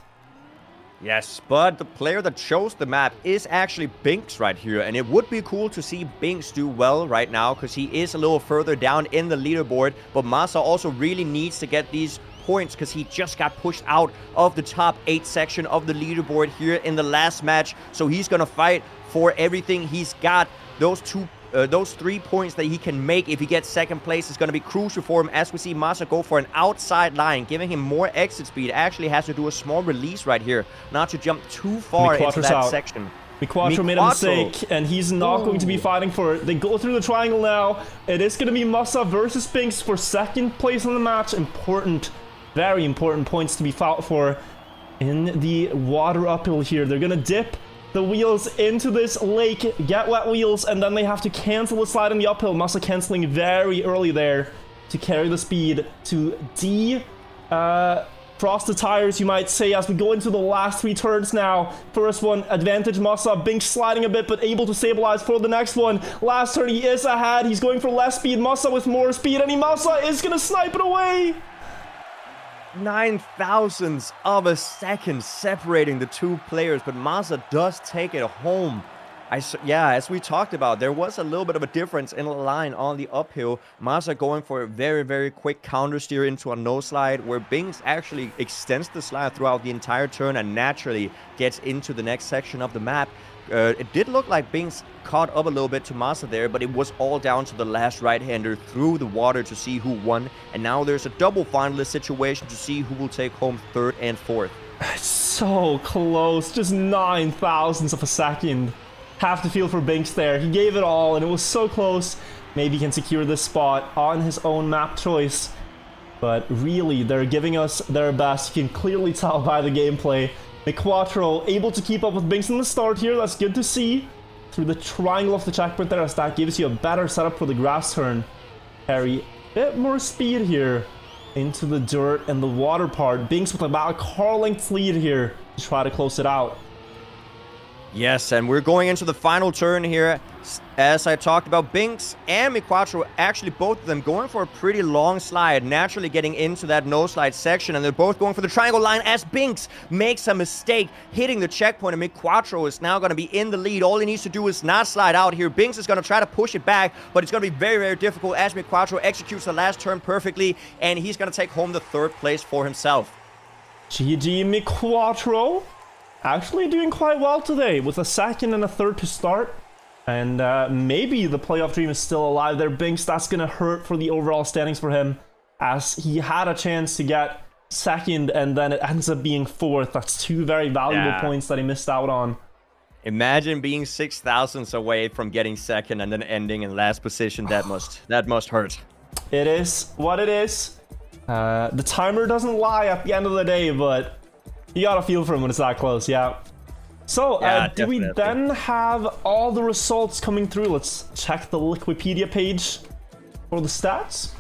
Yes, but the player that chose the map is actually Binks right here, and it would be cool to see Binks do well right now because he is a little further down in the leaderboard, but Massa also really needs to get these points because he just got pushed out of the top 8 section of the leaderboard here in the last match, so he's gonna fight for everything he's got. Those 3 points that he can make if he gets second place is going to be crucial for him, as we see Massa go for an outside line, giving him more exit speed. Actually has to do a small release right here, not to jump too far into that section. Miquatro made a mistake, and he's not going to be fighting for it. They go through the triangle now. It is going to be Massa versus Binks for second place in the match. Important, very important points to be fought for in the water uphill here. They're going to dip the wheels into this lake, get wet wheels, and then they have to cancel the slide in the uphill. Massa canceling very early there to carry the speed to frost the tires, you might say, as we go into the last 3 turns now. First one, advantage Massa. Binks sliding a bit, but able to stabilize for the next one. Last turn, he is ahead. He's going for less speed. Massa with more speed, and Massa is going to snipe it away. 9 thousandths of a second separating the two players, but Massa does take it home. Yeah, as we talked about, there was a little bit of a difference in the line on the uphill. Massa going for a very, very quick counter steer into a no slide, where Binks actually extends the slide throughout the entire turn and naturally gets into the next section of the map. It did look like Binks caught up a little bit to Massa there, but it was all down to the last right-hander through the water to see who won. And now there's a double finalist situation to see who will take home 3rd and 4th. So close, just 9 thousandths of a second. Have to feel for Binks there. He gave it all, and it was so close. Maybe he can secure this spot on his own map choice. But really, they're giving us their best. You can clearly tell by the gameplay. Miquatro able to keep up with Binks in the start here. That's good to see. Through the triangle of the checkpoint there, as that gives you a better setup for the grass turn. Harry, a bit more speed here into the dirt and the water part. Binks with about a car length lead here to try to close it out. Yes, and we're going into the final turn here. As I talked about, Binks and Miquatro, actually both of them going for a pretty long slide, naturally getting into that no slide section, and they're both going for the triangle line as Binks makes a mistake hitting the checkpoint, and Miquatro is now going to be in the lead. All he needs to do is not slide out here. Binks is going to try to push it back, but it's going to be very, very difficult as Miquatro executes the last turn perfectly, and he's going to take home the 3rd place for himself. GG Miquatro. Actually doing quite well today, with a 2nd and a 3rd to start. And maybe the playoff dream is still alive there. Binks, that's going to hurt for the overall standings for him, as he had a chance to get 2nd, and then it ends up being 4th. That's 2 very valuable points that he missed out on. Imagine being 6 thousandths away from getting 2nd and then ending in last position. That must hurt. It is what it is. The timer doesn't lie at the end of the day, but you gotta feel for him when it's that close, yeah. So, do we then have all the results coming through? Let's check the Wikipedia page for the stats.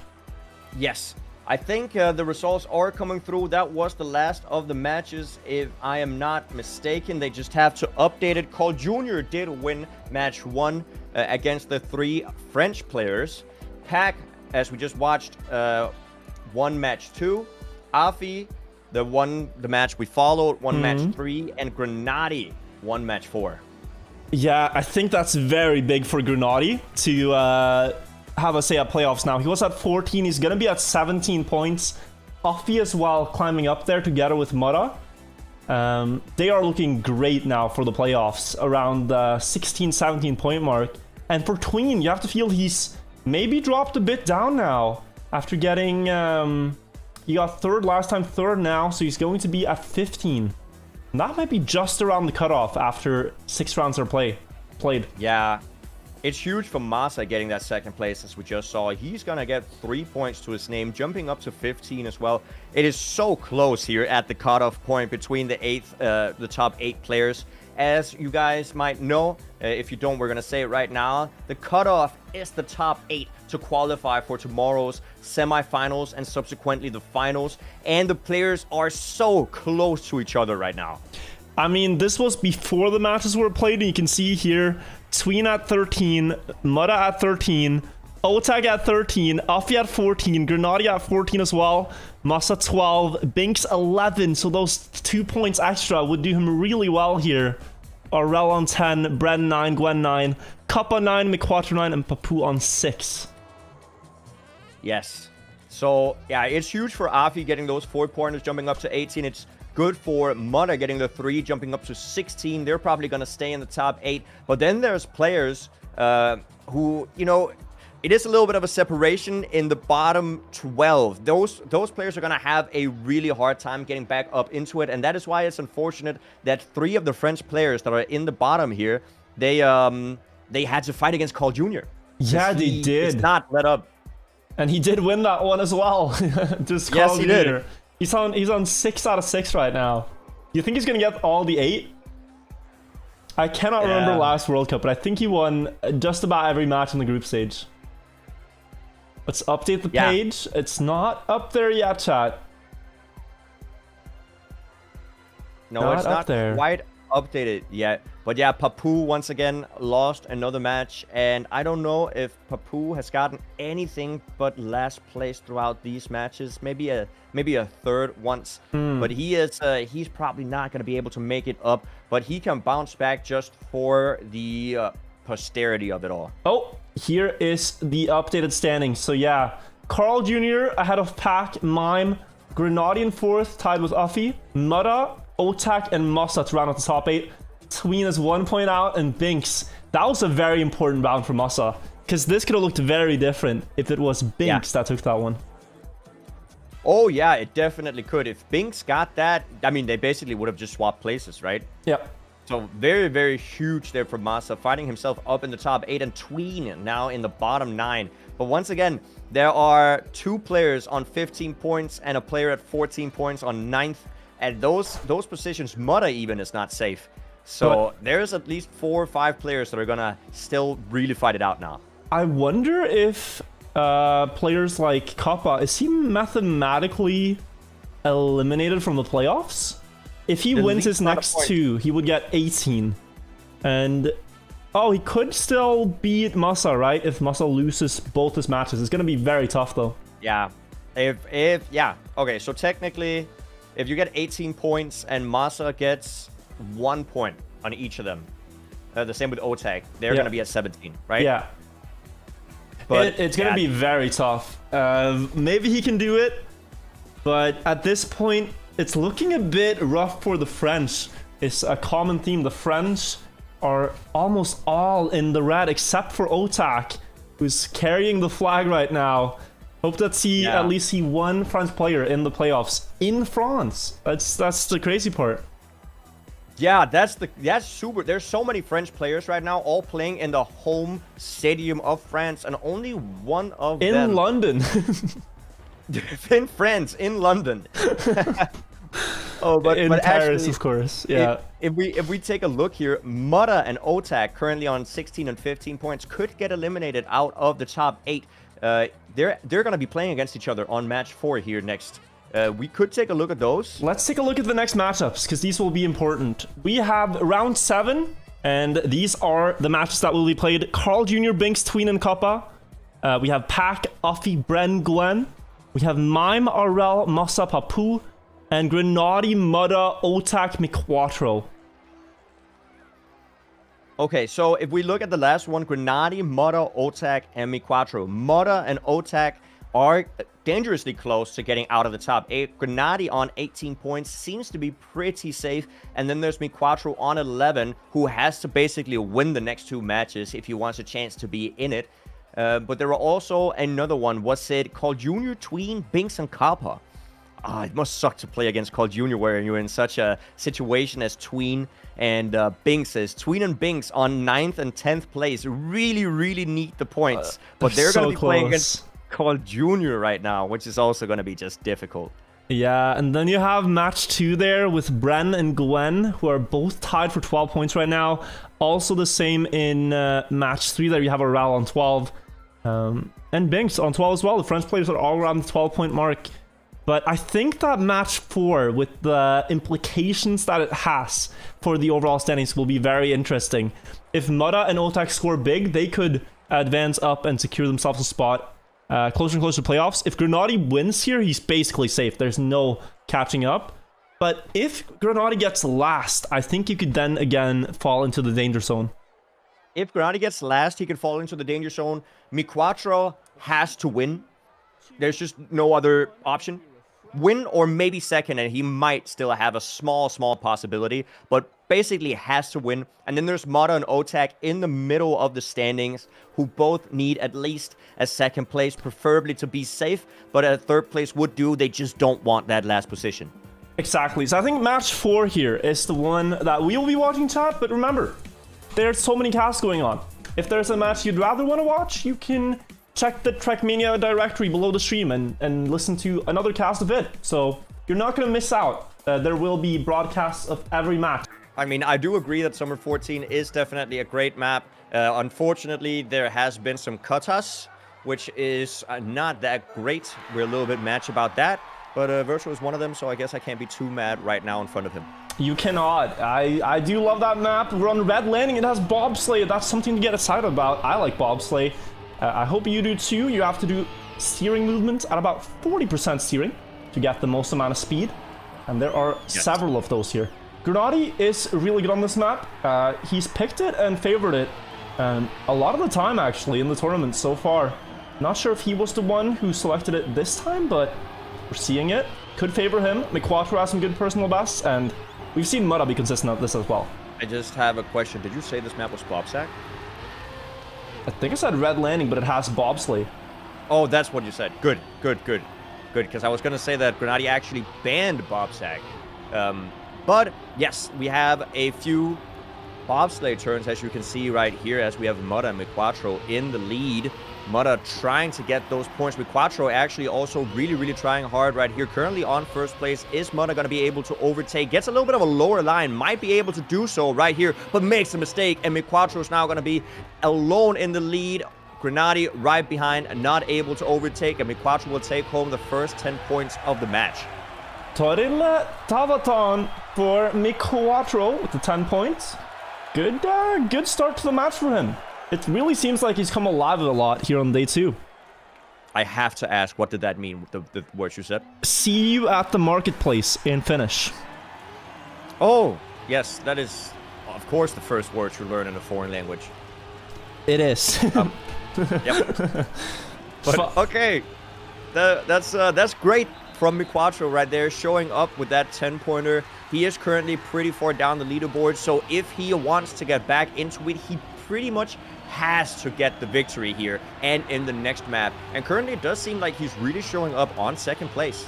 Yes, I think the results are coming through. That was the last of the matches, if I am not mistaken. They just have to update it. Carl Jr. did win match 1 against the 3 French players. Pack, as we just watched, won match 2. Afi, the match we followed, won match 3, and Grenadi won match 4. Yeah, I think that's very big for Grenadi to have a say at playoffs now. He was at 14, he's gonna be at 17 points. Afi as well, climbing up there together with Mura. They are looking great now for the playoffs, around the 16-17 point mark. And for Tween, you have to feel he's maybe dropped a bit down now after getting... he got third last time, third now, so he's going to be at 15. And that might be just around the cutoff after 6 rounds are played. Yeah. It's huge for Masa getting that second place, as we just saw. He's going to get 3 points to his name, jumping up to 15 as well. It is so close here at the cutoff point between the top 8 players. As you guys might know, if you don't, we're going to say it right now. The cutoff is the top 8 to qualify for tomorrow's semifinals and subsequently the finals. And the players are so close to each other right now. I mean, this was before the matches were played, and you can see here, Tween at 13, Mutta at 13, Otag at 13, Uffy at 14, Grenadi at 14 as well, Masa 12, Binks 11, so those 2 points extra would do him really well here. Aurel on 10, Bren 9, Gwen 9, Kappa 9, Miquatra 9, and Papu on 6. Yes. So, yeah, it's huge for Afi getting those 4 pointers, jumping up to 18. It's good for Mutta getting the 3, jumping up to 16. They're probably going to stay in the top 8. But then there's players who, you know, it is a little bit of a separation in the bottom 12. Those players are going to have a really hard time getting back up into it. And that is why it's unfortunate that 3 of the French players that are in the bottom here, they had to fight against Carl Jr. Yeah, they did. He's not let up. And he did win that one as well. Just Carl Yes, he Jr. did. He's on 6 out of 6 right now. You think he's going to get all the 8? I cannot remember last World Cup, but I think he won just about every match in the group stage. Let's update the page. It's not up there yet, chat. No, it's not quite updated yet. But yeah, Papu once again lost another match, and I don't know if Papu has gotten anything but last place throughout these matches. Maybe a third once, but he's probably not going to be able to make it up. But he can bounce back just for the posterity of it all. Oh, here is the updated standings. So yeah, Carl Jr. ahead of Pack, Mime, Grenadi in 4th, tied with Uffy, Mutta, Otak, and Masa to round out the top 8. Tween is 1 point out, and Binks. That was a very important round for Masa, because this could have looked very different if it was Binks that took that one. Oh yeah, it definitely could. If Binks got that, I mean, they basically would have just swapped places, right? Yep. So very, very huge there for Masa, finding himself up in the top 8, and Tween now in the bottom 9. But once again, there are 2 players on 15 points and a player at 14 points on 9th. And those positions, Mutta even is not safe. So there's at least 4 or 5 players that are going to still really fight it out now. I wonder if players like Kappa, is he mathematically eliminated from the playoffs? If he wins his next 2, he would get 18. And, oh, he could still beat Masa, right? If Masa loses both his matches. It's going to be very tough, though. Yeah. Yeah. Okay, so technically, if you get 18 points and Masa gets 1 point on each of them, the same with Otag, they're going to be at 17, right? Yeah. But it's going to be very tough. Maybe he can do it, but at this point, it's looking a bit rough for the French. It's a common theme. The French are almost all in the red, except for Otak, who's carrying the flag right now. Hope that at least see one French player in the playoffs in France. That's the crazy part. Yeah, that's super. There's so many French players right now, all playing in the home stadium of France, and only one of them in London. in France, in London. but in Paris, actually, of course. Yeah. If we take a look here, Mutta and Otak currently on 16 and 15 points could get eliminated out of the top 8. They're going to be playing against each other on match 4 here next. We could take a look at those. Let's take a look at the next matchups, because these will be important. We have round 7, and these are the matches that will be played. Carl Jr., Binks, Tween, and Kappa. We have Pack, Uffy, Bren, Gwen. We have Mime, Aurel, Masa, Papu, and Grenadi, Mutta, Otak, Miquatra. Okay, so if we look at the last one, Grenadi, Mutta, Otak, and Miquatra. Mutta and Otak are dangerously close to getting out of the top 8. Grenadi on 18 points seems to be pretty safe. And then there's Mi4 on 11, who has to basically win the next 2 matches if he wants a chance to be in it. But there are also another one. Was it Carl Jr., Tween, Binks, and Kappa? It must suck to play against Carl Jr. where you're in such a situation as Tween and Binks is. Tween and Binks on 9th and 10th place really, really need the points. But they're going to be playing against Carl Jr. right now, which is also going to be just difficult. Yeah, and then you have match 2 there with Bren and Gwen, who are both tied for 12 points right now. Also the same in match 3 there. You have Aral on 12 and Binks on 12 as well. The French players are all around the 12-point mark. But I think that match 4, with the implications that it has for the overall standings, will be very interesting. If Mutta and Otak score big, they could advance up and secure themselves a spot closer and closer to playoffs. If Grenadi wins here, he's basically safe. There's no catching up. But if Grenadi gets last, I think you could then again fall into the danger zone. If Grenadi gets last, he could fall into the danger zone. Mi4 has to win. There's just no other option. Win or maybe second, and he might still have a small possibility, but basically has to win. And then there's Mutta and Otak in the middle of the standings, who both need at least a second place, preferably to be safe, but a third place would do. They just don't want that last position. Exactly. So I think match 4 here is the one that we will be watching, chat. But remember, there's so many casts going on. If there's a match you'd rather want to watch, you can check the Trackmania directory below the stream and listen to another cast of it. So you're not going to miss out. There will be broadcasts of every match. I mean, I do agree that Summer 14 is definitely a great map. Unfortunately, there has been some cutoffs, which is not that great. We're a little bit match about that. But Virtual is one of them, so I guess I can't be too mad right now in front of him. You cannot. I do love that map. We're on Red Landing. It has bobsleigh. That's something to get excited about. I like bobsleigh. I hope you do too. You have to do steering movements at about 40% steering to get the most amount of speed. And there are several of those here. Grenadi is really good on this map. He's picked it and favored it a lot of the time, actually, in the tournament so far. Not sure if he was the one who selected it this time, but we're seeing it. Could favor him. Mi4 has some good personal bests, and we've seen Mutta be consistent at this as well. I just have a question. Did you say this map was Bobsack? I think I said Red Landing, but it has bobsleigh. Oh, that's what you said. Good, because I was going to say that Grenadi actually banned Bobsack. But yes, we have a few bobsleigh turns, as you can see right here, as we have Mutta and Mi4 in the lead. Mutta trying to get those points. Mi4 actually also really trying hard right here. Currently on first place. Is Mutta going to be able to overtake? Gets a little bit of a lower line. Might be able to do so right here, but makes a mistake. And Mi4 is now going to be alone in the lead. Grenadi right behind, not able to overtake. And Mi4 will take home the first 10 points of the match. Torille Tavaton for Mi4 with the 10 points. Good start to the match for him. It really seems like he's come alive a lot here on day 2. I have to ask, what did that mean with the words you said? See you at the marketplace in Finnish. Oh, yes, that is, of course, the first words you learn in a foreign language. It is. Yep. But okay, that's great from Mi4 right there, showing up with that 10-pointer. He is currently pretty far down the leaderboard, so if he wants to get back into it, he pretty much has to get the victory here and in the next map. And currently it does seem like he's really showing up on second place.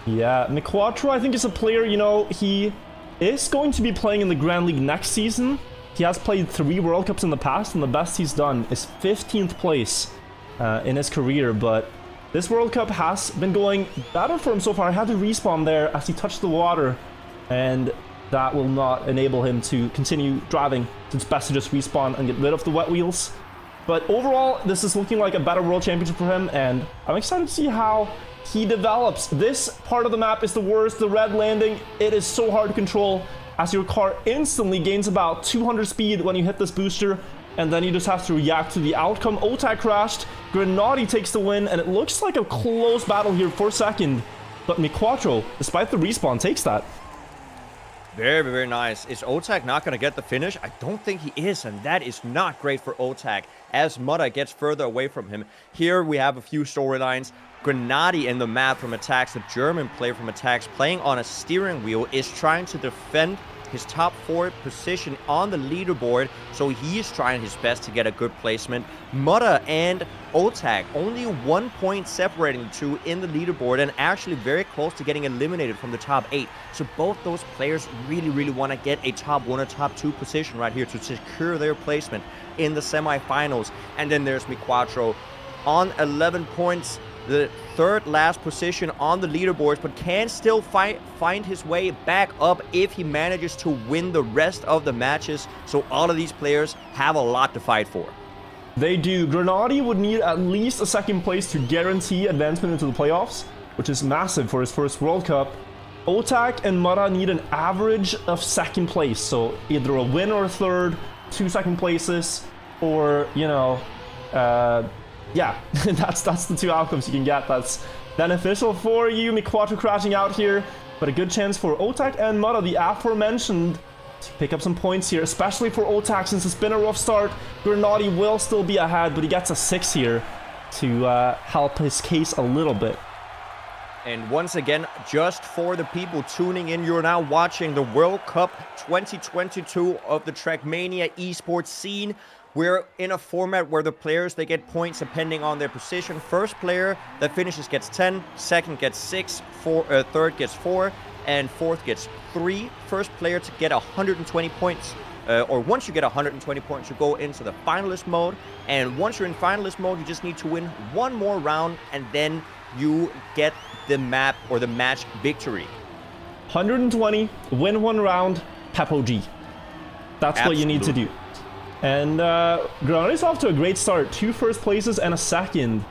Yeah, Mi4 I think is a player, you know, he is going to be playing in the Grand League next season. He has played 3 World Cups in the past, and the best he's done is 15th place in his career. But this World Cup has been going better for him so far. I had to respawn there as he touched the water, and that will not enable him to continue driving. So it's best to just respawn and get rid of the wet wheels. But overall, this is looking like a better World Championship for him, and I'm excited to see how he develops. This part of the map is the worst, the Red Landing. It is so hard to control, as your car instantly gains about 200 speed when you hit this booster, and then you just have to react to the outcome. Otak crashed, Grenadi takes the win, and it looks like a close battle here for second. But Mi4, despite the respawn, takes that. Very, very nice. Is Otak not going to get the finish? I don't think he is, and that is not great for Otak as Mutta gets further away from him. Here we have a few storylines. Grenadi in the map from Attacks, the German player from Attacks, playing on a steering wheel, is trying to defend his top 4 position on the leaderboard, so he is trying his best to get a good placement. Mutta and Otak, only 1 point separating the two in the leaderboard, and actually very close to getting eliminated from the top 8. So both those players really, really want to get a top 1 or top 2 position right here to secure their placement in the semifinals. And then there's Miquatro on 11 points, the 3rd last position on the leaderboards, but can still find his way back up if he manages to win the rest of the matches. So all of these players have a lot to fight for. They do. Grenadi would need at least a 2nd place to guarantee advancement into the playoffs, which is massive for his first World Cup. Otak and Mutta need an average of 2nd place, so either a win or a 3rd, 2 2nd places, or, you know, yeah, that's the 2 outcomes you can get. That's beneficial for you. Miquatro crashing out here, but a good chance for Otak and Mutta, the aforementioned, to pick up some points here, especially for Otak since it's been a rough start. Grenadi will still be ahead, but he gets a 6 here to help his case a little bit. And once again, just for the people tuning in, you're now watching the World Cup 2022 of the Trackmania esports scene. We're in a format where the players, they get points depending on their position. First player that finishes gets 10, 2nd gets 6, 3rd gets 4, and 4th gets 3. First player to get 120 points, or once you get 120 points, you go into the finalist mode. And once you're in finalist mode, you just need to win 1 more round, and then you get the map or the match victory. 120, win 1 round, Pepo G. That's what you need to do. And Grenadi's off to a great start. 2 first places and a 2nd.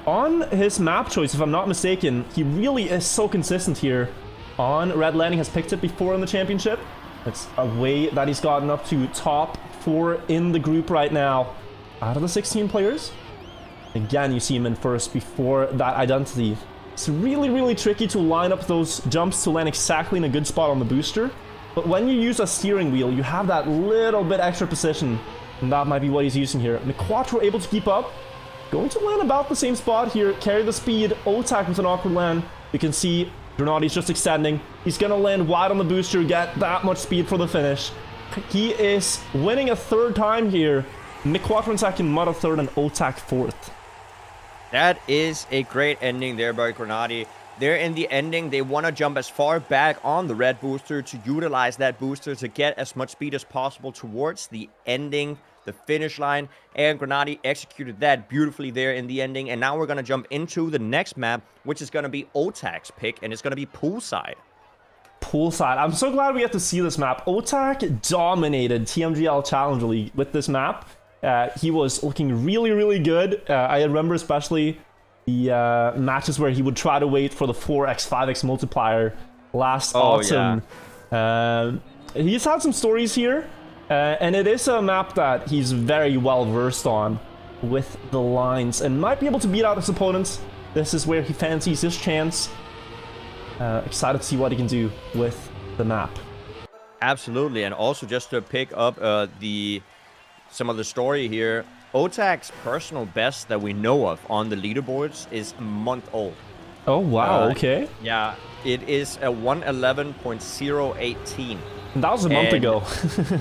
On his map choice, if I'm not mistaken, he really is so consistent here. On Red Landing, has picked it before in the championship. It's a way that he's gotten up to top 4 in the group right now. Out of the 16 players, again, you see him in first before that identity. It's really, really tricky to line up those jumps to land exactly in a good spot on the booster. But when you use a steering wheel, you have that little bit extra position. And that might be what he's using here. Miquatro able to keep up. Going to land about the same spot here. Carry the speed. Otak with an awkward land. You can see Grenadi's just extending. He's going to land wide on the booster. Get that much speed for the finish. He is winning a 3rd time here. Miquatro in 2nd, Mutta 3rd, and Otak 4th. That is a great ending there by Grenadi. They're in the ending. They want to jump as far back on the red booster to utilize that booster to get as much speed as possible towards the ending, the finish line. And Grenadi executed that beautifully there in the ending. And now we're going to jump into the next map, which is going to be Otak's pick, and it's going to be Poolside. Poolside. I'm so glad we get to see this map. Otak dominated TMGL Challenger League with this map. He was looking really, really good. I remember especially the matches where he would try to wait for the 4x, 5x multiplier last autumn. Yeah. He's had some stories here, and it is a map that he's very well versed on with the lines and might be able to beat out his opponents. This is where he fancies his chance. Excited to see what he can do with the map. Absolutely, and also just to pick up some of the story here, Otak's personal best that we know of on the leaderboards is a month old. Oh, wow, okay. Yeah, it is a 111.018. That was a month ago.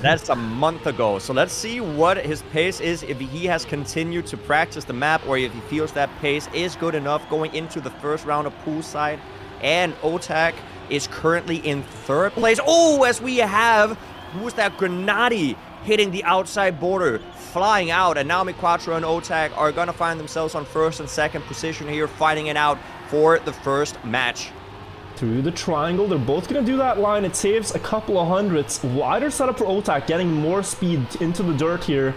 That's a month ago. So let's see what his pace is, if he has continued to practice the map or if he feels that pace is good enough going into the 1st round of Poolside. And Otak is currently in 3rd place. Oh, as we have, who's that? Grenadi hitting the outside border, flying out, and now Miquatro and Otak are gonna find themselves on 1st and 2nd position here, fighting it out for the 1st match. Through the triangle, they're both gonna do that line. It saves a couple of hundreds. Wider setup for Otak, getting more speed into the dirt here,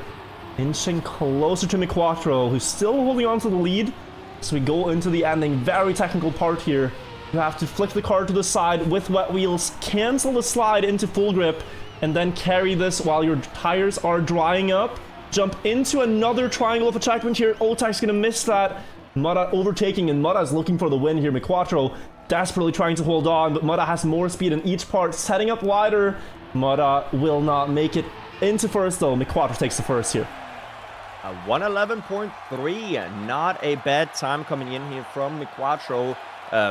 inching closer to Miquatro, who's still holding on to the lead. So we go into the ending, very technical part here. You have to flick the car to the side with wet wheels, cancel the slide into full grip, and then carry this while your tires are drying up. Jump into another triangle of attachment here. Otak's gonna miss that. Mudda overtaking, and Mudda is looking for the win here. McQuattro desperately trying to hold on, but Mudda has more speed in each part, setting up wider. Mudda will not make it into first though. McQuattro takes the first here. A 111.3, not a bad time coming in here from McQuattro.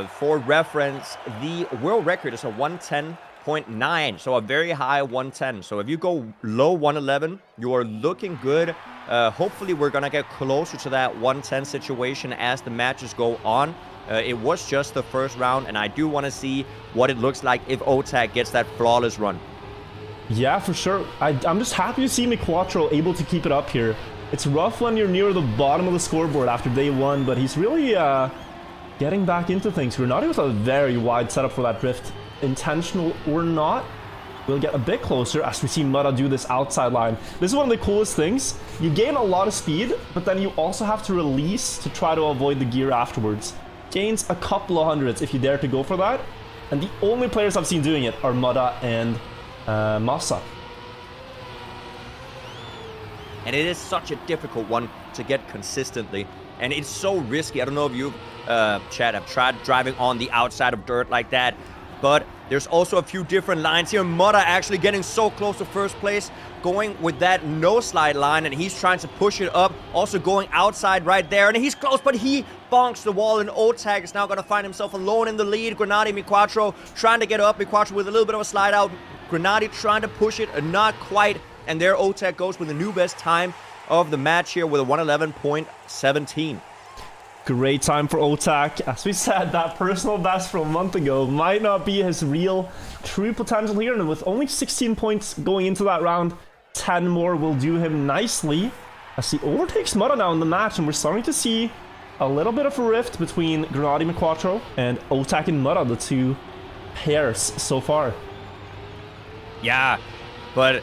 For reference, the world record is a 110.9, so a very high 110. So if you go low 111, you are looking good. Hopefully we're gonna get closer to that 110 situation as the matches go on. It was just the first round, and I do want to see what it looks like if OTAC gets that flawless run. Yeah, for sure. I'm just happy to see McQuattro able to keep it up here. It's rough when you're near the bottom of the scoreboard after day one, but he's really getting back into things. Grenadi with a very wide setup for that drift. Intentional or not, we'll get a bit closer as we see Mudda do this outside line. This is one of the coolest things. You gain a lot of speed, but then you also have to release to try to avoid the gear afterwards. Gains a couple of hundreds if you dare to go for that. And the only players I've seen doing it are Mudda and Massa. And it is such a difficult one to get consistently. And it's so risky. I don't know if you, Chad, have tried driving on the outside of dirt like that. But there's also a few different lines here. Mudda actually getting so close to first place, going with that no slide line, and he's trying to push it up. Also going outside right there, and he's close, but he bonks the wall, and OTAC is now going to find himself alone in the lead. Grenadi, McQuattro trying to get up. McQuattro with a little bit of a slide out. Grenadi trying to push it, not quite. And there OTAC goes with the new best time of the match here with a 111.17. Great time for OTAC. As we said, that personal best from a month ago might not be his real true potential here. And with only 16 points going into that round, 10 more will do him nicely. As he overtakes Mudda now in the match, and we're starting to see a little bit of a rift between Grenadi, McQuattro and OTAC and Mudda, the two pairs so far. Yeah, but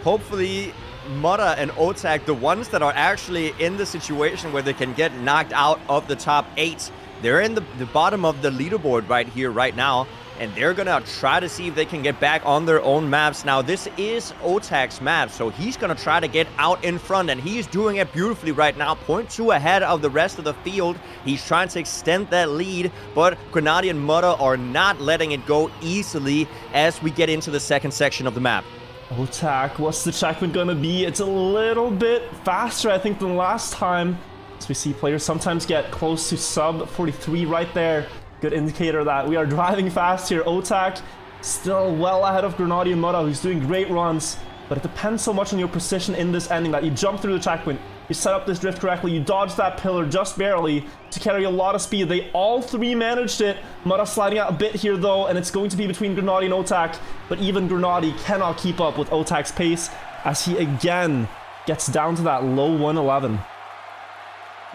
hopefully Mudda and OTAC, the ones that are actually in the situation where they can get knocked out of the top 8, they're in the bottom of the leaderboard right here, right now, and they're gonna try to see if they can get back on their own maps. Now, this is OTAC's map, so he's gonna try to get out in front, and he's doing it beautifully right now. 0.2 ahead of the rest of the field. He's trying to extend that lead, but Grenadi and Mudda are not letting it go easily as we get into the second section of the map. OTAC, what's the checkpoint gonna be? It's a little bit faster, I think, than last time. As we see players sometimes get close to sub 43 right there. Good indicator that we are driving fast here. OTAC still well ahead of Grenadi and Mudda, who's doing great runs. But it depends so much on your precision in this ending that you jump through the checkpoint, you set up this drift correctly, you dodge that pillar just barely to carry a lot of speed. They all three managed it. Mudda sliding out a bit here though, and it's going to be between Grenadi and OTAC. But even Grenadi cannot keep up with OTAC's pace as he again gets down to that low 111.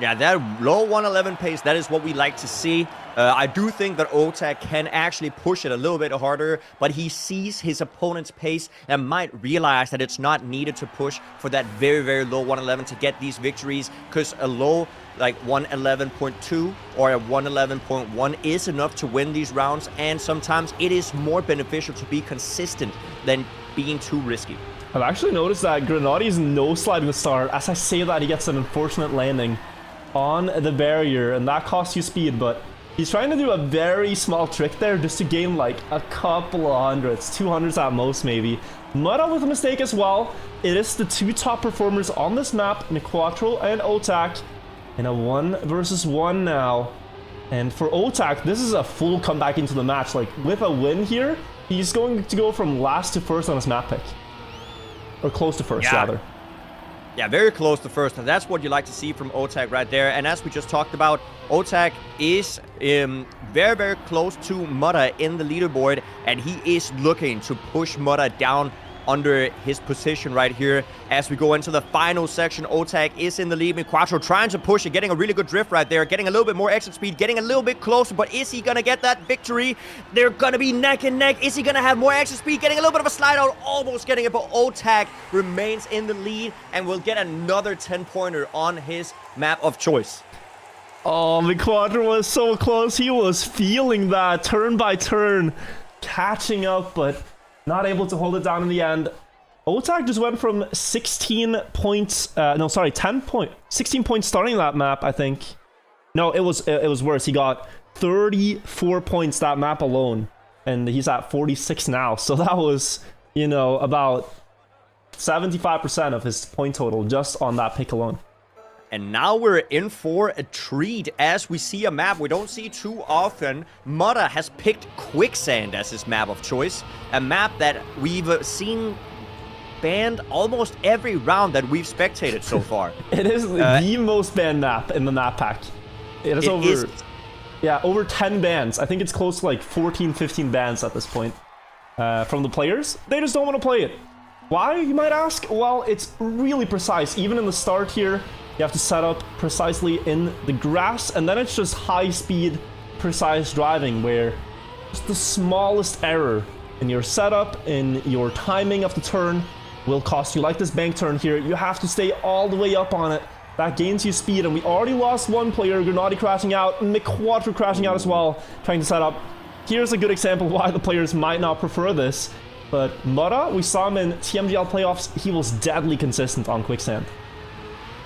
Yeah, that low 111 pace, that is what we like to see. I do think that OTAC can actually push it a little bit harder, but he sees his opponent's pace and might realize that it's not needed to push for that very, very low 111 to get these victories, because a low like 111.2 or a 111.1 is enough to win these rounds, and sometimes it is more beneficial to be consistent than being too risky. I've actually noticed that Grenadi's no sliding the start. As I say that, he gets an unfortunate landing on the barrier, and that costs you speed, but he's trying to do a very small trick there just to gain like a couple of hundreds, 200s at most maybe. Mudda with a mistake as well. It is the two top performers on this map, McQuattro and OTAC, in a 1 versus 1 now. And for OTAC, this is a full comeback into the match. Like, with a win here, he's going to go from last to first on his map pick. Or close to first, rather. Yeah, very close to first, and that's what you like to see from OTAC right there. And as we just talked about, OTAC is very, very close to Mudda in the leaderboard, and he is looking to push Mudda down under his position right here. As we go into the final section, OTAC is in the lead. McQuattro trying to push it, getting a really good drift right there, getting a little bit more exit speed, getting a little bit closer, but is he gonna get that victory? They're gonna be neck and neck. Is he gonna have more exit speed? Getting a little bit of a slide out, almost getting it, but OTAC remains in the lead and will get another 10-pointer on his map of choice. Oh, McQuattro was so close. He was feeling that turn by turn, catching up, but not able to hold it down in the end. OTAC just went from 16 points, 16 points starting that map, I think, No, it was worse. He got 34 points that map alone, and he's at 46 now. So that was, you know, about 75% of his point total just on that pick alone. And now we're in for a treat as we see a map we don't see too often. Mudda has picked Quicksand as his map of choice. A map that we've seen banned almost every round that we've spectated so far. It is the most banned map in the map pack. It is over 10 bans. I think it's close to like 14, 15 bans at this point from the players. They just don't want to play it. Why, you might ask? Well, it's really precise. Even in the start here, you have to set up precisely in the grass, and then it's just high-speed, precise driving, where just the smallest error in your setup, in your timing of the turn, will cost you. Like this bank turn here, you have to stay all the way up on it. That gains you speed, and we already lost one player, Grenadi crashing out, McQuattro crashing out as well, trying to set up. Here's a good example why the players might not prefer this, but Mudda, we saw him in TMGL playoffs, he was deadly consistent on Quicksand.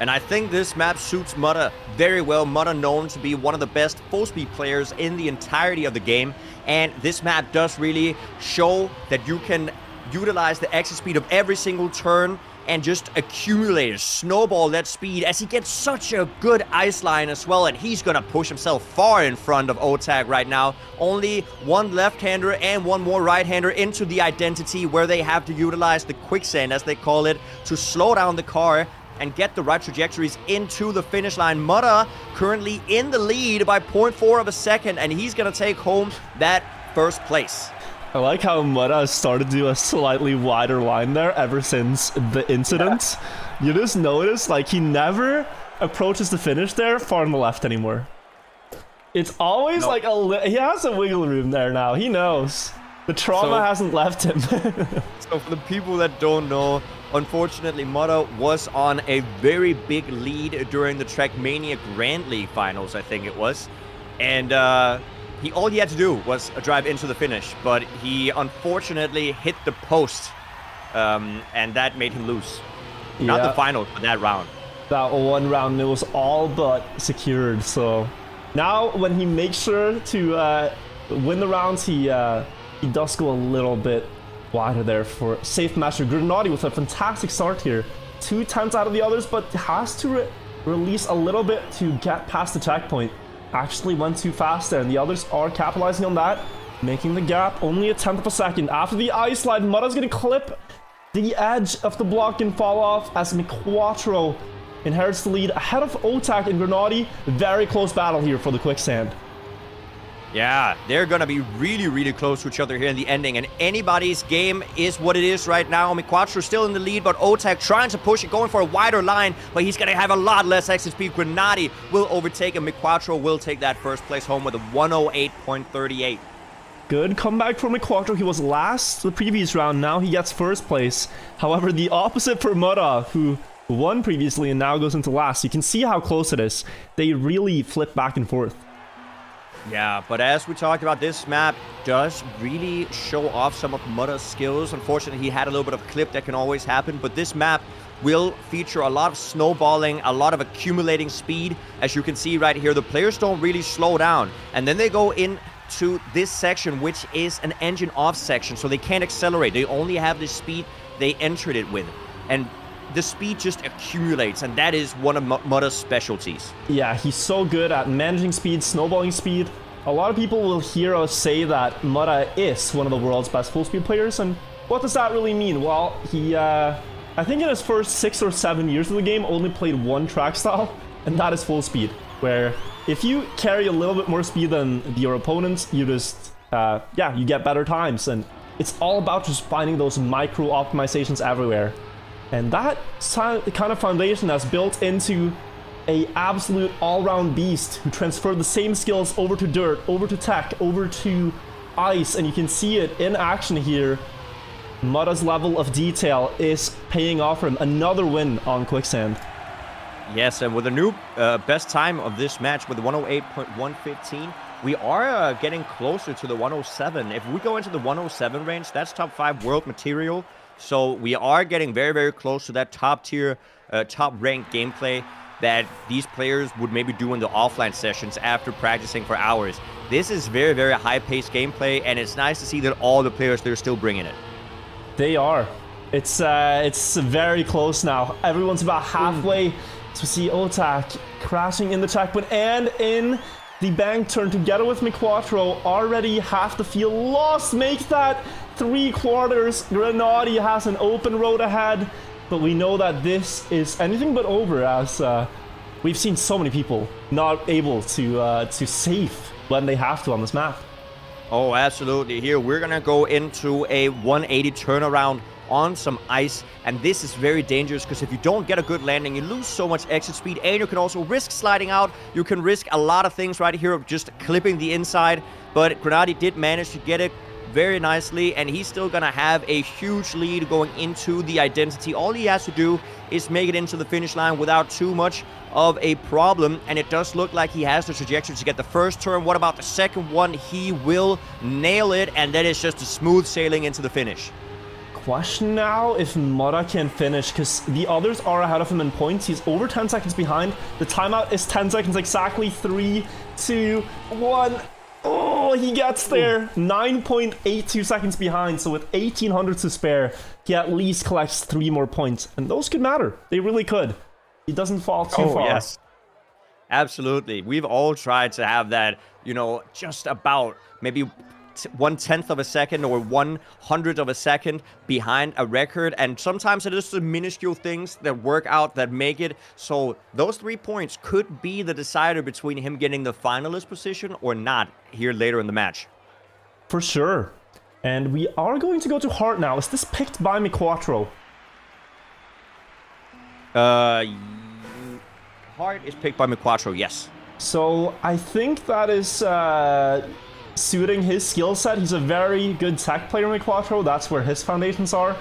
And I think this map suits Mudda very well. Mudda known to be one of the best full-speed players in the entirety of the game. And this map does really show that you can utilize the exit speed of every single turn and just accumulate, snowball that speed as he gets such a good ice line as well. And he's going to push himself far in front of Otag right now. Only one left-hander and one more right-hander into the identity where they have to utilize the Quicksand, as they call it, to slow down the car and get the right trajectories into the finish line. Mudda currently in the lead by 0.4 of a second, and he's going to take home that first place. I like how Mudda started to do a slightly wider line there ever since the incident. Yeah. You just notice, like, he never approaches the finish there far on the left anymore. It's always like he has a wiggle room there now. He knows. The trauma hasn't left him. So for the people that don't know, unfortunately, Mudda was on a very big lead during the Trackmania Grand League finals, I think it was. And all he had to do was drive into the finish, but he unfortunately hit the post, and that made him lose. Yeah. Not the final, but that round. That one round, it was all but secured. So now when he makes sure to win the rounds, he does go a little bit wider there for safe master. Grenadi with a fantastic start here. 2 tenths out of the others, but has to release a little bit to get past the checkpoint. Actually went too fast there, and the others are capitalizing on that, making the gap only a tenth of a second. After the ice slide, Mudda's going to clip the edge of the block and fall off as McQuattro inherits the lead ahead of Otak and Grenadi. Very close battle here for the Quicksand. Yeah, they're going to be really, really close to each other here in the ending. And anybody's game is what it is right now. McQuattro still in the lead, but Otak trying to push it, going for a wider line. But he's going to have a lot less exit speed. Grenadi will overtake, and McQuattro will take that first place home with a 108.38. Good comeback for McQuattro. He was last the previous round. Now he gets first place. However, the opposite for Mudda, who won previously and now goes into last. You can see how close it is. They really flip back and forth. Yeah, but as we talked about, this map does really show off some of Mudda's skills. Unfortunately, he had a little bit of clip that can always happen, but this map will feature a lot of snowballing, a lot of accumulating speed. As you can see right here, the players don't really slow down, and then they go into this section, which is an engine off section, so they can't accelerate. They only have the speed they entered it with, and the speed just accumulates, and that is one of Mudda's specialties. Yeah, he's so good at managing speed, snowballing speed. A lot of people will hear us say that Mudda is one of the world's best full-speed players, and what does that really mean? Well, he, I think in his first 6 or 7 years of the game, only played one track style, and that is full speed, where if you carry a little bit more speed than your opponents, you just, yeah, you get better times, and it's all about just finding those micro optimizations everywhere. And that kind of foundation has built into a absolute all-round beast who transferred the same skills over to dirt, over to tech, over to ice, and you can see it in action here. Mudda's level of detail is paying off for him. Another win on Quicksand. Yes, and with a new best time of this match with 108.115, we are getting closer to the 107. If we go into the 107 range, that's top 5 world material. So we are getting very, very close to that top tier, top ranked gameplay. that these players would maybe do in the offline sessions after practicing for hours. This is very, very high-paced gameplay, and it's nice to see that all the players, they're still bringing it. They are. It's very close now. Everyone's about halfway. So we see Otak crashing in the checkpoint and in the bank turn together with McQuattro. Already half the field lost. Makes that 3/4. Grenady has an open road ahead. But we know that this is anything but over, as we've seen so many people not able to save when they have to on this map. Oh, absolutely. Here, we're going to go into a 180 turnaround on some ice, and this is very dangerous because if you don't get a good landing, you lose so much exit speed, and you can also risk sliding out. You can risk a lot of things right here of just clipping the inside, but Grenady did manage to get it very nicely, and he's still gonna have a huge lead going into the identity. All he has to do is make it into the finish line without too much of a problem, and it does look like he has the trajectory to get the first turn. What about the second one? He will nail it, and then it's just a smooth sailing into the finish. Question now if Mora can finish, because the others are ahead of him in points. He's over 10 seconds behind. The timeout is 10 seconds exactly. 3, 2, 1. Oh, he gets there. 9.82 seconds behind. So with 1800 to spare, he at least collects 3 more points. And those could matter. They really could. He doesn't fall too far. Yes. Absolutely. We've all tried to have that, you know, just about maybe 1/10 of a second or 1/100 of a second behind a record, and sometimes it is the minuscule things that work out that make it so those 3 points could be the decider between him getting the finalist position or not here later in the match. For sure. And we are going to go to Hart now. Is this picked by McQuattro? Hart is picked by McQuattro, yes. So I think that is suiting his skill set. He's a very good tech player, McQuattro. That's where his foundations are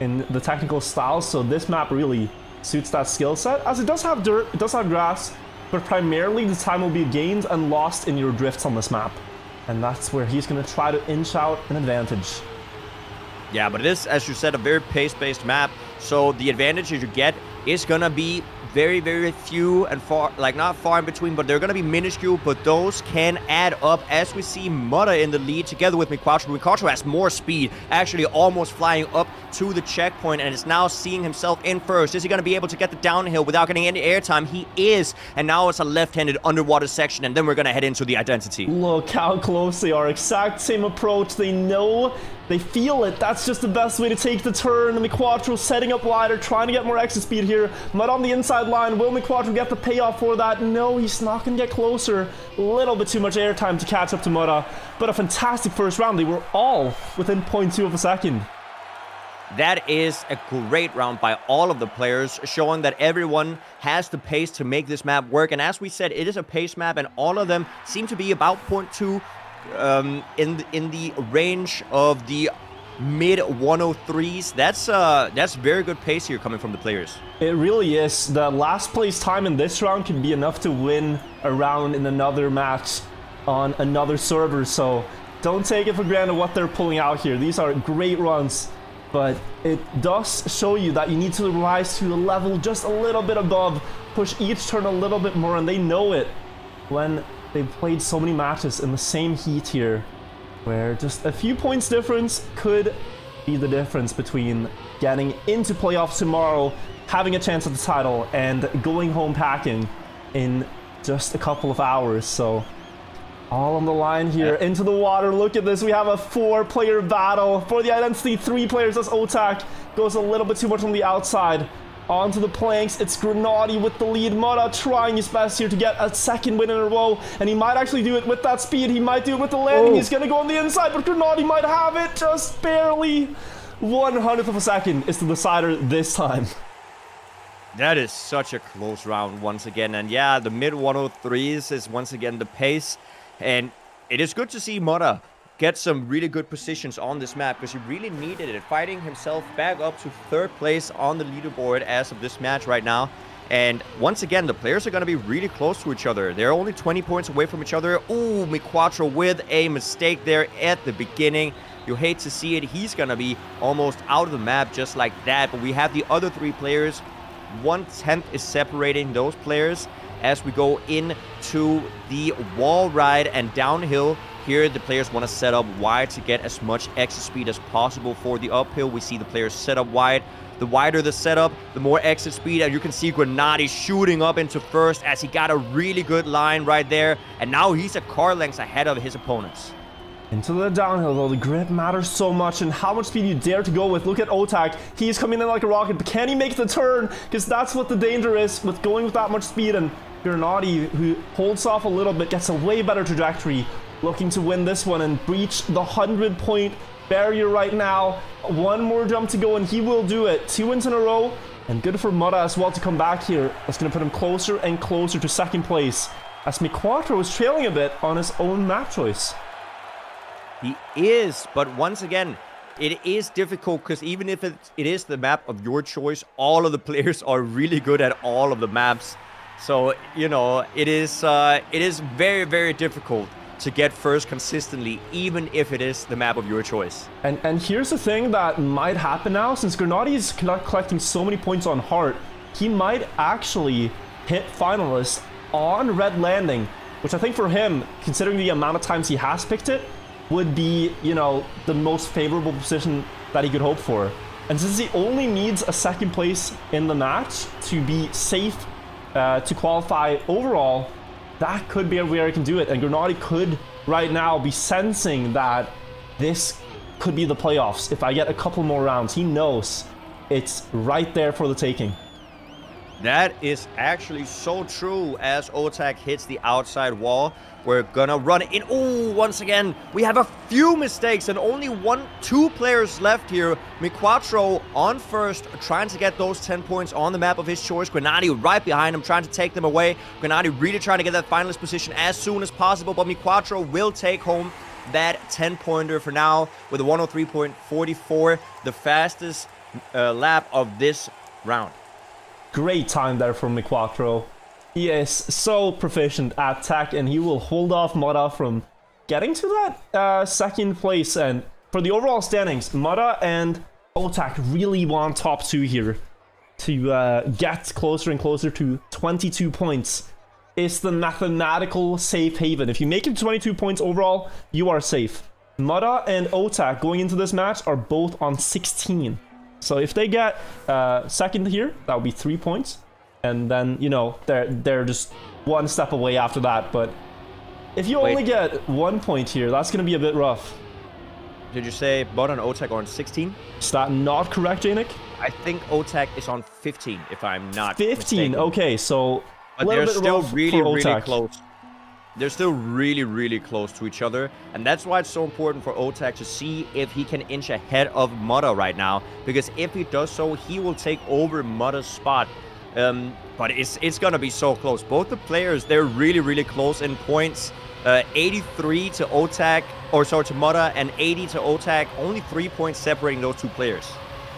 in the technical style. So this map really suits that skill set, as it does have dirt, it does have grass, but primarily the time will be gained and lost in your drifts on this map. And that's where he's going to try to inch out an advantage. Yeah, but it is, as you said, a very pace-based map. So the advantage you get is going to be very, very few and far, like not far in between, but they're going to be minuscule, but those can add up as we see Mutta in the lead together with McQuattro. McQuattro has more speed, actually almost flying up to the checkpoint, and is now seeing himself in first. Is he going to be able to get the downhill without getting any airtime? He is, and now it's a left-handed underwater section, and then we're going to head into the identity. Look how close they are. Exact same approach. They know, they feel it. That's just the best way to take the turn. McQuattro setting up wider, trying to get more exit speed here. Mutta on the inside line. Will McQuattro get the payoff for that? No, he's not going to get closer. A little bit too much airtime to catch up to Mutta, but a fantastic first round. They were all within 0.2 of a second. That is a great round by all of the players, showing that everyone has the pace to make this map work. And as we said, it is a pace map, and all of them seem to be about 0.2 in the range of the mid 103s. That's very good pace here coming from the players. It really is. The last place time in this round can be enough to win a round in another match on another server, so don't take it for granted what they're pulling out here. These are great runs, but it does show you that you need to rise to a level just a little bit above, push each turn a little bit more, and they know it when they've played so many matches in the same heat here, where just a few points difference could be the difference between getting into playoffs tomorrow, having a chance at the title, and going home packing in just a couple of hours. So all on the line here, into the water. Look at this. We have a 4-player battle for the identity. 3 players. That's Otak. Goes a little bit too much on the outside. Onto the planks. It's Grenady with the lead. Mutta trying his best here to get a second win in a row. And he might actually do it with that speed. He might do it with the landing. He's going to go on the inside, but Grenady might have it just barely. 1/100th of a second is the decider this time. That is such a close round once again. And yeah, the mid 103s is once again the pace. And it is good to see Mutta get some really good positions on this map, because he really needed it, fighting himself back up to 3rd place on the leaderboard as of this match right now. And once again, the players are going to be really close to each other. They're only 20 points away from each other. Ooh, McQuattro with a mistake there at the beginning. You hate to see it. He's going to be almost out of the map just like that. But we have the other 3 players 1/10 is separating those players as we go into the wall ride and downhill. Here, the players want to set up wide to get as much exit speed as possible for the uphill. We see the players set up wide. The wider the setup, the more exit speed. And you can see Granati shooting up into first as he got a really good line right there. And now he's a car length ahead of his opponents. Into the downhill, though, the grip matters so much and how much speed you dare to go with. Look at Otak. He's coming in like a rocket, but can he make the turn? Because that's what the danger is with going with that much speed. And Granati, who holds off a little bit, gets a way better trajectory, looking to win this one and breach the 100-point barrier right now. One more jump to go, and he will do it. 2 wins in a row, and good for Mudda as well to come back here. That's going to put him closer and closer to second place, as Mi4ro is trailing a bit on his own map choice. He is, but once again, it is difficult because even if it is the map of your choice, all of the players are really good at all of the maps. So, you know, it is very, very difficult to get first consistently, even if it is the map of your choice. And here's the thing that might happen now, since Granati is collecting so many points on Heart, he might actually hit finalist on Red Landing, which I think for him, considering the amount of times he has picked it, would be, you know, the most favorable position that he could hope for. And since he only needs a second place in the match to be safe to qualify overall, that could be where he can do it. And Granati could right now be sensing that this could be the playoffs. If I get a couple more rounds, he knows it's right there for the taking. That is actually so true. As Otak hits the outside wall, we're gonna run in. Oh, once again, we have a few mistakes and only 2 players left here. Mi4ro on first, trying to get those 10 points on the map of his choice. Granati right behind him, trying to take them away. Granati really trying to get that finalist position as soon as possible, but Mi4ro will take home that 10-pointer for now with a 103.44, the fastest lap of this round. Great time there from Mi4ro. He is so proficient at tech, and he will hold off Mudda from getting to that second place. And for the overall standings, Mudda and Otak really want top 2 here to get closer and closer to 22 points. It's the mathematical safe haven. If you make it 22 points overall, you are safe. Mudda and Otak going into this match are both on 16. So if they get second here, that would be 3 points. And then, you know, they're just one step away after that. But if you only get 1 point here, that's going to be a bit rough. Did you say Mudda and Otak are on 16? Is that not correct, Jnic? I think Otak is on 15, if I'm not 15, mistaken. okay, so But they're still really close. They're still really close to each other. And that's why it's so important for Otak to see if he can inch ahead of Mudda right now. Because if he does so, he will take over Mudda's spot. But it's gonna be so close. Both the players, they're really close in points. 83 to Otak, or sorry, to Mudda, and 80 to Otak. Only 3 points separating those 2 players.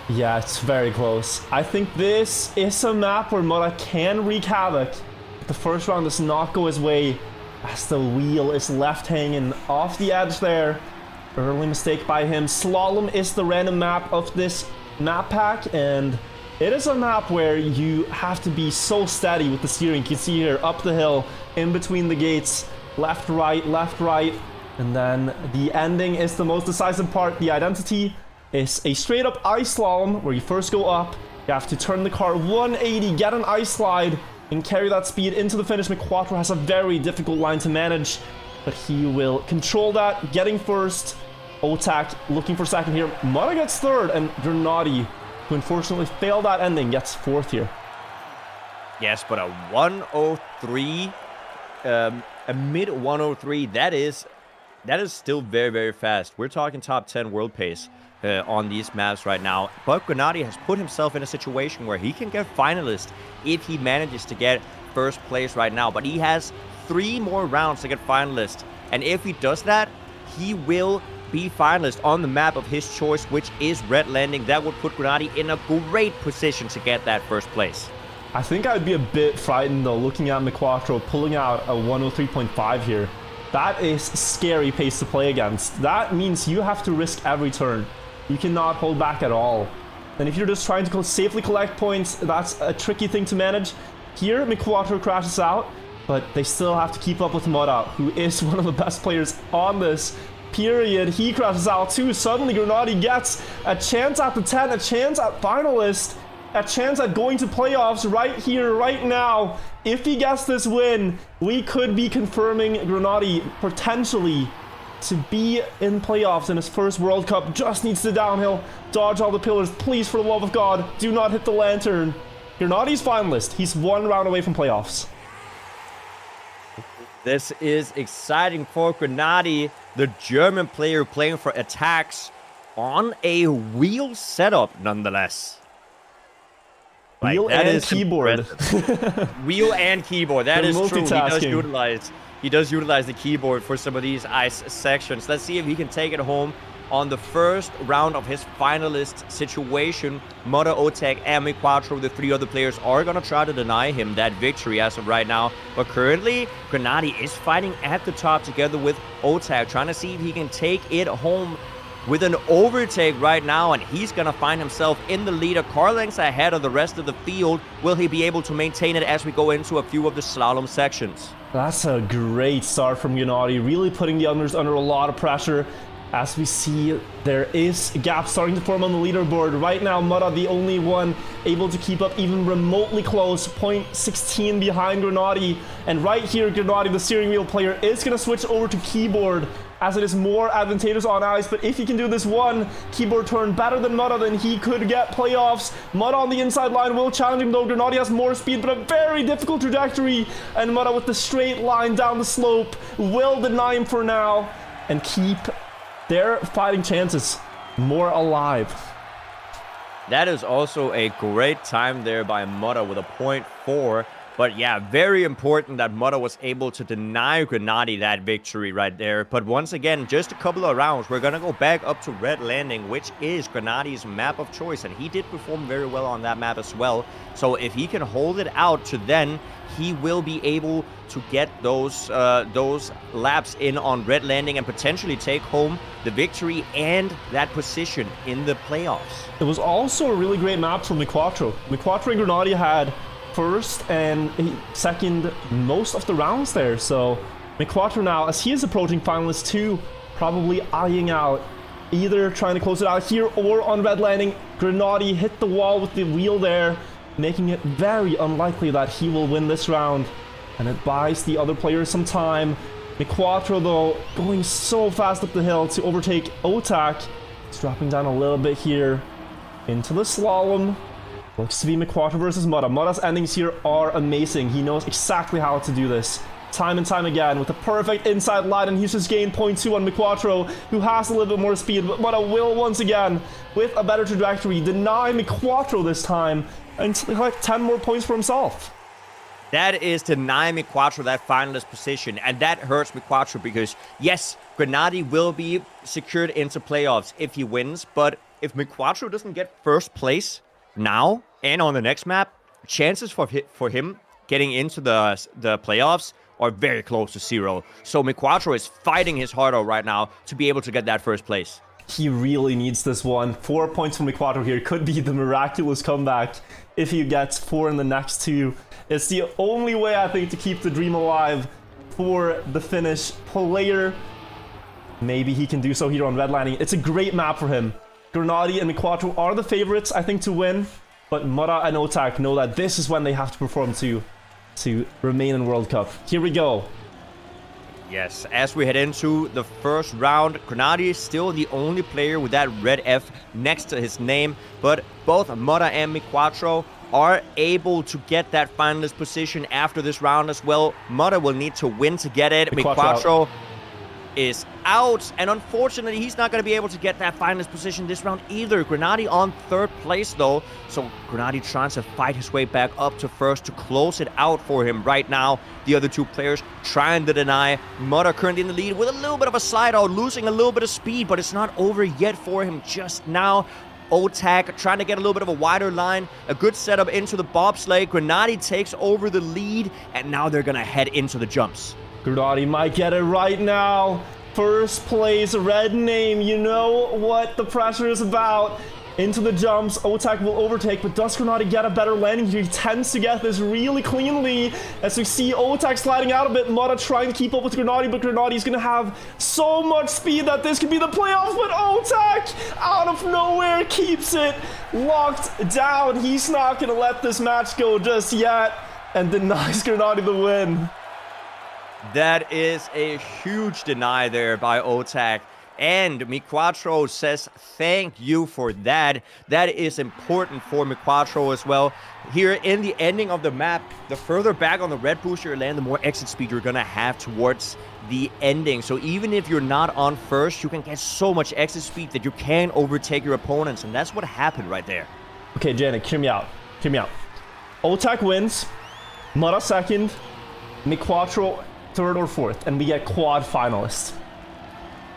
Yeah, it's very close. I think this is a map where Mudda can wreak havoc. But the first round does not go his way, as the wheel is left hanging off the edge there. Early mistake by him. Slalom is the random map of this map pack, and it is a map where you have to be so steady with the steering. You can see here, up the hill, in between the gates, left, right, and then the ending is the most decisive part. The identity is a straight up ice slalom, where you first go up, you have to turn the car 180, get an ice slide, and carry that speed into the finish. Mi4ro has a very difficult line to manage, but he will control that, getting first. Otak looking for second here. Mudda gets third, and Granati, who unfortunately failed that ending, gets fourth here. Yes, but a 103, a mid 103, that is still very fast. We're talking top 10 world pace on these maps right now. But Granati has put himself in a situation where he can get finalist if he manages to get first place right now. But he has 3 more rounds to get finalist. And if he does that, he will be finalist on the map of his choice, which is Red Landing. That would put Granati in a great position to get that first place. I think I'd be a bit frightened though, looking at Mi4ro pulling out a 103.5 here. That is scary pace to play against. That means you have to risk every turn. You cannot hold back at all. And if you're just trying to safely collect points, that's a tricky thing to manage. Here, McQuattro crashes out, but they still have to keep up with Mora, who is one of the best players on this period. He crashes out too. Suddenly, Grenady gets a chance at the 10, a chance at finalist, a chance at going to playoffs right here, right now. If he gets this win, we could be confirming Grenady potentially to be in playoffs in his first World Cup. Just needs to downhill, dodge all the pillars. Please, for the love of God, do not hit the lantern. Grenady's finalist. He's 1 round away from playoffs. This is exciting for Grenady, the German player playing for Attacks on a wheel setup nonetheless. Like, wheel that and is keyboard. Wheel and keyboard. That is true. Multitasking. He does utilize the keyboard for some of these ice sections. Let's see if he can take it home on the first round of his finalist situation. Mora, Otek, and McQuattro, the 3 other players, are going to try to deny him that victory as of right now. But currently, Grenady is fighting at the top together with Otek, trying to see if he can take it home with an overtake right now, and he's going to find himself in the lead, a car length ahead of the rest of the field. Will he be able to maintain it as we go into a few of the slalom sections? That's a great start from Grenady, really putting the others under a lot of pressure. As we see, there is a gap starting to form on the leaderboard. Right now, Mora, the only one able to keep up even remotely close, 0.16 behind Grenady. And right here, Grenady, the steering wheel player, is going to switch over to keyboard, as it is more advantageous on ice. But if he can do this one keyboard turn better than Mora, then he could get playoffs. Mora on the inside line will challenge him, though. Grenady has more speed, but a very difficult trajectory. And Mora with the straight line down the slope will deny him for now and keep their fighting chances more alive. That is also a great time there by Mora with a 0.4. But yeah, very important that Mora was able to deny Grenady that victory right there. But once again, just a couple of rounds, we're going to go back up to Red Landing, which is Grenady's map of choice. And he did perform very well on that map as well. So if he can hold it out to then, he will be able to get those laps in on Red Landing and potentially take home the victory and that position in the playoffs. It was also a really great map for McQuattro. McQuattro and Grenady had first and second most of the rounds there. So McQuattro now, as he is approaching finalist 2, probably eyeing out either trying to close it out here or on Red Landing. Grenady hit the wall with the wheel there, making it very unlikely that he will win this round. And it buys the other players some time. McQuattro, though, going so fast up the hill to overtake Otak. He's dropping down a little bit here into the slalom. Looks to be McQuattro versus Mora. Mora's endings here are amazing. He knows exactly how to do this. Time and time again with a perfect inside line, and he's just gained 0.2 on McQuattro, who has a little bit more speed, but Mora will once again, with a better trajectory, deny McQuattro this time and collect 10 more points for himself. That is deny McQuattro that finalist position, and that hurts McQuattro because, yes, Grenady will be secured into playoffs if he wins, but if McQuattro doesn't get first place now and on the next map, chances for him getting into the playoffs are very close to 0. So McQuattro is fighting his heart out right now to be able to get that first place. He really needs this one. 4 points from McQuattro here could be the miraculous comeback if he gets 4 in the next 2. It's the only way, I think, to keep the dream alive for the Finnish player. Maybe he can do so here on Red Landing. It's a great map for him. Grenady and McQuattro are the favorites, I think, to win. But Mora and Otak know that this is when they have to perform to remain in World Cup. Here we go. Yes, as we head into the first round, Grenady is still the only player with that red F next to his name, but both Mora and McQuattro are able to get that finalist position after this round as well. Mora will need to win to get it. McQuattro is out, and unfortunately he's not going to be able to get that finalist position this round either. Grenady on 3rd place though, so Grenady tries to fight his way back up to first to close it out for him right now. The other 2 players trying to deny. Mora currently in the lead with a little bit of a slide out, losing a little bit of speed, but it's not over yet for him just now. Otak trying to get a little bit of a wider line, a good setup into the bobsleigh. Grenady takes over the lead, and now they're going to head into the jumps. Grenady might get it right now. First place, red name. You know what the pressure is about. into the jumps. Otak will overtake, but does Grenady get a better landing here? He tends to get this really cleanly as we see Otak sliding out a bit. Mudda trying to keep up with Grenady, but Grenady's going to have so much speed that this could be the playoff, but Otak out of nowhere keeps it locked down. He's not going to let this match go just yet and denies Grenady the win. That is a huge deny there by Otak. And Miquatro says thank you for that. That is important for Miquatro as well. Here in the ending of the map, the further back on the red booster you land, the more exit speed you're going to have towards the ending. So even if you're not on first, you can get so much exit speed that you can overtake your opponents. And that's what happened right there. Okay, Jnic, hear me out. Hear me out. Otak wins, Mudda second, Miquatro third or fourth, and we get quad finalists.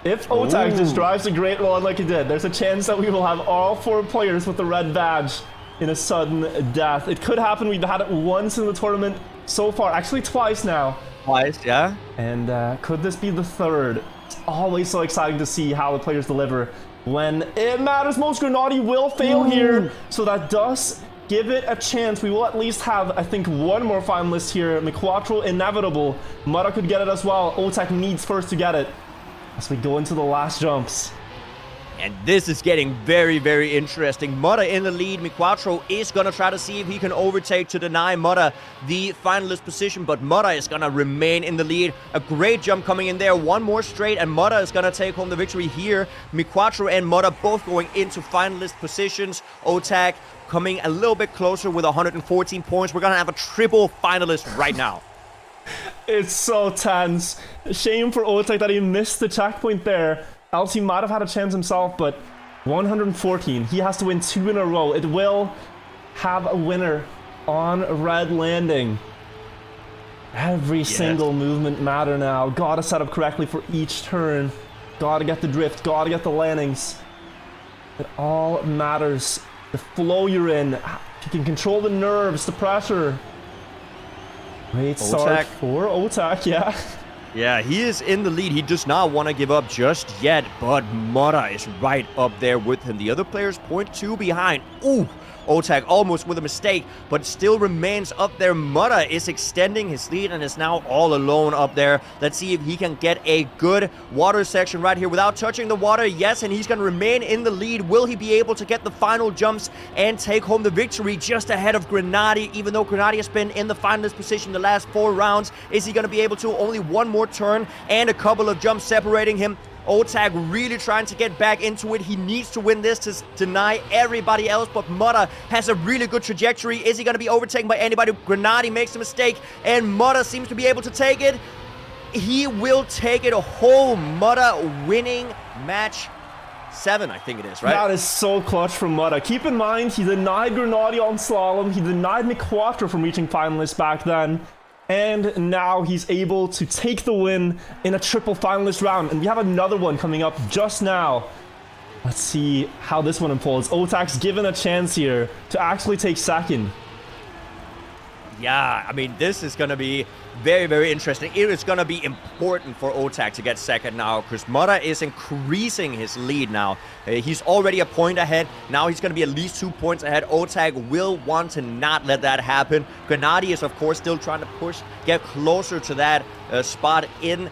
If Otak just drives a great run like he did, there's a chance that we will have all 4 players with the red badge in a sudden death. It could happen. We've had it once in the tournament so far, actually twice now. Twice, yeah. And could this be the third? It's always so exciting to see how the players deliver when it matters most. Grenady will fail here, so that does give it a chance. We will at least have, I think, 1 more finalist here. Miquatro inevitable. Mudda could get it as well. Otak needs first to get it as we go into the last jumps. And this is getting very, very interesting. Mudda in the lead. Miquatro is going to try to see if he can overtake to deny Mudda the finalist position, but Mudda is going to remain in the lead. A great jump coming in there. 1 more straight, and Mudda is going to take home the victory here. Miquatro and Mudda both going into finalist positions. Otak coming a little bit closer with 114 points. We're going to have a triple finalist right now. It's so tense. Shame for Otak that he missed the checkpoint there. Else he might have had a chance himself, but 114. He has to win 2 in a row. It will have a winner on red landing. Every single movement matter now. Gotta set up correctly for each turn. Gotta get the drift. Gotta get the landings. It all matters. The flow you're in. If you can control the nerves, the pressure. Great start for Otak, yeah. Yeah, he is in the lead. He does not want to give up just yet, but Mudda is right up there with him. The other players 0.2 behind. Ooh, Otak almost with a mistake, but still remains up there. Mudda is extending his lead and is now all alone up there. Let's see if he can get a good water section right here without touching the water. Yes, and he's going to remain in the lead. Will he be able to get the final jumps and take home the victory just ahead of Grenady, even though Grenady has been in the finalist position the last 4 rounds? Is he going to be able to? Only 1 more turn and a couple of jumps separating him. Otak really trying to get back into it. He needs to win this to deny everybody else, but Mudda has a really good trajectory. Is he going to be overtaken by anybody? Grenady makes a mistake, and Mudda seems to be able to take it. He will take it home. Mudda winning match 7, I think it is, right? That is so clutch from Mudda. Keep in mind, he denied Grenady on Slalom. He denied Miquatro from reaching finalists back then. And now he's able to take the win in a triple finalist round. And we have another one coming up just now. Let's see how this one unfolds. Otak's given a chance here to actually take second. Yeah, I mean, this is going to be very, very interesting. It is going to be important for Otak to get second now, because Mudda is increasing his lead now. He's already a point ahead. Now he's going to be at least 2 points ahead. Otak will want to not let that happen. Grenady is, of course, still trying to push, get closer to that spot in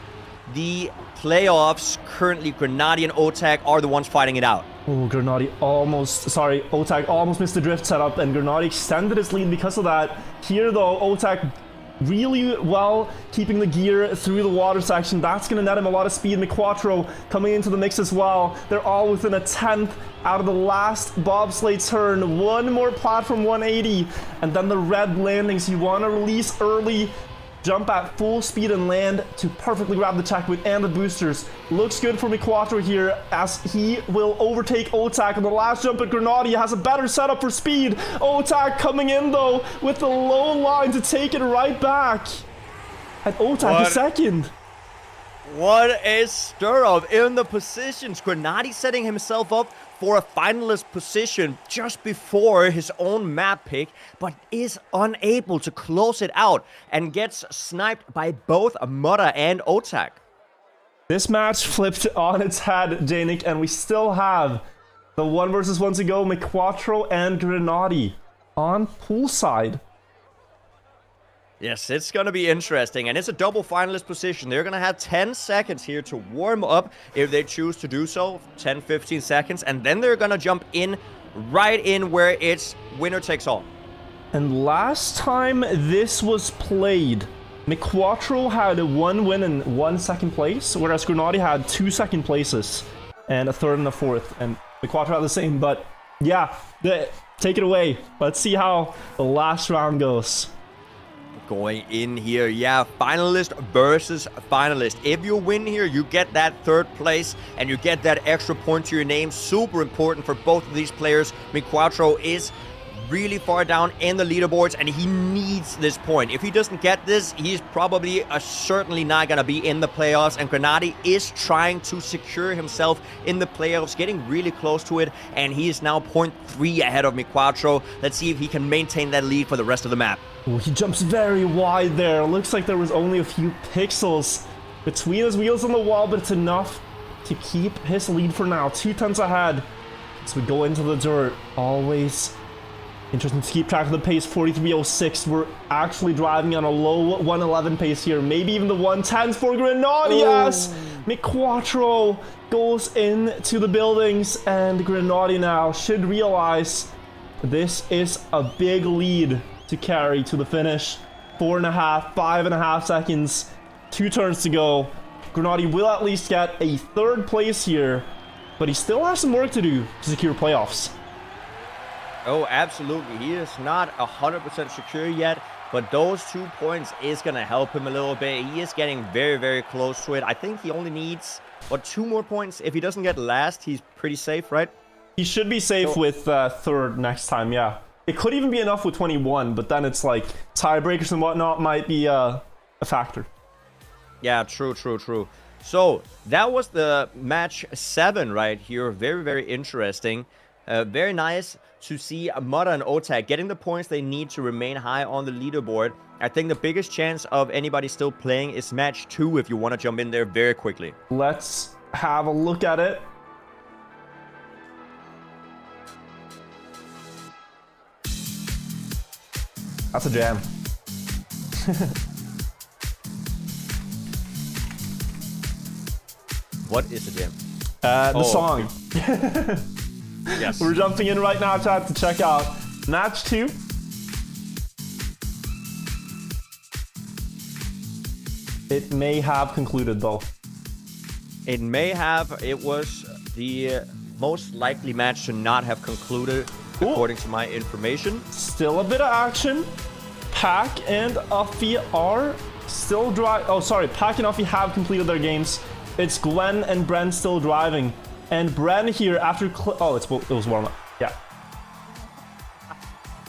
the playoffs. Currently, Grenady and Otak are the ones fighting it out. Oh, Grenady Otak almost missed the drift setup, and Grenady extended his lead because of that. Here, though, Otak really well keeping the gear through the water section. That's going to net him a lot of speed. Miquatro coming into the mix as well. They're all within a 10th out of the last bobsleigh turn. 1 more platform 180, and then the red landings. You want to release early, jump at full speed and land to perfectly grab the checkpoint and the boosters. Looks good for Miquatro here as he will overtake Otak on the last jump, but Grenady has a better setup for speed. Otak coming in though with the low line to take it right back. And Otak is second. What a stir-up in the positions. Grenady setting himself up for a finalist position just before his own map pick, but is unable to close it out and gets sniped by both Mudda and Otak. This match flipped on its head, Jnic, and we still have The 1 versus 1 to go, McQuattro and Grenadi on poolside. Yes, it's going to be interesting, and it's a double finalist position. They're going to have 10 seconds here to warm up if they choose to do so, 10, 15 seconds, and then they're going to jump in right in where it's winner takes all. And last time this was played, McQuattro had 1 win and 1 second place, whereas Grenadi had 2 second places and a 3rd and a 4th, and McQuattro had the same, but yeah, take it away. Let's see how the last round goes. Going in here, yeah, finalist versus finalist. If you win here, you get that 3rd place and you get that extra point to your name. Super important for both of these players. McQuattro is really far down in the leaderboards and he needs this point. If he doesn't get this, he's probably certainly not going to be in the playoffs, and Grenadi is trying to secure himself in the playoffs, getting really close to it, and he is now 0.3 ahead of McQuattro. Let's see if he can maintain that lead for the rest of the map. Ooh, he jumps very wide there. Looks like there was only a few pixels between his wheels on the wall, but it's enough to keep his lead for now. 2 tenths ahead as we go into the dirt. Always interesting to keep track of the pace. 43.06. We're actually driving on a low 111 pace here. Maybe even the 110s for Grenadi. Yes! McQuattro goes into the buildings, and Grenadi now should realize this is a big lead to carry to the finish. 4.5, 5.5 seconds, 2 turns to go. Grenadi will at least get a 3rd place here, but he still has some work to do to secure playoffs. Oh, absolutely. He is not 100% secure yet, but those 2 points is going to help him a little bit. He is getting very, very close to it. I think he only needs, 2 more points? If he doesn't get last, he's pretty safe, right? He should be safe with 3rd next time, yeah. It could even be enough with 21, but then it's like tiebreakers and whatnot might be a factor. Yeah, true. So that was the match 7 right here. Very, very interesting. Very nice to see Mudda and Otag getting the points they need to remain high on the leaderboard. I think the biggest chance of anybody still playing is match 2 if you want to jump in there very quickly. Let's have a look at it. That's a jam. What is the jam? The song. Yes. We're jumping in right now, chat, to check out match 2. It may have concluded, though. It may have. It was the most likely match to not have concluded, according to my information. Still a bit of action. Pack and Uffy are still driving. Oh, sorry. Pack and Uffy have completed their games. It's Gwen and Bren still driving. And Bren here after... it was warm-up. Yeah.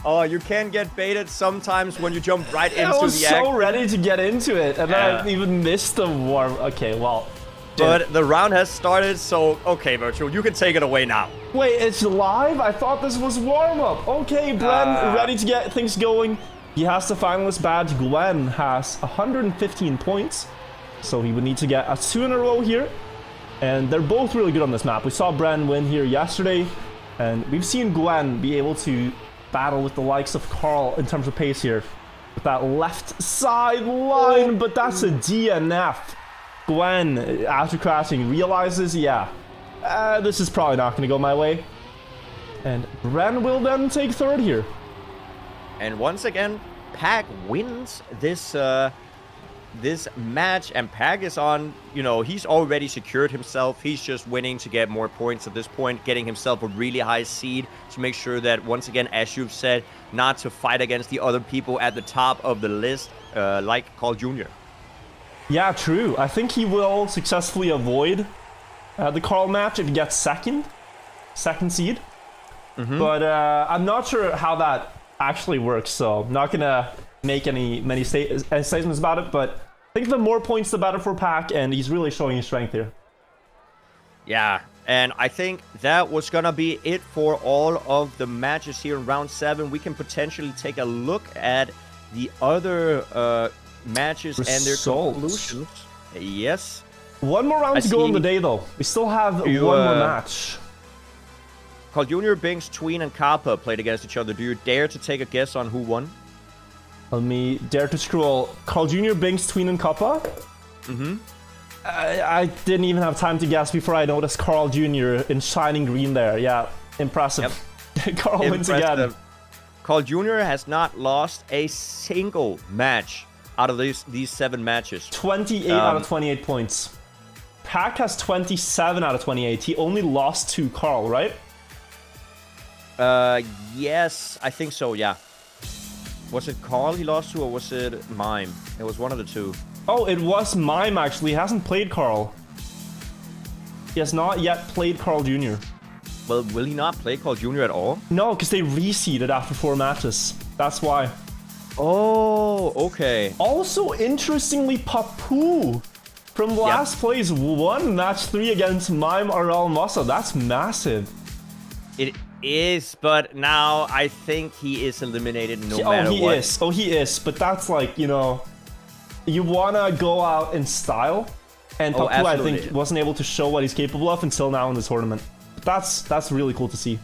Oh, you can get baited sometimes when you jump right into the act. I was so ready to get into it, and then I even missed the warm... Okay, well... But the round has started, so... Okay, Virtual, you can take it away now. Wait, it's live? I thought this was warm-up. Okay, Bren, ready to get things going. He has the finalist badge. Gwen has 115 points, so he would need to get a 2 in a row here. And they're both really good on this map. We saw Bren win here yesterday, and we've seen Gwen be able to battle with the likes of Carl in terms of pace here. With that left side line, but that's a DNF. Gwen, after crashing, realizes, this is probably not going to go my way. And Bren will then take 3rd here. And once again, Pack wins this this match, and Pack is on, he's already secured himself. He's just winning to get more points at this point, getting himself a really high seed to make sure that, once again, as you've said, not to fight against the other people at the top of the list, like Carl Jr. Yeah, true. I think he will successfully avoid the Carl match if he gets second seed. But I'm not sure how that actually works, so I'm not gonna make many statements about it, but I think the more points the better for Pack, and he's really showing his strength here. Yeah, and I think that was gonna be it for all of the matches here in round 7. We can potentially take a look at the other matches and their conclusions. Yes. One more round to go on the day, though. We still have one more match. Carl Jr., Binks, Tween, and Kappa played against each other. Do you dare to take a guess on who won? Let me dare to scroll. Carl Jr., Binks, Tween, and Kappa? Mm-hmm. I didn't even have time to guess before I noticed Carl Jr. in shining green there. Yeah, impressive. Yep. Carl wins again. Carl Jr. has not lost a single match out of these 7 matches. 28 out of 28 points. Pack has 27 out of 28. He only lost to Carl, right? Yes, I think so, yeah. Was it Carl he lost to, or was it Mime? It was one of the two. Oh, it was Mime, actually. He hasn't played Carl. He has not yet played Carl Jr. Well, will he not play Carl Jr. at all? No, because they reseeded after 4 matches. That's why. Oh, okay. Also, interestingly, Papu from last place won match 3 against Mime RL Massa. That's massive. It is, but now I think he is eliminated no matter what. Oh, he is. But that's like, you know, you want to go out in style. And Papu, I think, wasn't able to show what he's capable of until now in the tournament. That's really cool to see.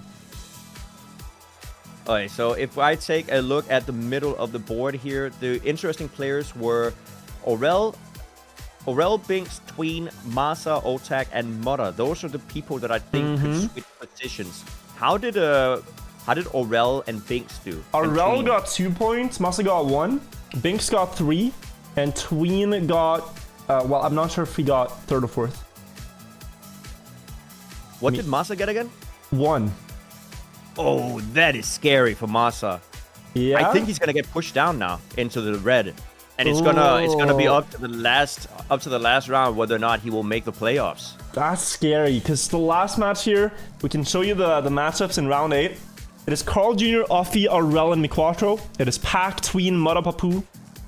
Okay, so if I take a look at the middle of the board here, the interesting players were Aurel, Binks, Tween, Masa, Otak, and Mudda. Those are the people that I think could switch positions. How did Aurel and Binks do? Aurel got 2 points, Masa got 1, Binks got 3, and Tween got, well, I'm not sure if he got 3rd or 4th. What did Masa get again? 1. Oh, that is scary for Masa. Yeah. I think he's gonna get pushed down now into the red, and it's gonna be up to the last round whether or not he will make the playoffs. That's scary because the last match here, we can show you the matchups in round 8. It is Carl Jr., Offie, Aurel, and Miquatro. It is Pack, Tween, Mudda, Papu.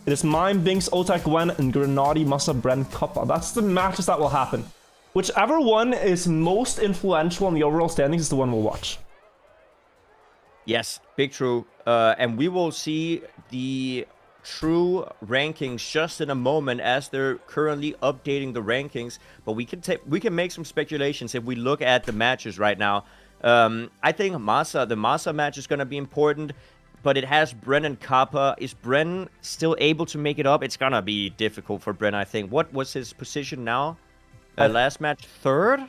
It is Mime, Binks, Otak, Gwen, and Grenadi, Masa, Bren, Kappa. That's the matches that will happen. Whichever one is most influential in the overall standings is the one we'll watch. Yes, big true. And we will see the true rankings just in a moment as they're currently updating the rankings. But we can make some speculations if we look at the matches right now. I think the Masa match is going to be important, but it has Bren and Kappa. Is Bren still able to make it up? It's going to be difficult for Bren, I think. What was his position now? Last match, 3rd?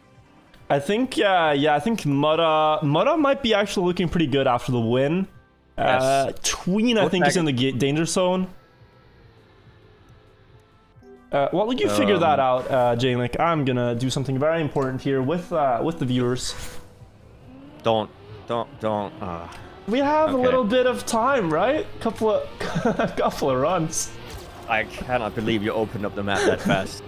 I think, I think Mudda might be actually looking pretty good after the win. Yes. Tween, I think, is in the danger zone. Well, you figure that out, Jnic. I'm gonna do something very important here with the viewers. Don't. We have a little bit of time, right? Couple of runs. I cannot believe you opened up the map that fast.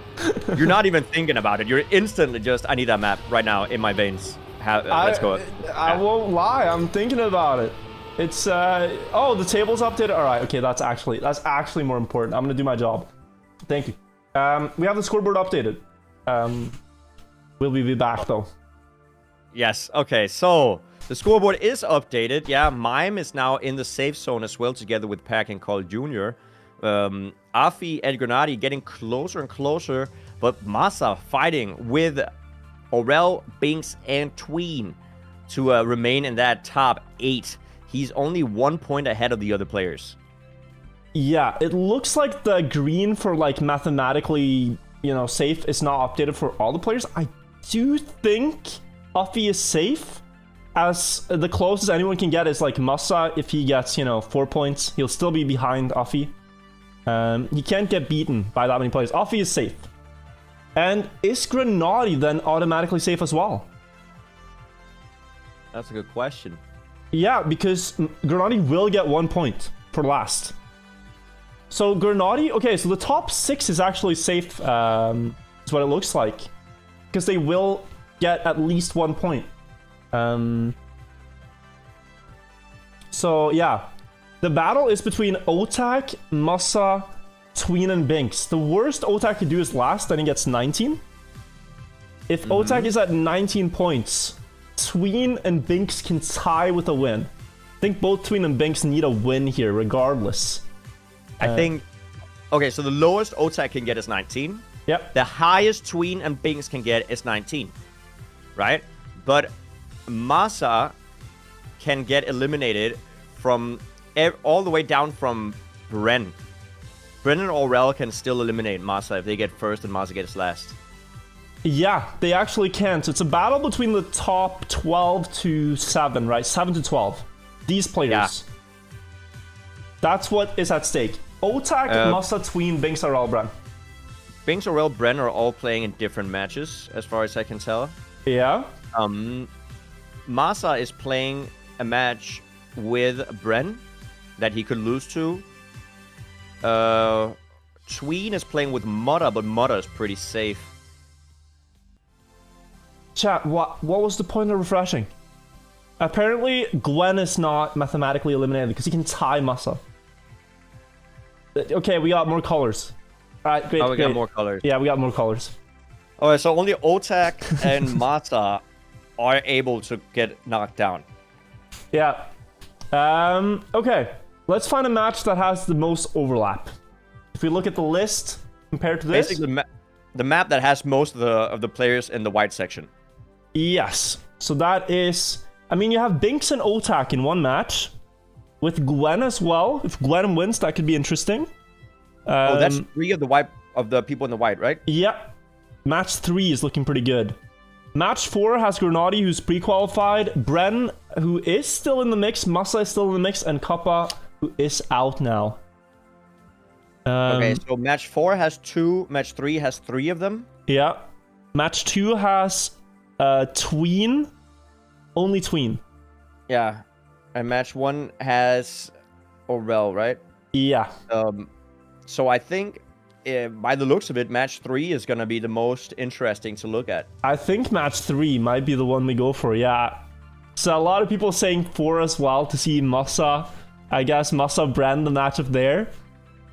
You're not even thinking about it. You're instantly just, I need that map right now in my veins. Let's go. I won't lie. I'm thinking about it. It's, oh, the table's updated. All right. Okay. That's actually more important. I'm going to do my job. Thank you. We have the scoreboard updated. Will we be back though? Yes. Okay. So the scoreboard is updated. Yeah. Mime is now in the safe zone as well, together with Pack and Carl Jr. Afi and Grenadi getting closer and closer, but Masa fighting with Aurel, Binks, and Tween to remain in that top 8. He's only 1 point ahead of the other players. Yeah, it looks like the green for like mathematically, you know, safe is not updated for all the players. I do think Afi is safe, as the closest anyone can get is like Masa. If he gets, you know, 4 points, he'll still be behind Afi. He can't get beaten by that many players. Afi is safe. And is Grenadi then automatically safe as well? That's a good question. Yeah, because Grenadi will get 1 point for last. So Grenadi, okay, so the top 6 is actually safe, is what it looks like. Because they will get at least 1 point. So yeah. The battle is between Otak, Masa, Tween, and Binks. The worst Otak could do is last, then he gets 19. If Otak is at 19 points, Tween and Binks can tie with a win. I think both Tween and Binks need a win here, regardless. I think... Okay, so the lowest Otak can get is 19. Yep. The highest Tween and Binks can get is 19. Right? But Masa can get eliminated from all the way down from Bren. Bren and Aurel can still eliminate Masa if they get first and Masa gets last. Yeah, they actually can. So it's a battle between the top 12 to 7, right? 7 to 12. These players. Yeah. That's what is at stake. Otak, Masa, Tween, Binks, Aurel, Bren. Binks, Aurel, Bren are all playing in different matches, as far as I can tell. Yeah. Masa is playing a match with Bren that he could lose to. Tween is playing with Mutta, but Mutta is pretty safe. Chat, what was the point of refreshing? Apparently, Gwen is not mathematically eliminated because he can tie Masa. Okay, we got more colors. Alright, great. Oh, we got more colors. Yeah, we got more colors. Alright, so only Otak and Masa are able to get knocked down. Yeah. Okay. Let's find a match that has the most overlap. If we look at the list compared to this, Basically, the map that has most of the players in the white section. yes. So that is, I mean, you have Binks and Otak in one match with Gwen as well. If Gwen wins, that could be interesting. Oh, that's 3 of the people in the white, right? Yeah. Match 3 is looking pretty good. Match 4 has Grenadi, who's pre-qualified, Bren, who is still in the mix, Masa is still in the mix, and Kappa, who is out now. Okay, so match 4 has 2, match 3 has 3 of them. Yeah. Match 2 has Tween. Only Tween. Yeah. And match 1 has Aurel, right? Yeah. So I think, by the looks of it, match 3 is going to be the most interesting to look at. I think match 3 might be the one we go for, yeah. So a lot of people saying 4 as well to see Masa. I guess Masa brand the matchup there.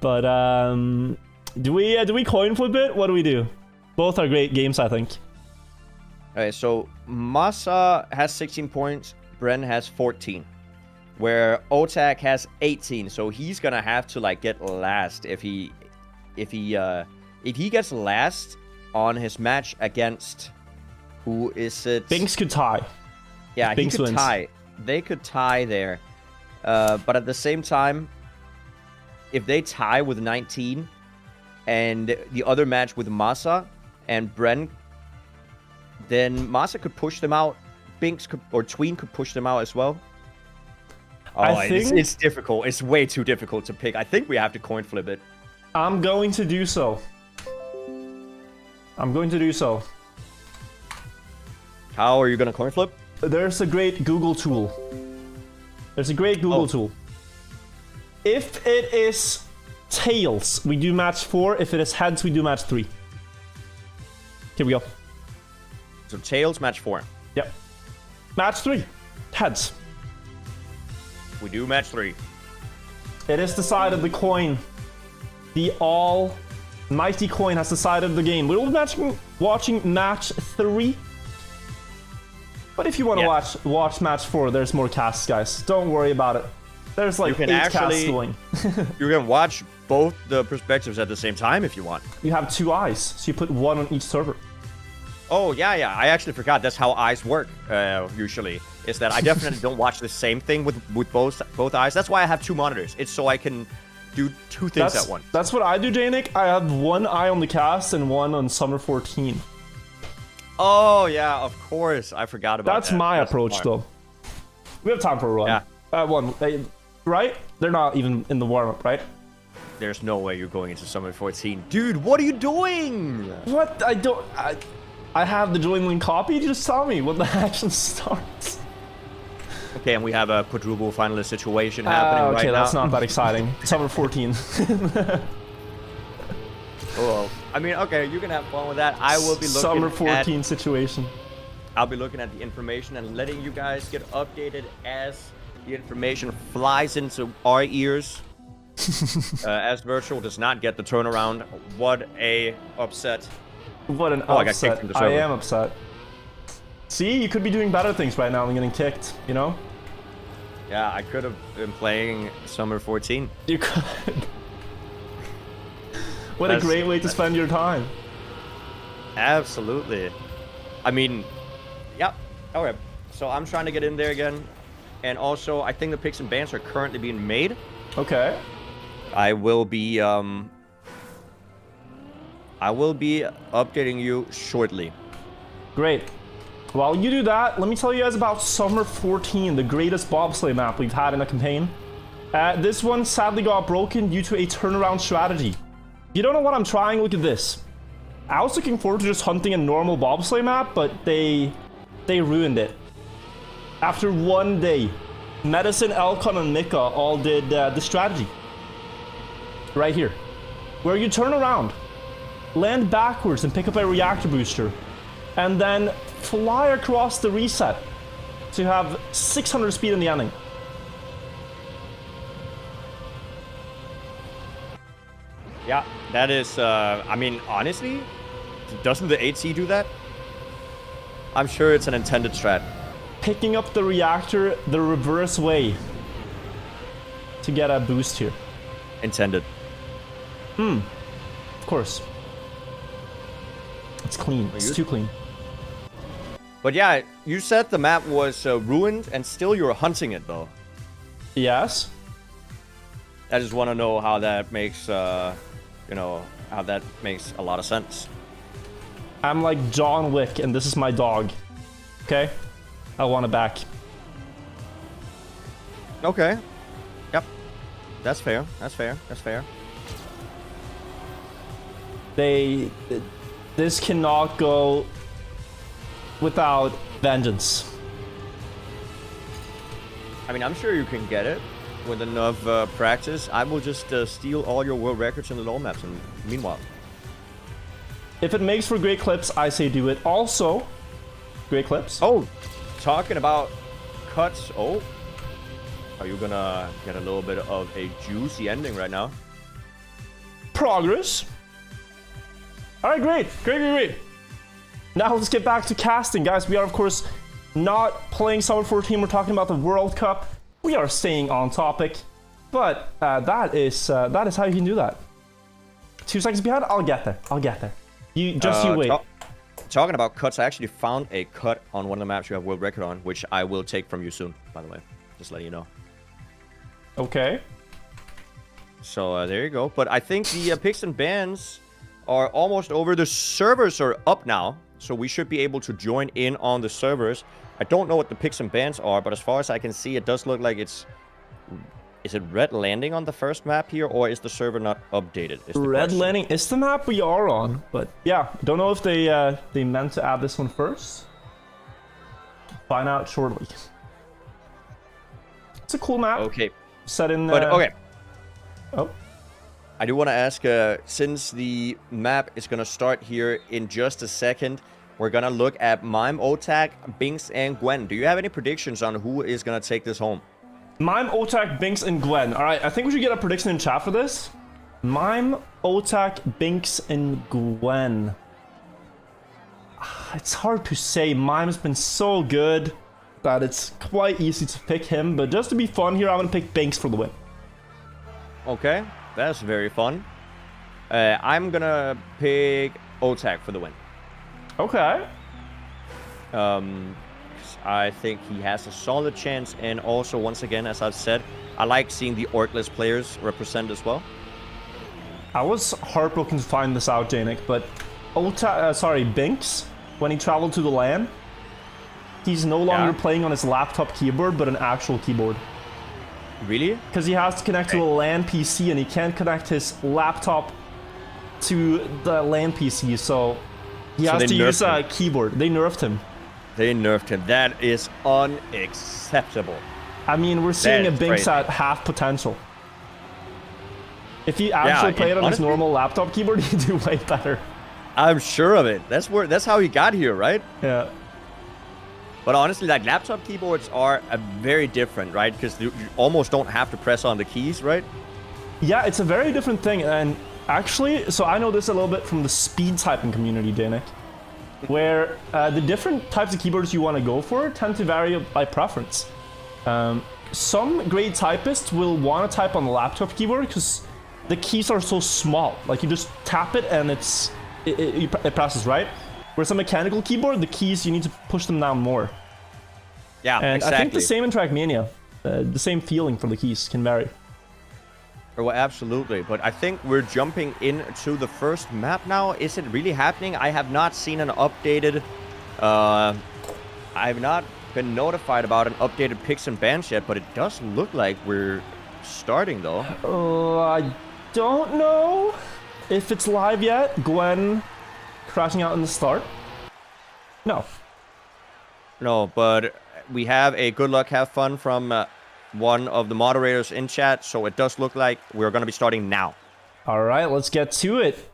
But do we coin flip it? What do we do? Both are great games, I think. Okay, so Masa has 16 points, Bren has 14. Where Otak has 18, so he's gonna have to like get last if he gets last on his match against, who is it? Binks could tie. Yeah, Binks he could wins. tie. They could tie there, but at the same time, if they tie with 19, and the other match with Masa and Bren, then Masa could push them out. Binks could, or Tween could push them out as well. Oh, I think it's difficult. It's way too difficult to pick. I think we have to coin flip it. I'm going to do so. I'm going to do so. How are you going to coin flip? There's a great Google tool. There's a great Google tool. If it is tails, we do match 4. If it is heads, we do match 3. Here we go. So tails, match 4. Yep. Match 3. Heads. We do match 3. It is decided. The coin. The almighty coin has decided the game. We will be watching match 3. But if you want to watch match 4, there's more casts, guys. Don't worry about it. There's like 8 casts going. You can watch both the perspectives at the same time if you want. You have 2 eyes, so you put 1 on each server. Oh, yeah. I actually forgot. That's how eyes work, usually. Is that I definitely don't watch the same thing with both eyes. That's why I have 2 monitors. It's so I can do 2 things at once. That's what I do, Jnic. I have 1 eye on the cast and 1 on Summer 14. Oh, yeah, of course. I forgot about that. That's my approach, though. We have time for a run. Yeah. 1. Right? They're not even in the warm-up, right? There's no way you're going into Summer 14. Dude, what are you doing? What? I have the join link copy. Just tell me when the action starts. Okay, and we have a quadruple finalist situation happening right now. Okay, that's not that exciting. Summer 14. Oh, I mean, okay, you can have fun with that. I will be looking Summer 14 situation. I'll be looking at the information and letting you guys get updated as the information flies into our ears. As Virtual does not get the turnaround. What a upset. What an upset. I got kicked from the server. I am upset. See, you could be doing better things right now than getting kicked, you know? Yeah, I could have been playing Summer 14. You could. What a great way to spend your time. Absolutely. I mean, yeah. Okay. So I'm trying to get in there again. And also, I think the picks and bans are currently being made. Okay. I will be updating you shortly. Great. While you do that, let me tell you guys about Summer 14, the greatest bobsleigh map we've had in a campaign. This one sadly got broken due to a turnaround strategy. If you don't know what I'm trying, look at this. I was looking forward to just hunting a normal bobsleigh map, but they ruined it. After one day, Medicine, Elcon, and Mika all did the strategy. Right here. Where you turn around, land backwards and pick up a reactor booster, and then fly across the reset to have 600 speed in the ending. Yeah, that is, I mean, honestly, doesn't the 8C do that? I'm sure it's an intended strat. Picking up the reactor the reverse way to get a boost here. Intended. Of course. It's clean. It's too clean. But yeah, you said the map was ruined and still you're hunting it though. Yes. I just want to know how that makes, you know, how that makes a lot of sense. I'm like John Wick and this is my dog. Okay? I want it back. Okay. Yep. That's fair. That's fair. That's fair. This cannot go without vengeance. I mean, I'm sure you can get it with enough practice. I will just steal all your world records in the low maps. And meanwhile, if it makes for great clips, I say do it. Also, great clips. Oh, talking about cuts. Oh, are you gonna get a little bit of a juicy ending right now? Progress. All right, great. Now let's get back to casting, guys. We are, of course, not playing Summer 14. We're talking about the World Cup. We are staying on topic, but that is how you can do that. 2 seconds behind. I'll get there. You wait. Talking about cuts, I actually found a cut on one of the maps you have world record on, which I will take from you soon. By the way, just letting you know. Okay. So there you go. But I think the picks and bans are almost over. The servers are up now, so we should be able to join in on the servers. I don't know what the picks and bans are, but as far as I can see, it does look like it's... Is it red landing on the first map here, or is the server not updated? Red landing is the map we are on, but yeah, don't know if they meant to add this one first. Find out shortly. It's a cool map. Okay. Set in... But, okay. Oh. I do want to ask, since the map is going to start here in just a second, we're going to look at Mime, Otak, Binks, and Gwen. Do you have any predictions on who is going to take this home? Mime, Otak, Binks, and Gwen. All right, I think we should get a prediction in chat for this. Mime, Otak, Binks, and Gwen. It's hard to say. Mime's been so good that it's quite easy to pick him, but just to be fun here, I'm going to pick Binks for the win. Okay. That's very fun. I'm gonna pick Otak for the win. Okay. I think he has a solid chance, and also, once again, as I've said, I like seeing the Orkless players represent as well. I was heartbroken to find this out, Jnic, but Binks, when he traveled to the LAN, he's no longer playing on his laptop keyboard, but an actual keyboard. Really? Because he has to connect to a LAN PC, and he can't connect his laptop to the LAN PC, so he has to use a keyboard. They nerfed him. They nerfed him. That is unacceptable. I mean, we're seeing a Binks at half potential. If he actually played on his normal laptop keyboard, he'd do way better. I'm sure of it. That's how he got here, right? Yeah. But honestly, like, laptop keyboards are very different, right? Because you almost don't have to press on the keys, right? Yeah, it's a very different thing. And actually, so I know this a little bit from the speed typing community, Jnic, where the different types of keyboards you want to go for tend to vary by preference. Some great typists will want to type on the laptop keyboard because the keys are so small. Like, you just tap it and it presses, right? Whereas a mechanical keyboard, the keys, you need to push them down more. Yeah, And exactly. I think the same in Trackmania. The same feeling for the keys can vary. Well, absolutely. But I think we're jumping into the first map now. Is it really happening? I have not seen an updated... I've not been notified about an updated picks and bans yet, but it does look like we're starting, though. I don't know if it's live yet. Gwen crashing out in the start. No. No, but we have a good luck, have fun from one of the moderators in chat, so it does look like we're going to be starting now. All right, let's get to it.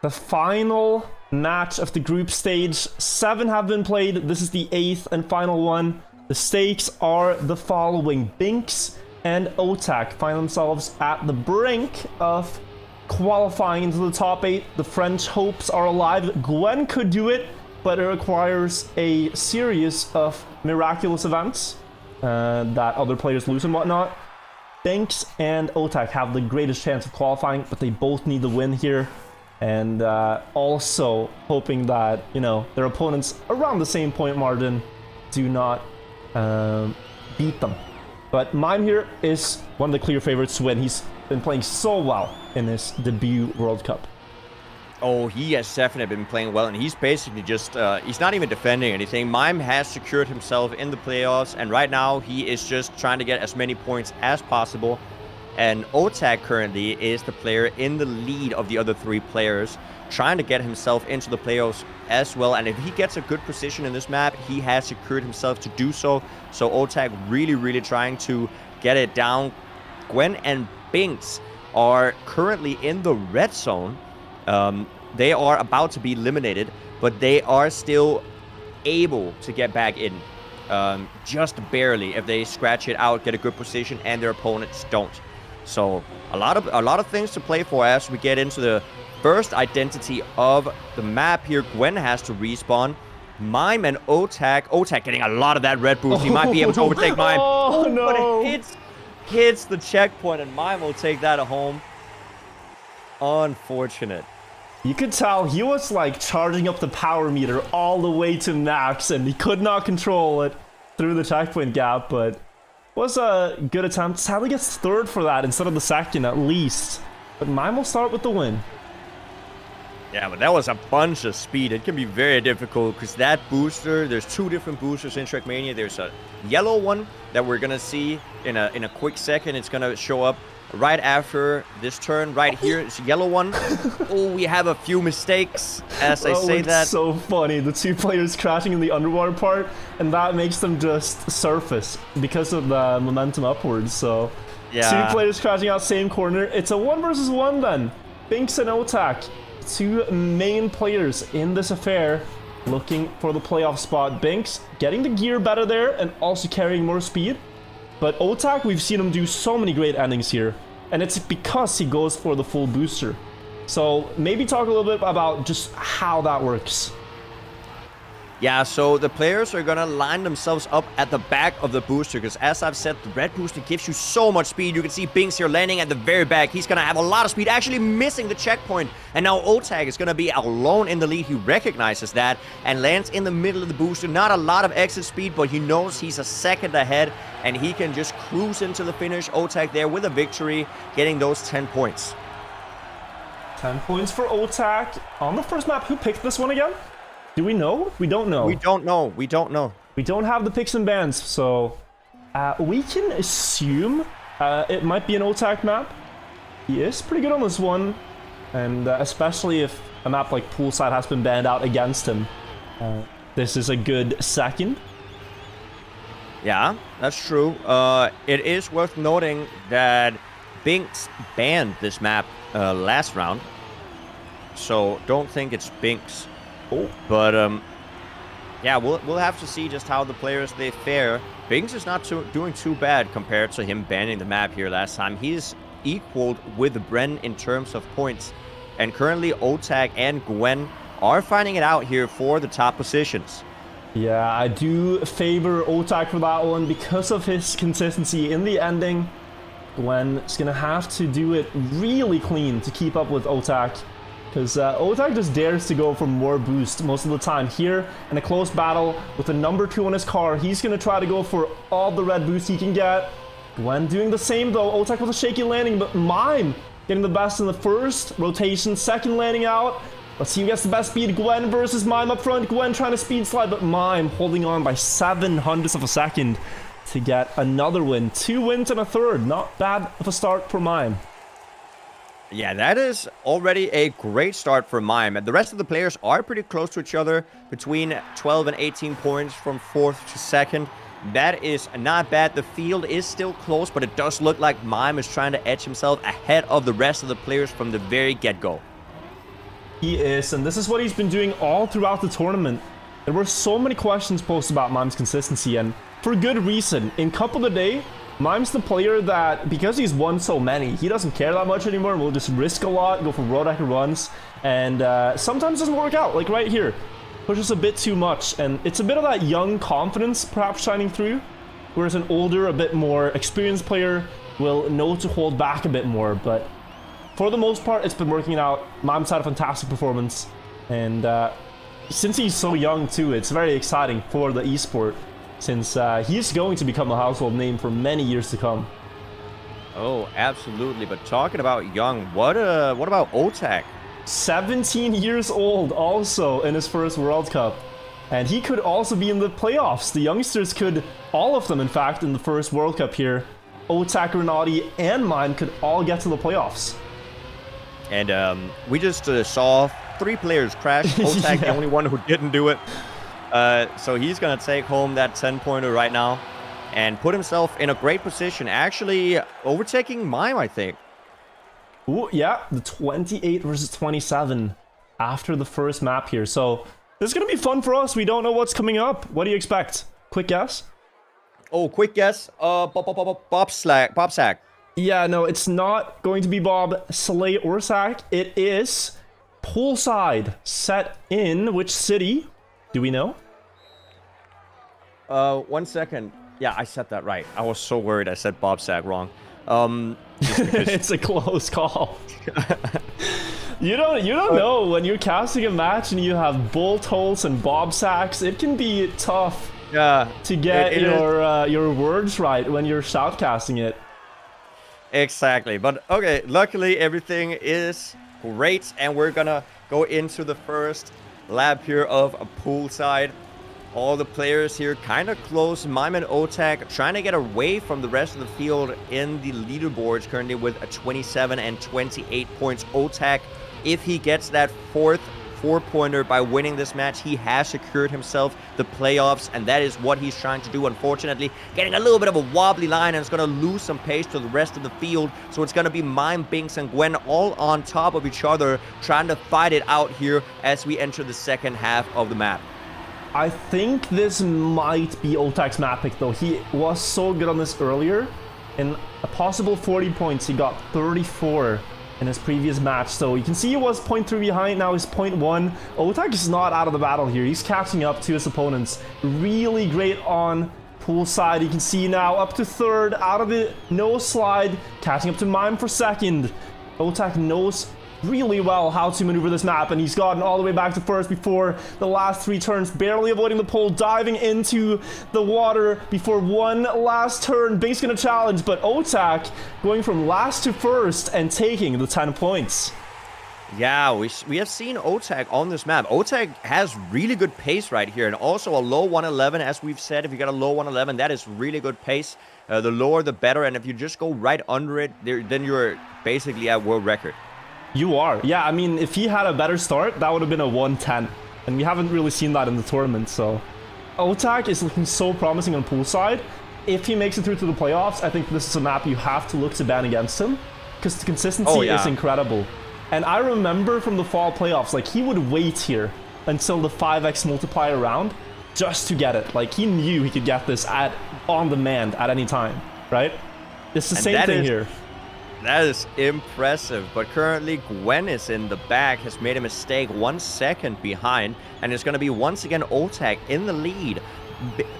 The final match of the group stage. 7 have been played. This is the 8th and final one. The stakes are the following. Binks and Otak find themselves at the brink of qualifying into the top 8. The French hopes are alive. Gwen could do it, but it requires a series of miraculous events that other players lose and whatnot. Binks and Otak have the greatest chance of qualifying, but they both need the win here. And also hoping that, you know, their opponents around the same point margin do not beat them. But Mime here is one of the clear favorites to win. He's been playing so well in his debut World Cup. Oh, he has definitely been playing well, and he's basically just, he's not even defending anything. Mime has secured himself in the playoffs, and right now he is just trying to get as many points as possible. And Otak currently is the player in the lead of the other 3 players, trying to get himself into the playoffs as well. And if he gets a good position in this map, he has secured himself to do so. So Otak really, really trying to get it down. Gwen and Binks are currently in the red zone. They are about to be eliminated, but they are still able to get back in. Just barely if they scratch it out, get a good position, and their opponents don't. So a lot of things to play for as we get into the first identity of the map here. Gwen has to respawn. Mime and Otak. Otak getting a lot of that red boost. He might be able to overtake Mime. Oh, no. But it hits the checkpoint, and Mime will take that home. Unfortunate. You could tell he was like charging up the power meter all the way to max, and he could not control it through the checkpoint gap, but was a good attempt. Sadly gets 3rd for that instead of the 2nd at least. But Mime will start with the win. Yeah, but that was a bunch of speed. It can be very difficult because that booster, there's 2 different boosters in Trackmania. There's a yellow one that we're going to see in a quick second. It's going to show up right after this turn. Right here, it's a yellow one. Oh, we have a few mistakes as I say that. So funny. The 2 players crashing in the underwater part, and that makes them just surface because of the momentum upwards. So yeah. 2 players crashing out same corner. It's a 1 versus 1 then. Binks and Otak, 2 main players in this affair, looking for the playoff spot. Binks getting the gear better there and also carrying more speed. But Otak, we've seen him do so many great endings here, and it's because he goes for the full booster. So maybe talk a little bit about just how that works. Yeah, so the players are going to line themselves up at the back of the booster because, as I've said, the red booster gives you so much speed. You can see Binks here landing at the very back. He's going to have a lot of speed, actually missing the checkpoint. And now Otak is going to be alone in the lead. He recognizes that and lands in the middle of the booster. Not a lot of exit speed, but he knows he's a second ahead, and he can just cruise into the finish. Otak there with a victory, getting those 10 points. 10 points for Otak on the first map. Who picked this one again? Do we know? We don't know. We don't know. We don't know. We don't have the picks and bans, so we can assume it might be an Otak map. He is pretty good on this one, and especially if a map like Poolside has been banned out against him. This is a good second. Yeah, that's true. It is worth noting that Binks banned this map last round, so don't think it's Binks. Oh. But yeah, we'll have to see just how the players they fare. Binks is not doing too bad compared to him banning the map here last time. He's equaled with Bren in terms of points, and currently Otak and Gwen are finding it out here for the top positions. Yeah, I do favor Otak for that one because of his consistency in the ending. Gwen is gonna have to do it really clean to keep up with Otak. because Otak just dares to go for more boost most of the time. Here, in a close battle with the number 2 on his car, he's going to try to go for all the red boost he can get. Gwen doing the same though. Otak with a shaky landing, but Mime getting the best in the first rotation, second landing out. Let's see who gets the best speed. Gwen versus Mime up front. Gwen trying to speed slide, but Mime holding on by 0.07 of a second to get another win. 2 wins and a third. Not bad of a start for Mime. Yeah, that is already a great start for Mime. And the rest of the players are pretty close to each other, between 12 and 18 points from 4th to 2nd. That is not bad. The field is still close, but it does look like Mime is trying to edge himself ahead of the rest of the players from the very get-go. He is, and this is what he's been doing all throughout the tournament. There were so many questions posted about Mime's consistency, and for good reason. In Cup of the Day, Mime's the player that, because he's won so many, he doesn't care that much anymore. We'll just risk a lot, go for road hacker runs, and sometimes doesn't work out. Like right here, pushes a bit too much, and it's a bit of that young confidence perhaps shining through, whereas an older, a bit more experienced player will know to hold back a bit more. But for the most part, it's been working out. Mime's had a fantastic performance, and since he's so young too, it's very exciting for the esport, since he's going to become a household name for many years to come. Oh, absolutely. But talking about young, what about Otak? 17 years old also in his first World Cup. And he could also be in the playoffs. The youngsters could, all of them in fact, in the first World Cup here, Otak, Renati, and Mime could all get to the playoffs. And we just saw 3 players crash. Otak, the only one who didn't do it. So he's going to take home that 10-pointer right now and put himself in a great position. Actually, overtaking Mime, I think. Ooh, yeah, the 28 versus 27 after the first map here. So this is going to be fun for us. We don't know what's coming up. What do you expect? Quick guess? Oh, quick guess. Bob Sack. Yeah, no, it's not going to be Bob, Slay, or Sack. It is Poolside. Set in which city? Do we know? 1 second. Yeah, I said that right. I was so worried I said Bob Sack wrong. It's a close call. You don't know when you're casting a match and you have bolt holes and bob sacks. It can be tough to get your words right when you're shoutcasting it. Exactly. But okay, luckily everything is great, and we're gonna go into the first lap here of a Poolside. All the players here kind of close. Mime and Otak trying to get away from the rest of the field in the leaderboards, currently with a 27 and 28 points. Otak, if he gets that 4th 4-pointer by winning this match, he has secured himself the playoffs, and that is what he's trying to do. Unfortunately, getting a little bit of a wobbly line, and it's going to lose some pace to the rest of the field. So it's going to be Mime, Binks, and Gwen all on top of each other, trying to fight it out here as we enter the second half of the map. I think this might be Otak's map pick, though. He was so good on this earlier. In a possible 40 points, he got 34 in his previous match. So you can see he was 0.3 behind, now he's 0.1. Otak is not out of the battle here. He's catching up to his opponents. Really great on Poolside. You can see now up to 3rd, out of the no slide, catching up to Mime for 2nd. Otak knows really well how to maneuver this map, and he's gotten all the way back to 1st before the last 3 turns, barely avoiding the pole, diving into the water before one last turn. Binks gonna challenge, but Otak going from last to 1st and taking the 10 points. Yeah, we have seen Otak on this map. Otak has really good pace right here, and also a low 111, as we've said. If you got a low 111, that is really good pace. The lower, the better, and if you just go right under it, then you're basically at world record. You are. Yeah, I mean, if he had a better start, that would have been a 110. And we haven't really seen that in the tournament, so Otak is looking so promising on Poolside. If he makes it through to the playoffs, I think this is a map you have to look to ban against him, because the consistency is incredible. And I remember from the fall playoffs, like, he would wait here until the 5x multiplier round just to get it. Like, he knew he could get this on demand at any time, right? It's the same thing here. That is impressive, but currently Gwen is in the back, has made a mistake, 1 second behind, and it's going to be once again Otak in the lead.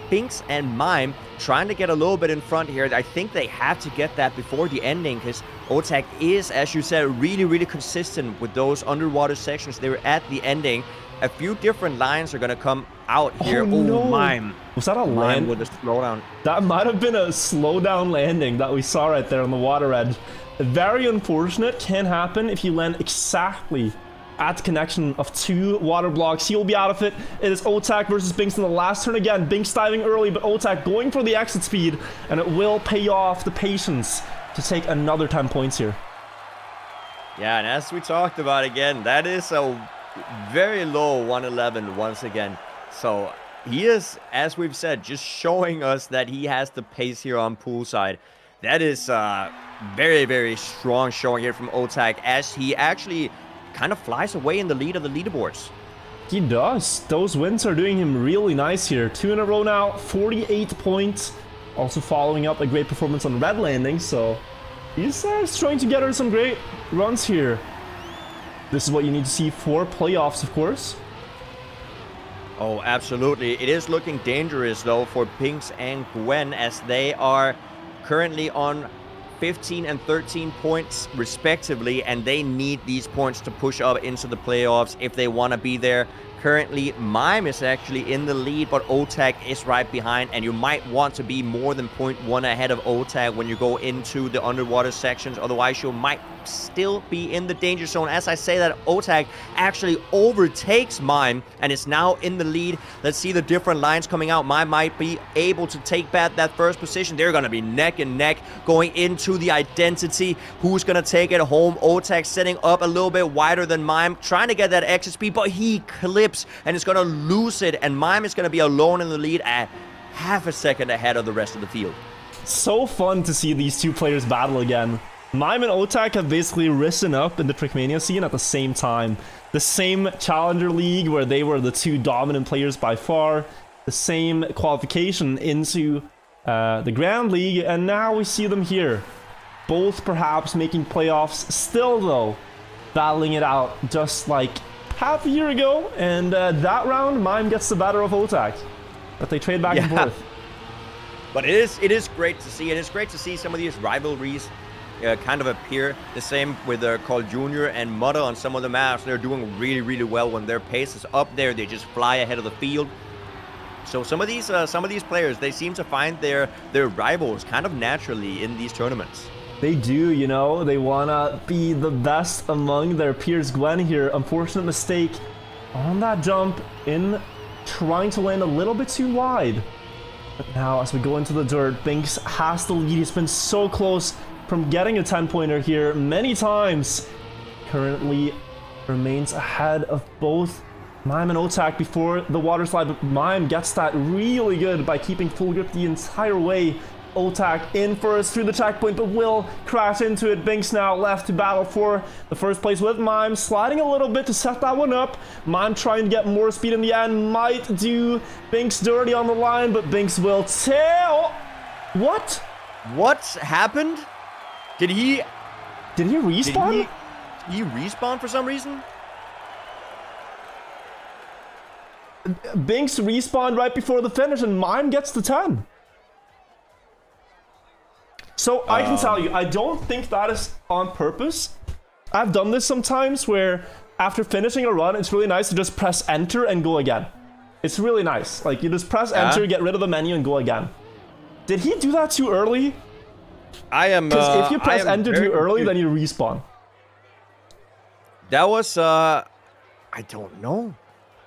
Binks and Mime trying to get a little bit in front here. I think they have to get that before the ending, because Otak is, as you said, really, really consistent with those underwater sections. They were at the ending. A few different lines are going to come out here. Oh, no. Mime. Was that a land? With a slowdown. That might have been a slowdown landing that we saw right there on the water edge. Very unfortunate. Can happen if you land exactly at the connection of two water blocks. He'll be out of it. It is Otak versus Binks in the last turn again. Binks diving early, but Otak going for the exit speed, and it will pay off the patience to take another 10 points here. Yeah, and as we talked about again, that is a very low 111 once again. So he is, as we've said, just showing us that he has the pace here on poolside. That is very, very strong showing here from Otak, as he actually kind of flies away in the lead of the leaderboards. He does. Those wins are doing him really nice here. 2 in a row now, 48 points. Also following up a great performance on red landing, so he's trying to get her some great runs here. This is what you need to see for playoffs, of course. Oh, absolutely. It is looking dangerous, though, for Binks and Gwen, as they are currently on 15 and 13 points respectively, and they need these points to push up into the playoffs if they want to be there. Currently, Mime is actually in the lead, but Otak is right behind, and you might want to be more than 0.1 ahead of Otak when you go into the underwater sections. Otherwise, you might still be in the danger zone. As I say that, Otak actually overtakes Mime and is now in the lead. Let's see the different lines coming out. Mime might be able to take back that first position. They're going to be neck and neck going into the identity. Who's going to take it home? Otak setting up a little bit wider than Mime, trying to get that exit speed, but he clips and is going to lose it, and Mime is going to be alone in the lead at half a second ahead of the rest of the field. So fun to see these two players battle again. Mime and Otak have basically risen up in the Trackmania scene at the same time. The same Challenger League where they were the two dominant players by far. The same qualification into the Grand League, and now we see them here. Both perhaps making playoffs, still though battling it out just like half a year ago, and that round Mime gets the better of Otak, but they trade back and forth. But it is great to see. It is great to see some of these rivalries kind of appear. The same with Carl Jr. and Mudder on some of the maps. They're doing really, really well when their pace is up there. They just fly ahead of the field. So some of these players, they seem to find their rivals kind of naturally in these tournaments. They do, you know, they wanna be the best among their peers. Gwen here, unfortunate mistake on that jump in trying to land a little bit too wide. But now as we go into the dirt, Binks has the lead. He's been so close from getting a 10-pointer here many times. Currently remains ahead of both Mime and Otak before the water slide, but Mime gets that really good by keeping full grip the entire way. Otak in first through the checkpoint, but will crash into it. Binks now left to battle for the first place with Mime, sliding a little bit to set that one up. Mime trying to get more speed in the end, might do Binks dirty on the line, but Binks will tail. What? What happened? Did he respawn? Did he respawn for some reason? Binks respawned right before the finish, and Mime gets the 10. So I can tell you, I don't think that is on purpose. I've done this sometimes where after finishing a run, it's really nice to just press enter and go again. It's really nice. Like, you just press enter, get rid of the menu, and go again. Did he do that too early? Because if you press enter too early, then you respawn. That was, I don't know.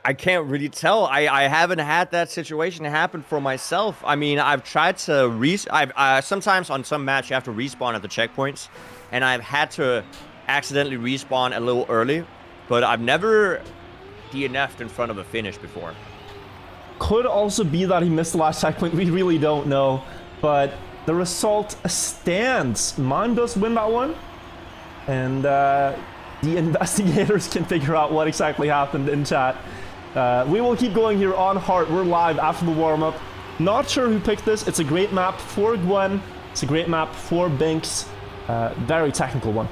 I can't really tell. I haven't had that situation happen for myself. I mean, I've tried to sometimes on some match you have to respawn at the checkpoints, and I've had to accidentally respawn a little early, but I've never DNF'd in front of a finish before. Could also be that he missed the last checkpoint. We really don't know, but the result stands. Mime does win that one, and the investigators can figure out what exactly happened in chat. We will keep going here on Heart. We're live after the warm-up. Not sure who picked this. It's a great map for Gwen. It's a great map for Binks. Very technical one.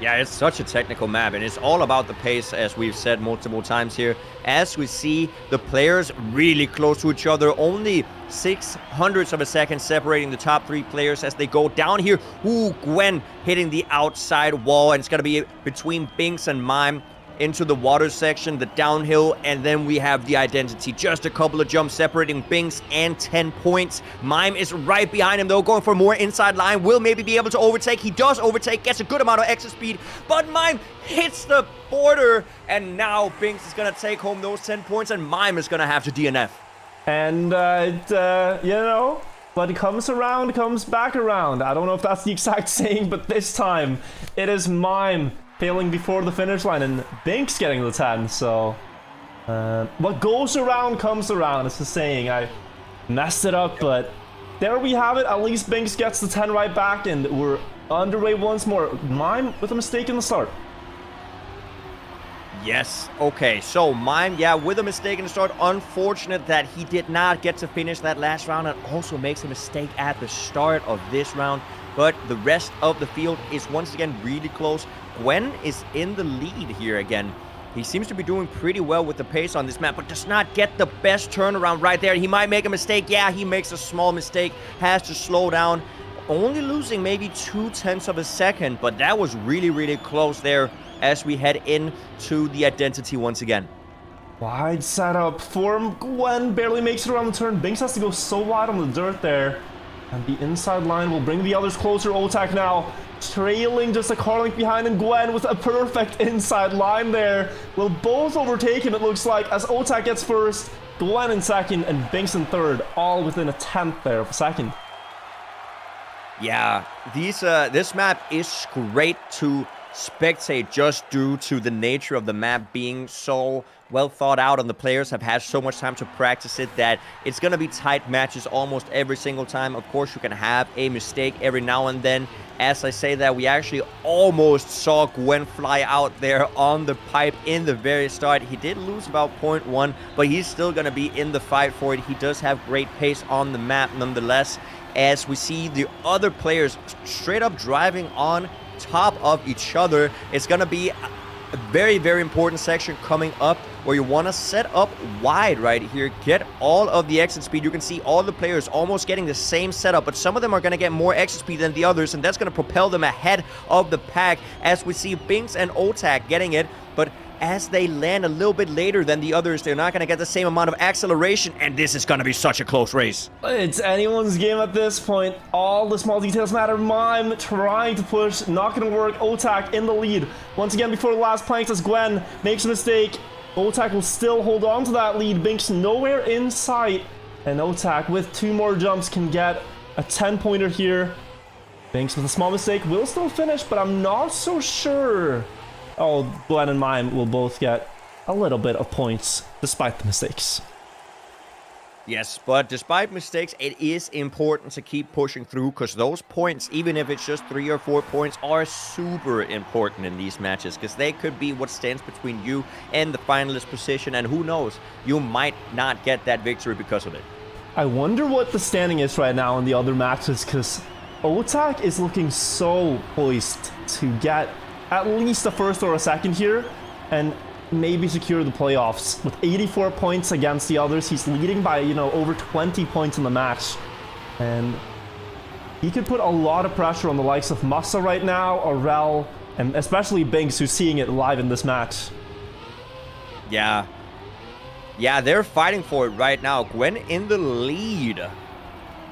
Yeah, it's such a technical map, and it's all about the pace, as we've said multiple times here. As we see the players really close to each other, only 600ths of a second separating the top 3 players as they go down here. Ooh, Gwen hitting the outside wall, and it's going to be between Binks and Mime into the water section, the downhill, and then we have the identity. Just a couple of jumps separating Binks and 10 points. Mime is right behind him, though, going for more inside line. Will maybe be able to overtake. He does overtake, gets a good amount of extra speed, but Mime hits the border, and now Binks is going to take home those 10 points, and Mime is going to have to DNF. And, you know, what comes around comes back around. I don't know if that's the exact saying, but this time it is Mime failing before the finish line and Binks getting the 10. So what goes around comes around. It's the saying. I messed it up, but there we have it. At least Binks gets the 10 right back, and we're underway once more. Mime with a mistake in the start. Yes, okay, so Mime, yeah, with a mistake in the start. Unfortunate that he did not get to finish that last round, and also makes a mistake at the start of this round. But the rest of the field is once again really close. Gwen is in the lead here again. He seems to be doing pretty well with the pace on this map, but does not get the best turnaround right there. He might make a mistake. Yeah, he makes a small mistake, has to slow down. Only losing maybe 0.2 of a second, but that was really, really close there as we head into the identity once again. Wide setup for Gwen, barely makes it around the turn. Binks has to go so wide on the dirt there. And the inside line will bring the others closer. Otak now trailing just a car length behind, and Gwen with a perfect inside line there. Will both overtake him, it looks like, as Otak gets first, Gwen in second, and Binks in third, all within a 10th there of a second. Yeah, this map is great to spectate just due to the nature of the map being so well thought out, and the players have had so much time to practice it that it's going to be tight matches almost every single time. Of course, you can have a mistake every now and then. As I say that, we actually almost saw Gwen fly out there on the pipe in the very start. He did lose about 0.1, but he's still going to be in the fight for it. He does have great pace on the map nonetheless, as we see the other players straight up driving on top of each other. It's going to be a very, very important section coming up where you want to set up wide right here, get all of the exit speed. You can see all the players almost getting the same setup, but some of them are going to get more exit speed than the others, and that's going to propel them ahead of the pack, as we see Binks and Otak getting it. But as they land a little bit later than the others, they're not going to get the same amount of acceleration, and this is going to be such a close race. It's anyone's game at this point. All the small details matter. Mime trying to push, not going to work. Otak in the lead once again before the last planks as Gwen makes a mistake. Otak will still hold on to that lead. Binks nowhere in sight, and Otak with 2 more jumps can get a 10-pointer here. Binks with a small mistake will still finish, but I'm not so sure. Oh, Gwen and Mime will both get a little bit of points despite the mistakes. Yes, but despite mistakes, it is important to keep pushing through, because those points, even if it's just 3 or 4 points, are super important in these matches, because they could be what stands between you and the finalist position, and who knows, you might not get that victory because of it. I wonder what the standing is right now in the other matches, because Otak is looking so poised to get at least a first or a second here, and maybe secure the playoffs. With 84 points against the others, he's leading by, you know, over 20 points in the match. And he could put a lot of pressure on the likes of Massa right now, Aurel, and especially Binks, who's seeing it live in this match. Yeah, they're fighting for it right now. Gwen in the lead.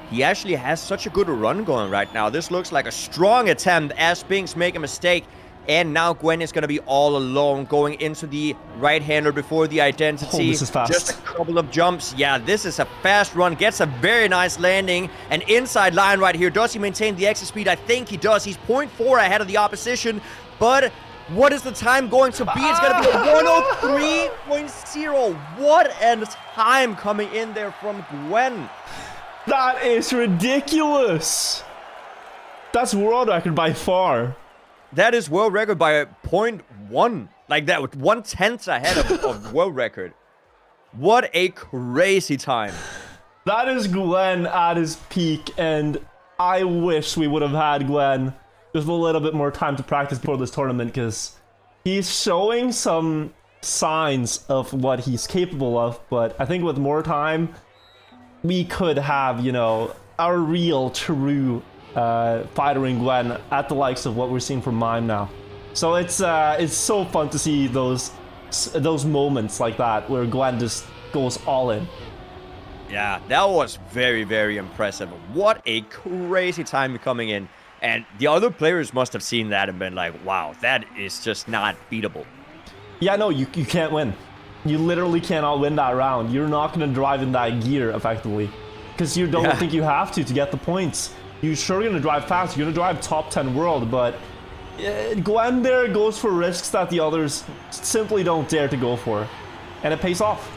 He actually has such a good run going right now. This looks like a strong attempt as Binks make a mistake. And now Gwen is going to be all alone going into the right-hander before the identity. Oh, this is fast. Just a couple of jumps. Yeah, this is a fast run. Gets a very nice landing. An inside line right here. Does he maintain the exit speed? I think he does. He's 0.4 ahead of the opposition. But what is the time going to be? It's going to be a 103.0. What a time coming in there from Gwen. That is ridiculous. That's world record by far. That is world record by 0.1. Like that, with 1/10 ahead of world record. What a crazy time. That is Gwen at his peak, and I wish we would have had Gwen with a little bit more time to practice before this tournament, because he's showing some signs of what he's capable of, but I think with more time, we could have, you know, our real true fighter in Gwen at the likes of what we're seeing from Mime now. So it's so fun to see those moments like that where Gwen just goes all in. Yeah, that was very, very impressive. What a crazy time coming in. And the other players must have seen that and been like, wow, that is just not beatable. Yeah, no, you can't win. You literally cannot win that round. You're not going to drive in that gear, effectively. Because you don't think you have to get the points. You're sure going to drive fast. You're going to drive top 10 world, but Gwen there goes for risks that the others simply don't dare to go for. And it pays off.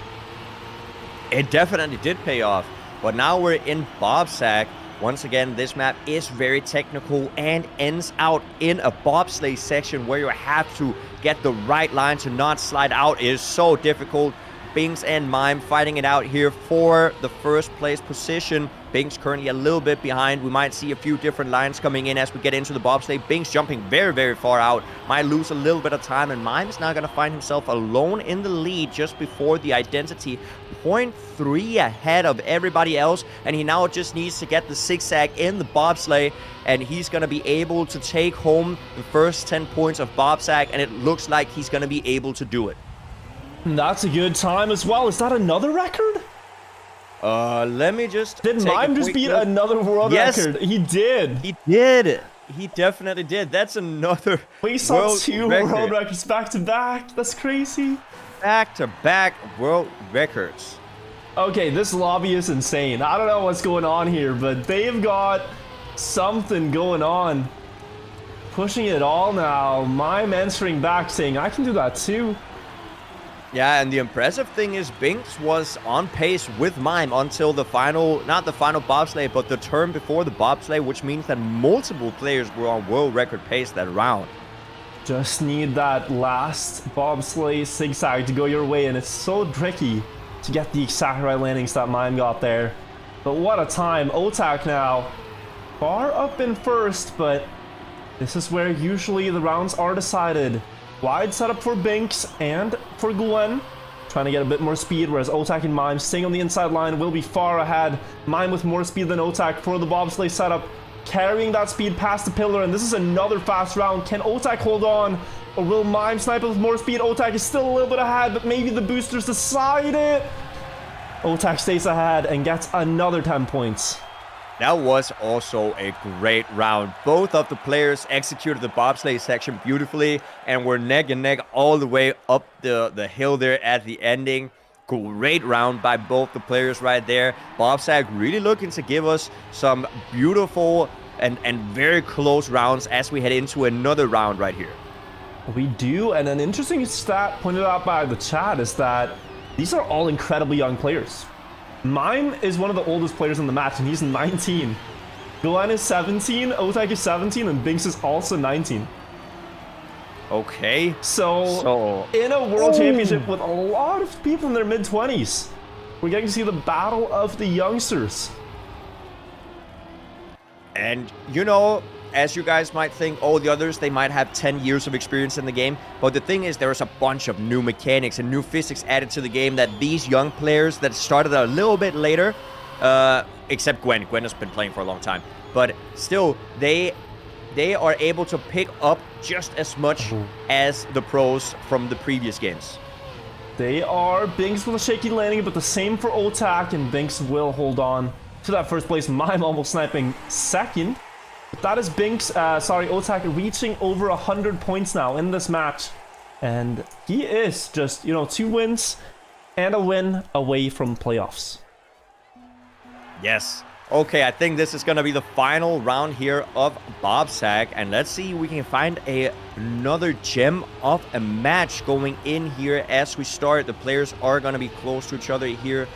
It definitely did pay off. But now we're in Bobsack. Once again, this map is very technical and ends out in a bobsleigh section where you have to get the right line to not slide out. It is so difficult. Binks and Mime fighting it out here for the first place position. Binks currently a little bit behind. We might see a few different lines coming in as we get into the bobsleigh. Binks jumping very, very far out. Might lose a little bit of time, and Mime is now going to find himself alone in the lead just before the identity. 0.3 ahead of everybody else, and he now just needs to get the zigzag in the bobsleigh, and he's going to be able to take home the first 10 points of Bobsack, and it looks like he's going to be able to do it. That's a good time as well. Is that another record? Let me just Did Mime just beat another world record? He did. He did. He definitely did. That's another We saw two world records back to back. That's crazy. Back-to-back world records. Okay, this lobby is insane. I don't know what's going on here, but they've got something going on. Pushing it all now. Mime answering back saying, I can do that too. Yeah, and the impressive thing is Binks was on pace with Mime until the final, not the final bobsleigh, but the turn before the bobsleigh, which means that multiple players were on world record pace that round. Just need that last bobsleigh zigzag to go your way, and it's so tricky to get the exact right landings that Mime got there. But what a time. Otak now far up in first, but this is where usually the rounds are decided. Wide setup for Binks and for Gwen, trying to get a bit more speed, whereas Otak and Mime staying on the inside line will be far ahead. Mime with more speed than Otak for the bobsleigh setup, carrying that speed past the pillar, and this is another fast round. Can Otak hold on, or will Mime snipe it with more speed? Otak is still a little bit ahead, but maybe the boosters decide it. Otak stays ahead and gets another 10 points. That was also a great round. Both of the players executed the bobsleigh section beautifully and were neck and neck all the way up the hill there at the ending. Great round by both the players right there. Bobsack really looking to give us some beautiful and very close rounds as we head into another round right here. We do, and an interesting stat pointed out by the chat is that these are all incredibly young players. Mime is one of the oldest players in the match, and he's 19. Glenn is 17, Otak is 17, and Binks is also 19. Okay. So in a world championship with a lot of people in their mid-20s, we're getting to see the battle of the youngsters. And, you know, as you guys might think, oh, the others, they might have 10 years of experience in the game. But the thing is, there's a bunch of new mechanics and new physics added to the game that these young players that started a little bit later, except Gwen. Gwen has been playing for a long time. But still, they are able to pick up just as much as the pros from the previous games. They are. Binks with a shaky landing, but the same for Otak, and Binks will hold on to that first place. Mime almost sniping second. But that is Binks, Otak reaching over 100 points now in this match. And he is just, 2 wins and a win away from playoffs. Yes. Okay, I think this is going to be the final round here of Bobsack. And let's see if we can find another gem of a match going in here as we start. The players are going to be close to each other here.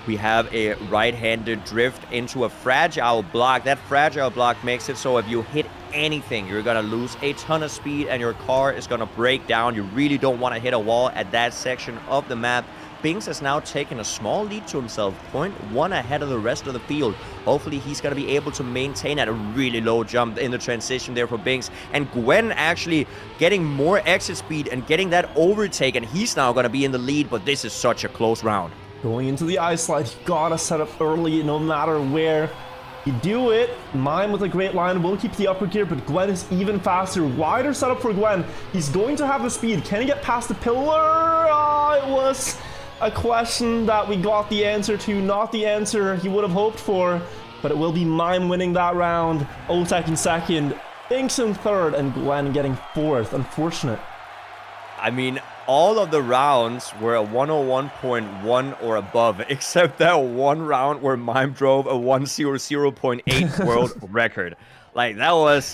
We have a right-handed drift into a fragile block. That fragile block makes it so if you hit anything, you're going to lose a ton of speed and your car is going to break down. You really don't want to hit a wall at that section of the map. Binks has now taken a small lead to himself, 0.1 ahead of the rest of the field. Hopefully he's going to be able to maintain at a really low jump in the transition there for Binks. And Gwen actually getting more exit speed and getting that overtake, and he's now going to be in the lead, but this is such a close round. Going into the ice slide, you gotta set up early no matter where you do it. Mime with a great line will keep the upper gear, but Gwen is even faster. Wider setup for Gwen. He's going to have the speed. Can he get past the pillar? It was a question that we got the answer to, not the answer he would have hoped for, but it will be Mime winning that round. Otak in second, Binks in third, and Gwen getting fourth. Unfortunate. I mean, all of the rounds were a 101.1 or above, except that one round where Mime drove a 100.8 world record. Like, that was,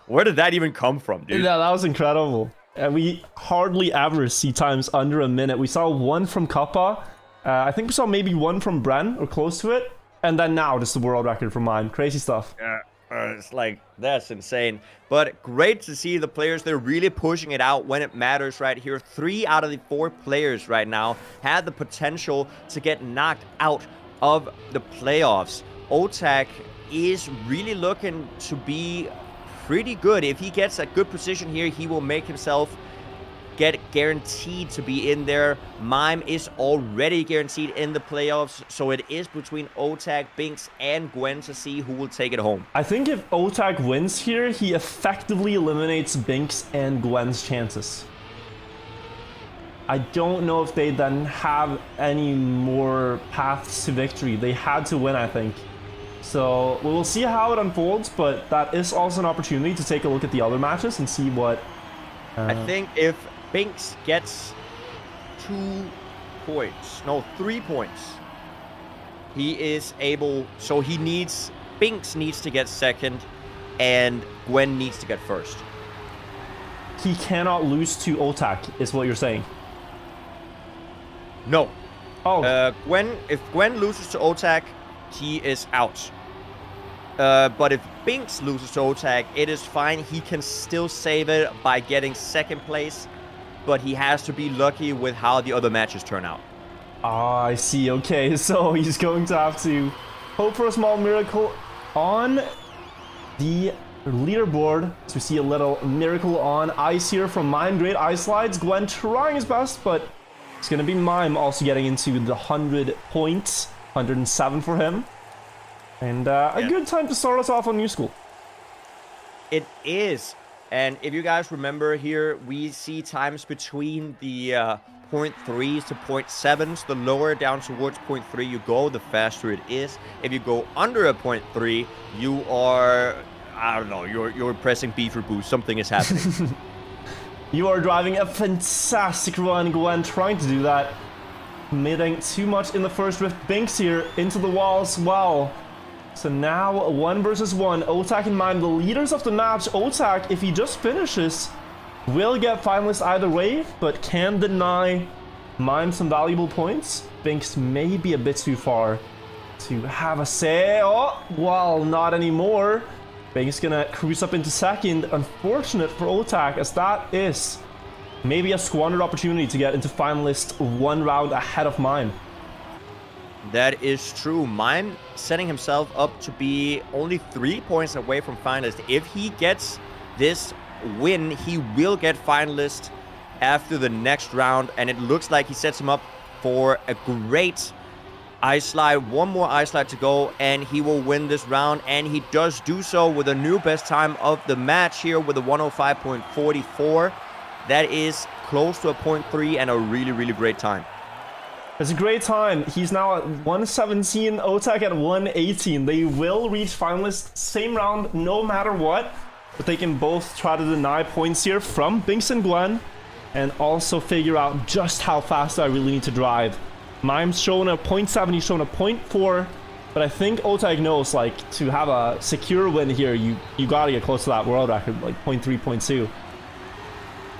where did that even come from, dude? Yeah, that was incredible. And we hardly ever see times under a minute. We saw one from Kappa. I think we saw maybe one from Bren, or close to it. And then now, just the world record for Mime. Crazy stuff. Yeah. It's like, that's insane. But great to see the players, they're really pushing it out when it matters right here. 3 out of the 4 players right now had the potential to get knocked out of the playoffs. Otak is really looking to be pretty good. If he gets a good position here, he will make himself get guaranteed to be in there. Mime is already guaranteed in the playoffs, so it is between Otak, Binks, and Gwen to see who will take it home. I think if Otak wins here, he effectively eliminates Binks and Gwen's chances. I don't know if they then have any more paths to victory. They had to win, I think. So we will see how it unfolds, but that is also an opportunity to take a look at the other matches and see what... I think if Binks gets 3 points. He is able, so Binks needs to get second, and Gwen needs to get first. He cannot lose to Otak, is what you're saying? No. Oh. If Gwen loses to Otak, he is out. But if Binks loses to Otak, it is fine. He can still save it by getting second place, but he has to be lucky with how the other matches turn out. Ah, I see. Okay, so he's going to have to hope for a small miracle on the leaderboard to see a little miracle on ice here from Mime. Great ice slides. Gwen trying his best, but it's going to be Mime also getting into the 100 points. 107 for him. And a good time to start us off on New School. It is. And if you guys remember here, we see times between the 0.3s to 0.7s. The lower down towards 0.3 you go, the faster it is. If you go under a 0.3, you are, I don't know, you're pressing B for boost. Something is happening. You are driving a fantastic run, Gwen, trying to do that. Committing too much in the first drift. Binks here into the walls. Wow. So now 1 versus 1. Otak and Mime, the leaders of the match. Otak, if he just finishes, will get finalist either way, but can deny Mime some valuable points. Binks may be a bit too far to have a say. Oh, well, not anymore. Binks gonna cruise up into second. Unfortunate for Otak, as that is maybe a squandered opportunity to get into finalist 1 round ahead of Mime. That is true. Mime setting himself up to be only 3 points away from finalist. If he gets this win, he will get finalist after the next round, and it looks like he sets him up for a great ice slide. 1 more ice slide to go, and he will win this round, and he does do so with a new best time of the match here with a 105.44. That is close to a 0.3 and a really, really great time. It's a great time. He's now at 117, Otak at 118. They will reach finalists same round no matter what, but they can both try to deny points here from Binks and Gwen and also figure out just how fast I really need to drive. Mime's showing a 0.7, he's showing a 0.4, but I think Otak knows, like, to have a secure win here, you gotta get close to that world record, like 0.3, 0.2.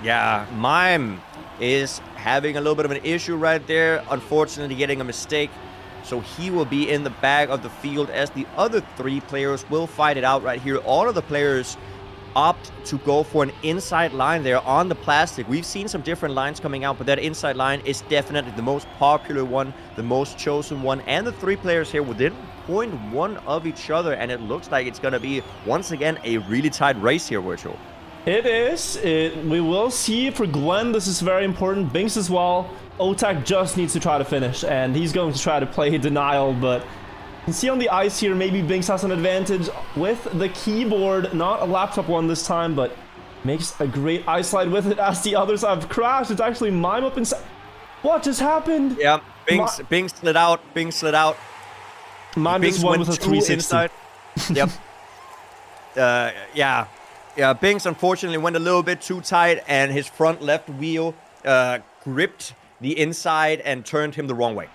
Yeah, Mime is having a little bit of an issue right there, unfortunately getting a mistake, so he will be in the back of the field as the other 3 players will fight it out right here. All of the players opt to go for an inside line there on the plastic. We've seen some different lines coming out, but that inside line is definitely the most popular one, the most chosen one, and the 3 players here within 0.1 of each other, and it looks like it's going to be, once again, a really tight race here, Wirtual. It is. We will see. For Gwen, this is very important. Binks as well. Otak just needs to try to finish, and he's going to try to play denial, but you can see on the ice here, maybe Binks has an advantage with the keyboard. Not a laptop one this time, but makes a great ice slide with it as the others have crashed. It's actually Mime up inside. What just happened? Yeah, Binks slid out. Binks slid out. Mime just won with a 360. Inside. Yep. Yeah, Binks unfortunately went a little bit too tight, and his front left wheel gripped the inside and turned him the wrong way.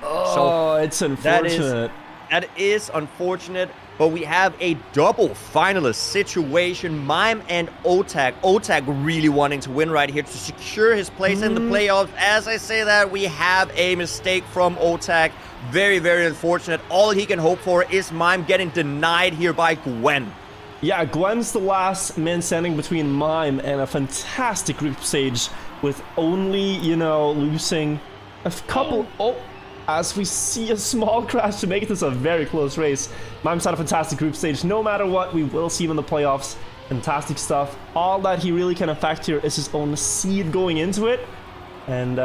Oh, so it's unfortunate. That is unfortunate, but we have a double finalist situation. Mime and Otak. Otak really wanting to win right here to secure his place in the playoffs. As I say that, we have a mistake from Otak. Very, very unfortunate. All he can hope for is Mime getting denied here by Gwen. Yeah, Gwen's the last man standing between Mime and a fantastic group stage with only, you know, losing a couple... as we see a small crash to make this a very close race. Mime's had a fantastic group stage. No matter what, we will see him in the playoffs. Fantastic stuff. All that he really can affect here is his own seed going into it. And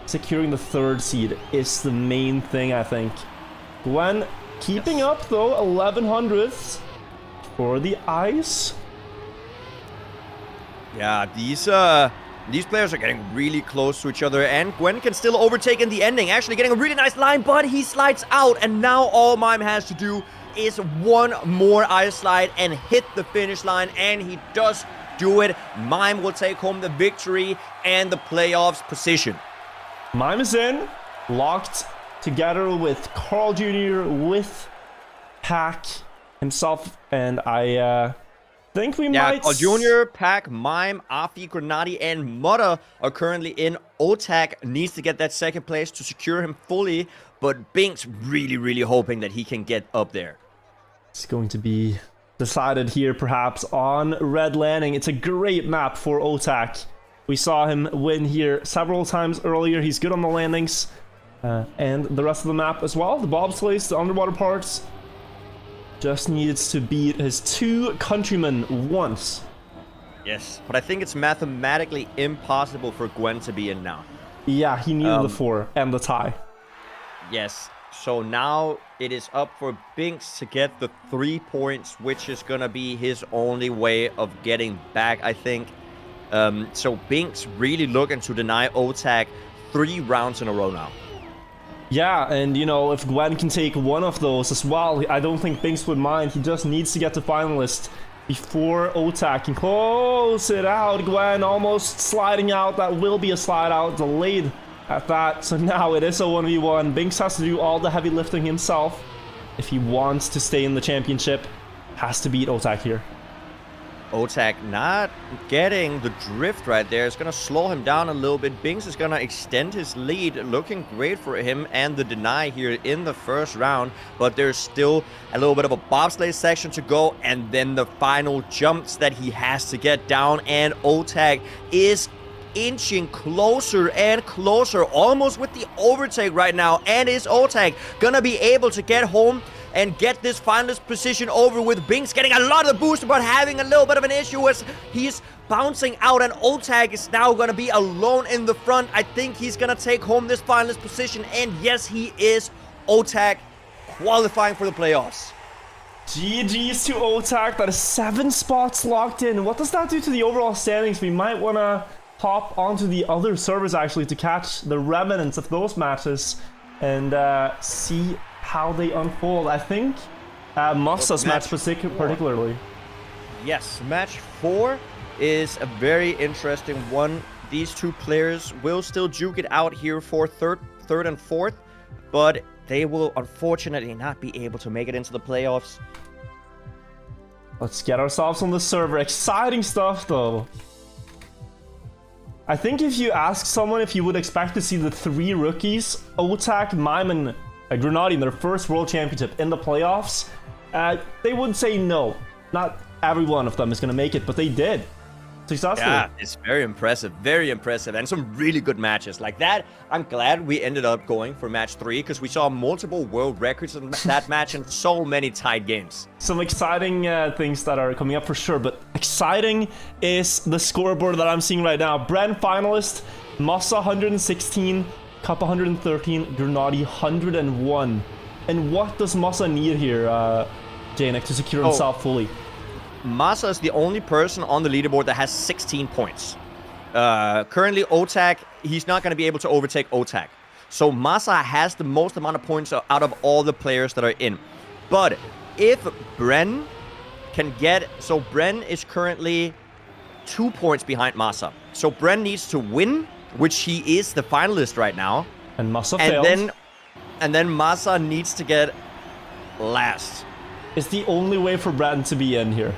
securing the 3rd seed is the main thing, I think. Gwen keeping up, though, 1100ths for the ice. Yeah, these players are getting really close to each other, and Gwen can still overtake in the ending. Actually getting a really nice line, but he slides out, and now all Mime has to do is one more ice slide and hit the finish line, and he does do it. Mime will take home the victory and the playoffs position. Mime is in, locked together with Carl Jr., with Pack himself, and I think we might... Carl Jr., Pack, Mime, Afi, Grenadi, and Mutta are currently in. Otak needs to get that 2nd place to secure him fully, but Binks really, really hoping that he can get up there. It's going to be decided here, perhaps, on Red Landing. It's a great map for Otak. We saw him win here several times earlier. He's good on the landings, and the rest of the map as well. The bobsleighs, the underwater parts. Just needs to beat his 2 countrymen once. Yes, but I think it's mathematically impossible for Gwen to be in now. Yeah, he needed the 4 and the tie. Yes, so now it is up for Binks to get the 3 points, which is going to be his only way of getting back, I think. So Binks really looking to deny Otak 3 rounds in a row now. Yeah, and you know, if Gwen can take one of those as well, I don't think Binks would mind. He just needs to get to finalist before Otak can close it out. Gwen almost sliding out. That will be a slide out, delayed at that. So now it is a 1v1. Binks has to do all the heavy lifting himself if he wants to stay in the championship. Has to beat Otak here. Otak not getting the drift right there. It's going to slow him down a little bit. Binks is going to extend his lead. Looking great for him and the deny here in the 1st round. But there's still a little bit of a bobsleigh section to go. And then the final jumps that he has to get down. And Otak is inching closer and closer. Almost with the overtake right now. And is Otak going to be able to get home and get this finalist position over with? Binks getting a lot of the boost, but having a little bit of an issue as he's bouncing out, and Otak is now going to be alone in the front. I think he's going to take home this finalist position, and yes, he is. Otak qualifying for the playoffs. GG's to Otak. That is 7 spots locked in. What does that do to the overall standings? We might want to hop onto the other servers, actually, to catch the remnants of those matches and see how they unfold. I think Musta's match particularly. Yes, match 4 is a very interesting one. These 2 players will still duke it out here for third and 4th, but they will unfortunately not be able to make it into the playoffs. Let's get ourselves on the server. Exciting stuff, though. I think if you ask someone if you would expect to see the 3 rookies, Otak, Mime, and Grenadi in their first World Championship in the playoffs, they would say no. Not every one of them is going to make it, but they did. Successfully. Yeah, it's very impressive, and some really good matches like that. I'm glad we ended up going for match 3 because we saw multiple world records in that match and so many tied games. Some exciting things that are coming up for sure, but exciting is the scoreboard that I'm seeing right now. Brand finalist, Massa 116, Cup 113, Grenadi 101. And what does Massa need here, Jnic, to secure himself fully? Massa is the only person on the leaderboard that has 16 points. Currently, Otak, he's not going to be able to overtake Otak. So Massa has the most amount of points out of all the players that are in. But if Bren can get... So Bren is currently 2 points behind Massa. So Bren needs to win, which he is the finalist right now. And Massa failed. And then Massa needs to get last. It's the only way for Bren to be in here.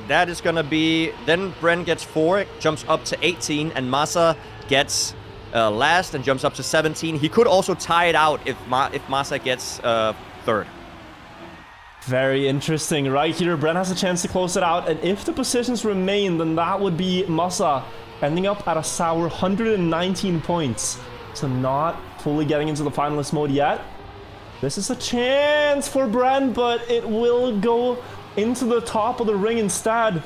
That is going to be... Then Bren gets 4, jumps up to 18, and Massa gets last and jumps up to 17. He could also tie it out if Massa gets 3rd. Very interesting. Right here, Bren has a chance to close it out, and if the positions remain, then that would be Massa ending up at a sour 119 points. So not fully getting into the finalist mode yet. This is a chance for Bren, but it will go into the top of the ring instead.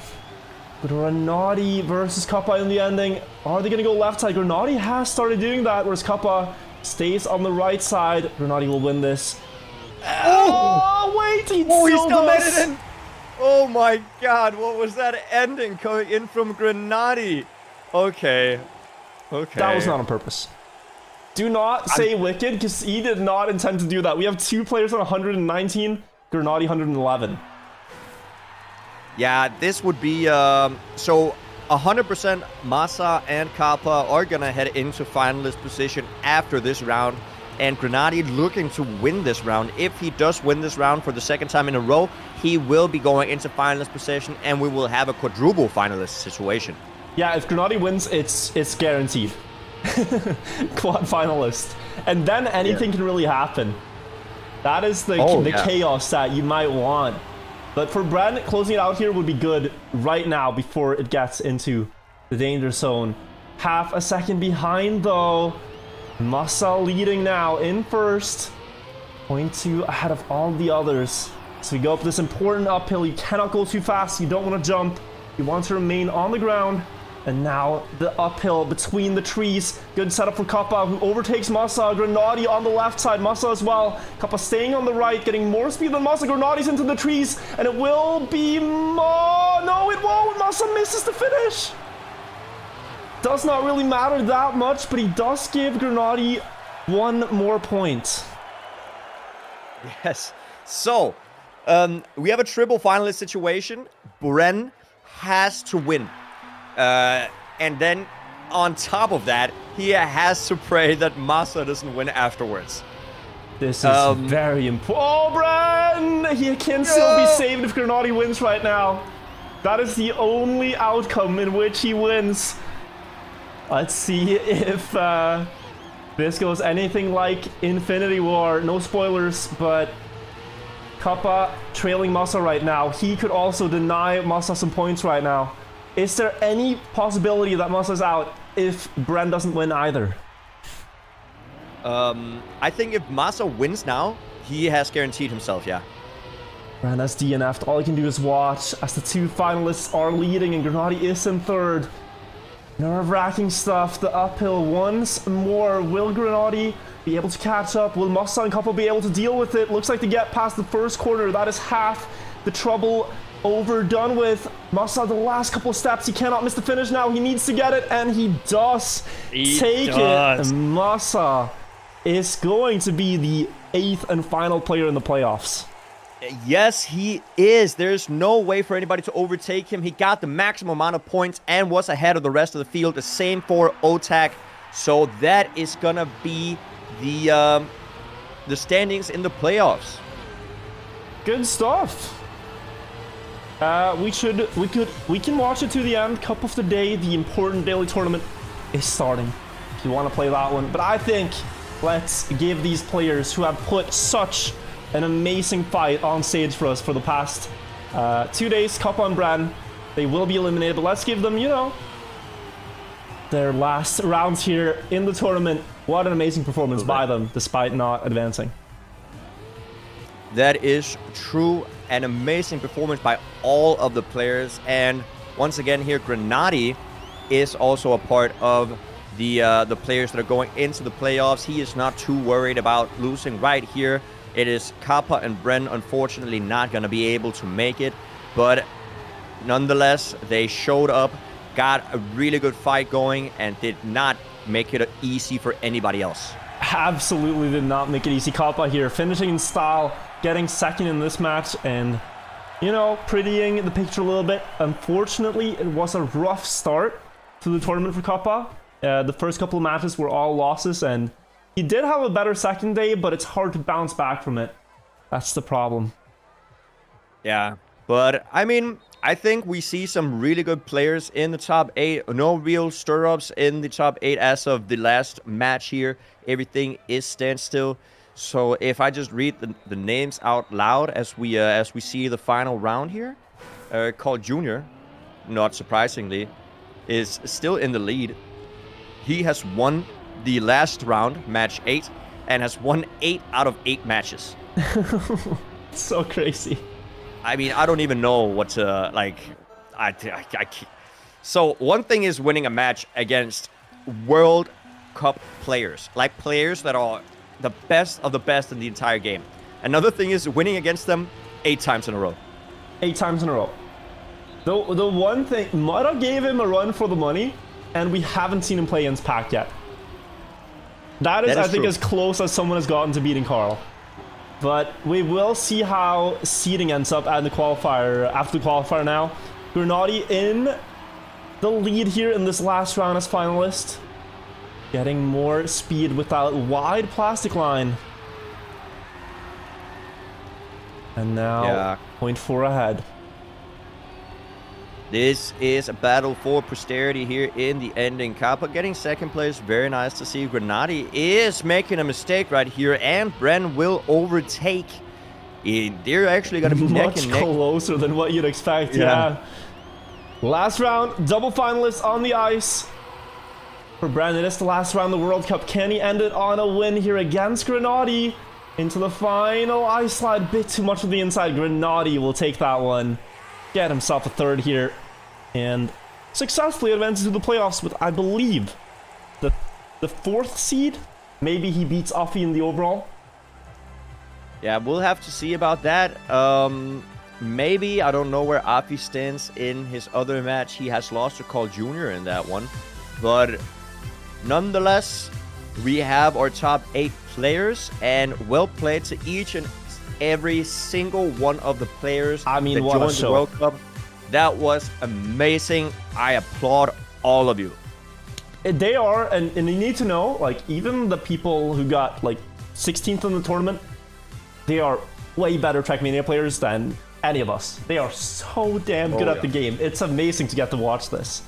Grenadi versus Kappa in the ending. Are they going to go left side? Grenadi has started doing that, whereas Kappa stays on the right side. Grenadi will win this. Oh, wait, he still made it in. Oh my god, what was that ending coming in from Grenadi? Okay. That was not on purpose. Do not say Wicked, because he did not intend to do that. We have 2 players on 119, Grenadi 111. Yeah, this would be... so, 100% Massa and Kappa are going to head into finalist position after this round. And Grenadi looking to win this round. If he does win this round for the 2nd time in a row, he will be going into finalist position, and we will have a quadruple finalist situation. Yeah, if Grenadi wins, it's guaranteed. Quad finalist. And then anything can really happen. That is the chaos that you might want. But for Bren, closing it out here would be good right now before it gets into the danger zone. Half a second behind though. Massa leading now in first. 0.2 ahead of all the others. So we go up this important uphill. You cannot go too fast. You don't want to jump. You want to remain on the ground. And now the uphill between the trees. Good setup for Kappa, who overtakes Massa. Grenadi on the left side, Massa as well. Kappa staying on the right, getting more speed than Massa. Grenadi's into the trees, and it will be no, it won't. Massa misses the finish. Does not really matter that much, but he does give Grenadi 1 more point. Yes. So, we have a triple finalist situation. Bren has to win. And then on top of that, he has to pray that Massa doesn't win afterwards. This is very important. Oh, Bren! He can still be saved if Grenadi wins right now. That is the only outcome in which he wins. Let's see if this goes anything like Infinity War. No spoilers, but Kappa trailing Massa right now. He could also deny Massa some points right now. Is there any possibility that Massa's out if Bren doesn't win either? I think if Massa wins now, he has guaranteed himself, yeah. Bren has DNF'd. All he can do is watch as the 2 finalists are leading and Grenadi is in 3rd. Nerve-wracking stuff. The uphill once more. Will Grenadi be able to catch up? Will Massa and Kappa be able to deal with it? Looks like they get past the first corner. That is half the trouble overdone with. Massa, the last couple of steps, he cannot miss the finish now. He needs to get it, and he does take it. Massa is going to be the 8th and final player in the playoffs. Yes, he is. There's no way for anybody to overtake him. He got the maximum amount of points and was ahead of the rest of the field. The same for Otak. So that is gonna be the standings in the playoffs. Good stuff. We can watch it to the end. Cup of the day, the important daily tournament is starting. If you want to play that one, but I think let's give these players who have put such an amazing fight on stage for us for the past 2 days, Kappa and Bran, they will be eliminated, but let's give them, you know, their last rounds here in the tournament. What an amazing performance by them, despite not advancing. That is true. An amazing performance by all of the players. And once again here, Grenady is also a part of the players that are going into the playoffs. He is not too worried about losing right here. It is Kappa and Bren, unfortunately, not going to be able to make it. But nonetheless, they showed up, got a really good fight going, and did not make it easy for anybody else. Absolutely did not make it easy. Kappa here, finishing in style, getting second in this match, and, you know, prettying the picture a little bit. Unfortunately, it was a rough start to the tournament for Kappa. The first couple of matches were all losses, and he did have a better second day, but it's hard to bounce back from it. That's the problem. Yeah, but I mean, I think we see some really good players in the top 8. No real stir-ups in the top 8 as of the last match here. Everything is standstill. So if I just read the names out loud as we see the final round here, Carl Jr., not surprisingly, is still in the lead. He has won the last round, match 8, and has won 8 out of 8 matches. So crazy. I mean, I don't even know what to, like, I can't. So one thing is winning a match against World Cup players, like players that are the best of the best in the entire game. Another thing is winning against them 8 times in a row. 8 times in a row. The one thing, Mata gave him a run for the money, and we haven't seen him play against Pac yet. That is I think, as close as someone has gotten to beating Carl. But we will see how seeding ends up at the qualifier, after the qualifier now. Grenady in the lead here in this last round as finalist. Getting more speed with that wide plastic line. And now, 0.4 ahead. This is a battle for posterity here in the ending. Kappa getting second place. Very nice to see. Grenady is making a mistake right here, and Bren will overtake. They're actually going to be neck and neck. Much closer than what you'd expect, yeah. Last round, double finalists on the ice. For Bren, it is the last round of the World Cup. Can he end it on a win here against Grenady? Into the final ice slide. Bit too much of the inside. Grenady will take that one. Get himself a third here, and successfully advances to the playoffs with, I believe, the 4th seed. Maybe he beats Offie in the overall. Yeah, we'll have to see about that. Maybe, I don't know where Offie stands in his other match. He has lost to Carl Jr. in that one. But nonetheless, we have our top 8 players, and well played to each and every single one of the players that joined the World Cup. That was amazing. I applaud all of you. They are, and you need to know, like, even the people who got, like, 16th in the tournament, they are way better Trackmania players than any of us. They are so damn good at the game. It's amazing to get to watch this.